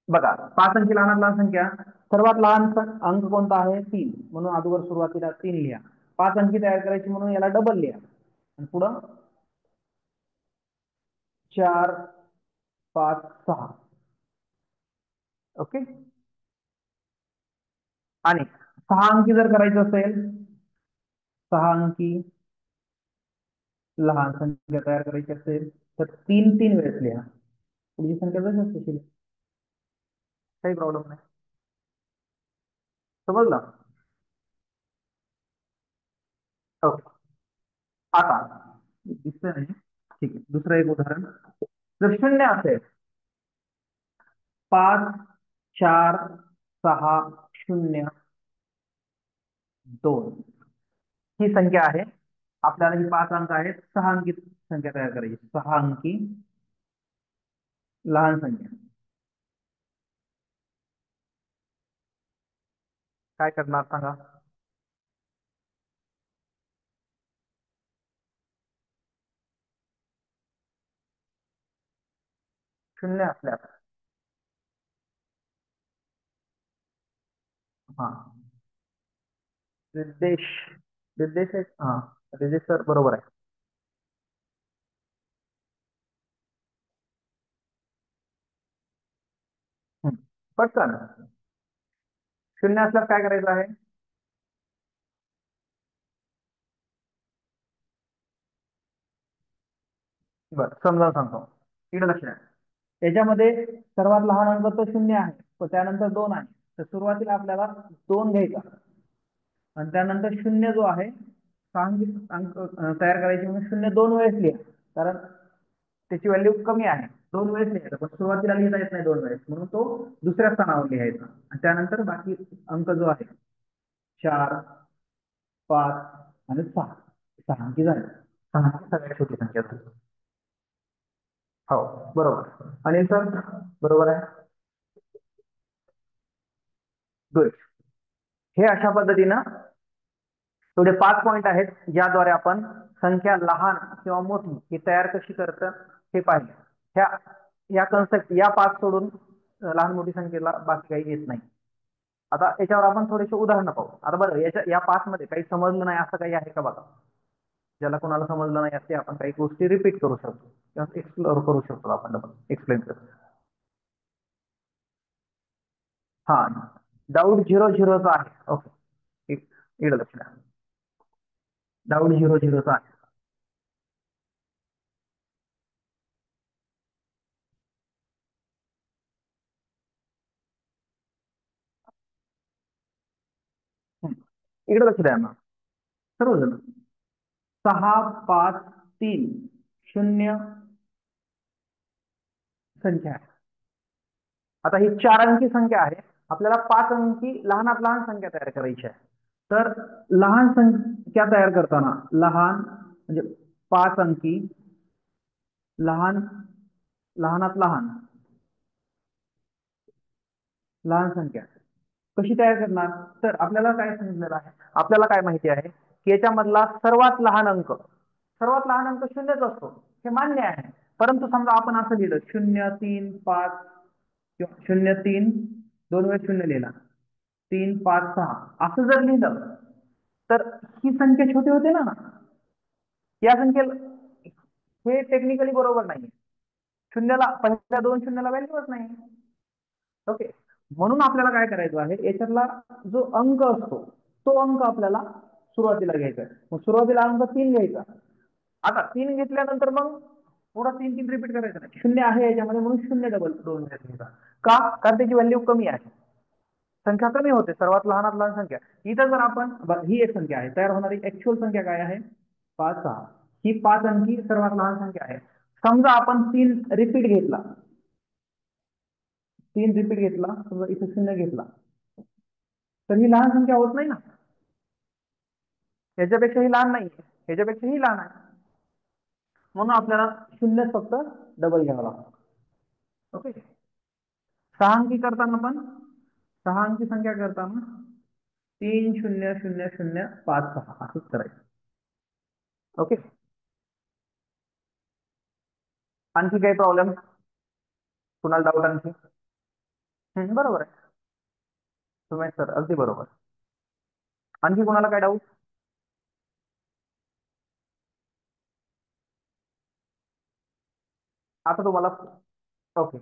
बघा, 5 अंकी लहानात लहान संख्या. सर्वात लहान अंक कोणता आहे? 3. म्हणून अगोदर सुरुवातीला 3 लिहा. 5 अंकी तयार करायची म्हणून याला डबल लिहा आणि पुढं 4 5 6. ओके. आणि 6 अंकी जर करायचं असेल, 6 अंकी लहान संख्या तयार करायची असेल तर 3 3 वेळेस लिहा. पुढची संख्या जशी तशी. काही प्रॉब्लेम नाही. समजलं? ओके, आता दिसतंय नाही, ठीक आहे. दुसरं एक उदाहरण, जर शून्य असेल 5 4 6 0 2 ही संख्या आहे. आपल्याला ही 5 अंक आहेत, 6 अंकी संख्या तयार करायची. 6 अंकी लहान संख्या काय करणार सांगा? शून्य असल्यास हा निर्देश निर्देश हा निर्देश सर बरोबर आहे. पटकन शून्य असल्यास काय करायचं आहे? बरं समजावून सांगतो, इकडे लक्ष द्या. याच्यामध्ये सर्वात लहान अंक तर शून्य आहे, पण त्यानंतर 2 आहे. तर सुरुवातीला आपल्याला 2 घ्यायचा आणि त्यानंतर शून्य जो आहे सांख्यिक अंक तयार करायची, म्हणून शून्य 2 वेळेस लिहा, कारण त्याची व्हॅल्यू कमी आहे. 2 वेळेस लिहायचा, पण सुरुवातीला लिहिता येत नाही 2 वेळेस, म्हणून तो दुसऱ्या स्थानावर लिहायचा. आणि त्यानंतर बाकी अंक जो आहे 4 5 आणि 6 6 अंकी झाले. 6 अंकी सगळ्यात छोटी संख्या झाली. हो बरोबर. अनिल सर बरोबर आहे. गुड. हे अशा पद्धतीनं थोडे 5 पॉईंट आहेत ज्याद्वारे आपण संख्या लहान किंवा मोठी ही तयार कशी करतं हे पाहिलं. ह्या या कन्सेप्ट या 5 सोडून लहान मोठी संख्येला बाकी काही येत नाही. आता याच्यावर आपण थोडेसे उदाहरणं पाहू. आता बरं, या 5 मध्ये काही समजलं नाही असं काही आहे का बघा? ज्याला कोणाला समजलं नाही असते आपण काही गोष्टी रिपीट करू शकतो किंवा एक्सप्लोर करू शकतो, आपण डबल एक्सप्लेन करू. हा डाऊट 0 आहे. ओके, इकडे लक्ष द्या. डाऊट 0 आहे. इकडे लक्ष द्या ना सर्वजण. 6 5 3 0 संख्या आहे. आता ही 4 अंकी संख्या आहे, आपल्याला 5 अंकी लहानात लहान संख्या तयार करायची आहे. तर लहान संख्या तयार करताना लहान म्हणजे 5 अंकी लहान लहानात लहान लहान संख्या कशी तयार करणार? तर आपल्याला काय समजलेलं आहे, आपल्याला काय माहिती आहे की याच्यामधला सर्वात लहान अंक शून्यच असतो, हे मान्य आहे. परंतु समजा आपण असं लिहिलं 0 3 5 किंवा 0 3 2 वेळेस 0 लिहिला 3 5 6 असं जर लिहिलं तर ही संख्या छोटी होते ना. या संख्येला हे टेक्निकली बरोबर नाही. शून्याला पहिल्या 2 शून्याला व्हॅल्यूच नाही. ओके, म्हणून आपल्याला काय करायचं आहे, याच्यातला जो अंक असतो तो अंक आपल्याला सुरुवातीला घ्यायचा आहे. मग सुरुवातीला अंक 3 घ्यायचा. आता 3 घेतल्यानंतर मग पुढे 3 3 रिपीट करायचं नाही. शून्य आहे याच्यामध्ये म्हणून 0 डबल 2 घ्यायचा. का? कारण त्याची व्हॅल्यू कमी आहे, संख्या कमी होते, सर्वात लहानात लहान संख्या. इथं जर आपण ही एक संख्या आहे, तयार होणारी ऍक्च्युअल संख्या काय आहे 5 6. ही 5 अंकी सर्वात लहान संख्या आहे. समजा आपण 3 रिपीट घेतला, 3 रिपीट घेतला, समजा इथे 0 घेतला, तर ही लहान संख्या होत नाही ना. ह्याच्यापेक्षाही लहान नाही, ह्याच्यापेक्षाही लहान आहे, म्हणून आपल्याला 0 फक्त डबल घ्यावा लागतो. ओके, 6 अंकी करताना पण 6 अंकी संख्या करताना 3 0 0 0 5 6 असंच करायचं. ओके, आणखी काही प्रॉब्लेम कुणाला डाऊट आणखी? बरोबर आहे सुमेश सर, अगदी बरोबर. आणखी कोणाला काय डाऊट? आता तुम्हाला ओके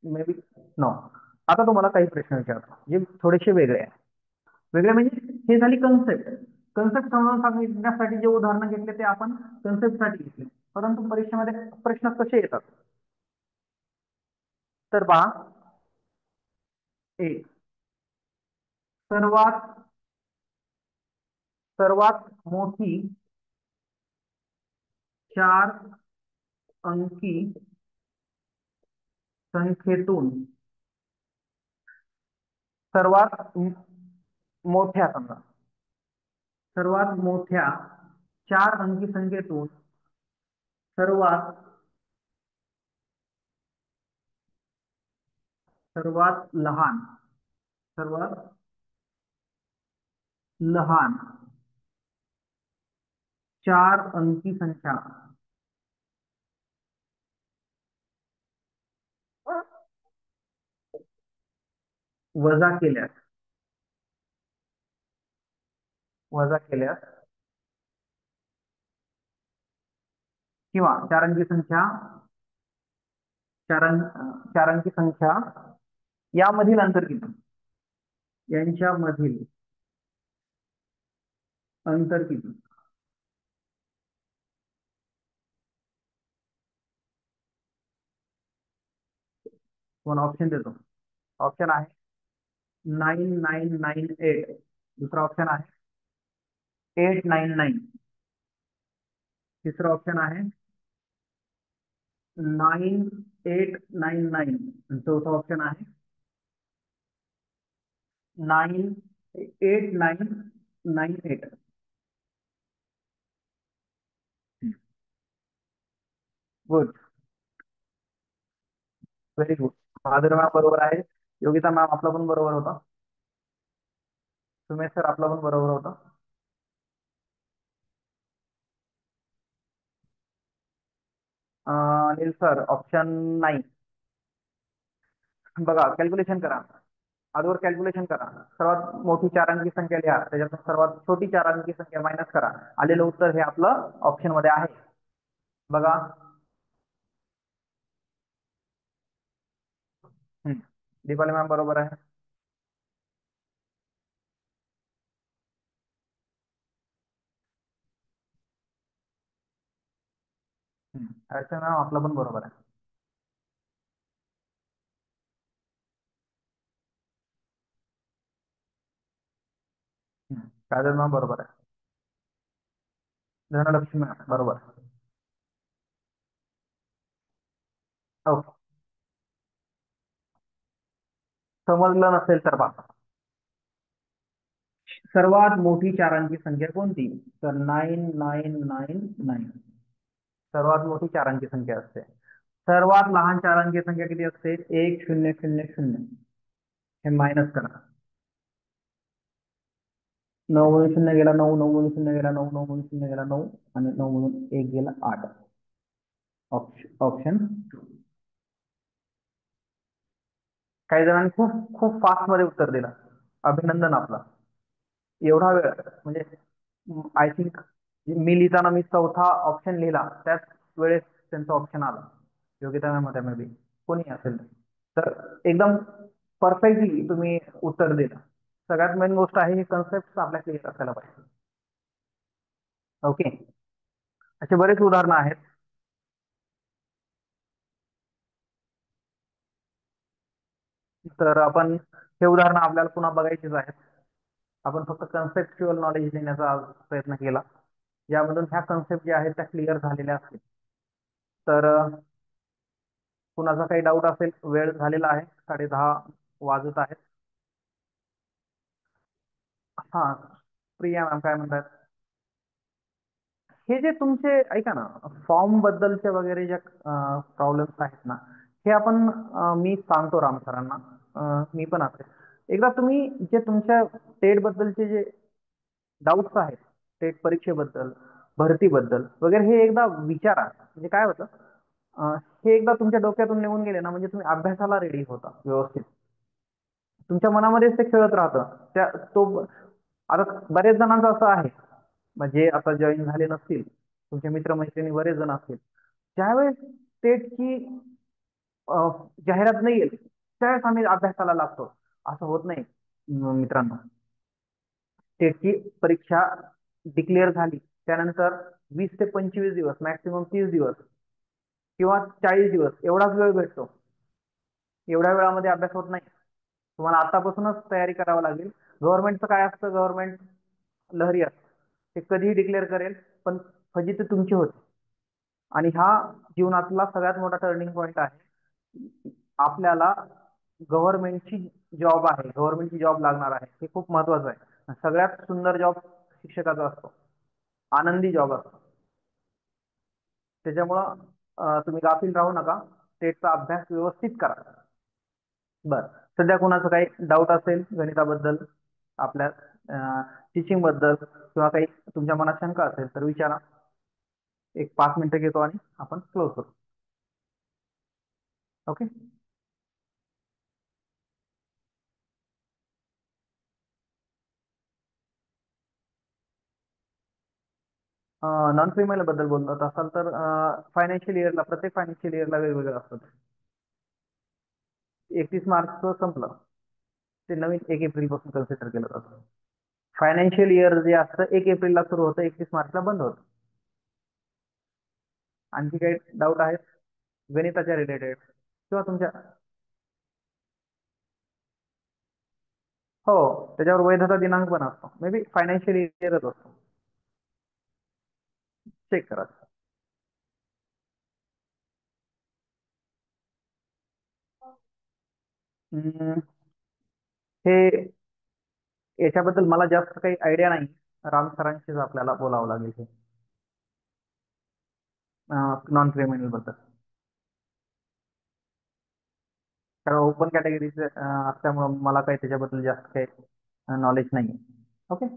मे बी नो, आता तुम्हाला काही प्रश्न विचारतो जे थोडेसे वेगळे आहे. वेगळे म्हणजे हे झाली कन्सेप्ट. कन्सेप्ट समजावून सांगण्यासाठी जे उदाहरणं घेतले ते आपण कन्सेप्टसाठी घेतले, परंतु परीक्षेमध्ये प्रश्न कसे येतात तर पहा, एक सर्वात सर्वात मोठी 4 अंकी संख्येतून सर्वात मोठ्या समजा सर्वात मोठ्या 4 अंकी संख्येतून सर्वात सर्वात लहान 4 अंकी संख्या वजा केल्यास किंवा 4 अंकी संख्या 4 अंकी संख्या यामधील अंतर किती, यांच्यामधील अंतर किती, तुम्हाला ऑप्शन देतो. ऑप्शन आहे 9998, दुसरा ऑप्शन आहे 899, तिसरा ऑप्शन आहे 9899 आणि चौथा ऑप्शन आहे 98998. Good, very good. Madhuri ma'am बरोबर आहे. योगिता मॅम आपला पण बरोबर होता. सुमेश सर आपला पण बरोबर होता. अनिल सर ऑप्शन नाही. बघा कॅल्क्युलेशन करा, अगोदर कॅल्क्युलेशन करा. सर्वात मोठी 4 अंकी संख्या लिहा, त्याच्यातून सर्वात छोटी 4 अंकी संख्या मायनस करा. आलेलं उत्तर हे आपलं ऑप्शन मध्ये आहे. बघा दीपाली मॅम बरोबर आहे. अर्चना मॅम आपलं पण बरोबर आहे. काजल मॅम बरोबर आहे. धनलक्ष्मी मॅम बरोबर. ओके, समजलं नसेल तर पहा. सर्वात मोठी 4 अंकी संख्या कोणती, तर 9999 सर्वात मोठी 4 अंकी संख्या असते. सर्वात लहान 4 अंकी संख्या किती असते, 1000. हे मायनस करा. 9 मधून 0 गेला 9, 9 मधून 0 गेला 9, 9 मधून 0 गेला 9 आणि 9 मधून 1 गेला 8. ऑप्शन 2. काही जणांनी खूप खूप फास्ट मध्ये उत्तर दिलं, अभिनंदन आपलं. एवढा वेळ म्हणजे आय थिंक मी लिहिताना मी चौथा ऑप्शन लिहिला, त्याच वेळेस त्यांचा ऑप्शन आला. योगिता मॅम होत्या मे बी, कोणी असेल तर एकदम परफेक्टली तुम्ही उत्तर दिलं. सगळ्यात मेन गोष्ट आहे ही कन्सेप्ट आपल्या क्लिअर असायला पाहिजे. ओके, असे बरेच उदाहरणं आहेत. तर आपण हे उदाहरणं आपल्याला पुन्हा बघायचीच आहेत. आपण फक्त कन्सेप्च्युअल नॉलेज देण्याचा प्रयत्न केला, यामधून ह्या कन्सेप्ट ज्या आहेत त्या क्लिअर झालेल्या असतील. तर कुणाचा काही डाऊट असेल, वेळ झालेला आहे, 10:30 वाजत आहेत. हा प्रिया मॅम काय म्हणतात, हे जे तुमचे ऐका ना फॉर्म बद्दलचे वगैरे ज्या प्रॉब्लेम्स आहेत ना, हे आपण मी सांगतो राम सरांना, मी पण असेल एकदा तुम्ही जे तुमच्या टेट बद्दलचे जे डाऊट्स आहेत, टेट परीक्षेबद्दल भरतीबद्दल वगैरे, हे एकदा विचारा. म्हणजे काय होतं, हे एकदा तुमच्या डोक्यातून निघून गेले ना, म्हणजे तुम्ही अभ्यासाला रेडी होता व्यवस्थित. तुमच्या मनामध्येच ते खेळत राहतं. तो आता बरेच जणांचं असं आहे, म्हणजे आता जॉईन झाले नसतील, तुमचे मित्रमैत्रिणी बरेच जण असतील, ज्यावेळेस टेटची जाहिरात नाही येईल त्यावेळेस आम्ही अभ्यासाला लागतो. असं होत नाही मित्रांनो. टेटची परीक्षा डिक्लेअर झाली त्यानंतर 20 ते 25 दिवस, मॅक्सिमम 30 दिवस किंवा 40 दिवस एवढाच वेळ भेटतो. एवढ्या वेळामध्ये अभ्यास होत नाही. तुम्हाला आतापासूनच तयारी करावी लागेल. गव्हर्नमेंटचं काय असतं, गव्हर्नमेंट लहरी असतं. ते कधीही डिक्लेअर करेल, पण फजिती तुमची होते. आणि हा जीवनातला सगळ्यात मोठा टर्निंग पॉईंट आहे. आपल्याला गव्हर्नमेंटची जॉब आहे, गव्हर्नमेंटची जॉब लागणार आहे, हे खूप महत्वाचं आहे. सगळ्यात सुंदर जॉब शिक्षकाचा असतो, आनंदी जॉब असतो. त्याच्यामुळं तुम्ही गाफील राहू नका, टेटचा अभ्यास व्यवस्थित करा. बर, सध्या कोणाचं काही डाऊट असेल गणिताबद्दल, आपल्या टीचिंग बद्दल, किंवा काही तुमच्या मनात शंका असेल तर विचारा. एक 5 मिनिटं घेतो आणि आपण क्लोज करू. ओके. नॉन क्रिमिनल बद्दल बोलत असाल तर फायनान्शियल इयरला, प्रत्येक फायनान्शियल इयरला वेगवेगळं असतं. 31 मार्च संपलं ते नवीन 1 एप्रिल पासून कन्सिडर केलं जातं. फायनान्शियल इयर जे असतं 1 एप्रिलला सुरू होतं, 31 मार्चला बंद होतं. आणखी काही डाऊट आहेत गणिताच्या रिलेटेड किंवा तुमच्या? हो, त्याच्यावर वैधता दिनांक पण असतो, मे बी फायनान्शियल इयरच असतो, चेक करा. हम्म, हे याच्याबद्दल मला जास्त काही आयडिया नाही. राम सरांशीच आपल्याला बोलावं लागेल हे नॉन क्रिमिनल बद्दल, कारण ओपन कॅटेगरीचे असल्यामुळं मला काही त्याच्याबद्दल जास्त काही नॉलेज नाही. ओके,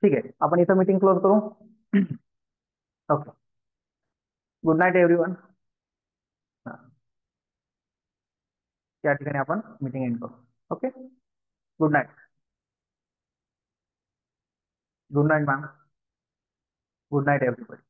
ठीक आहे, आपण इथं मीटिंग क्लोज करू. Okay, good night everyone. या ठिकाणी आपण मीटिंग एंड करू. Okay, good night. Good night ma'am. Good night everybody.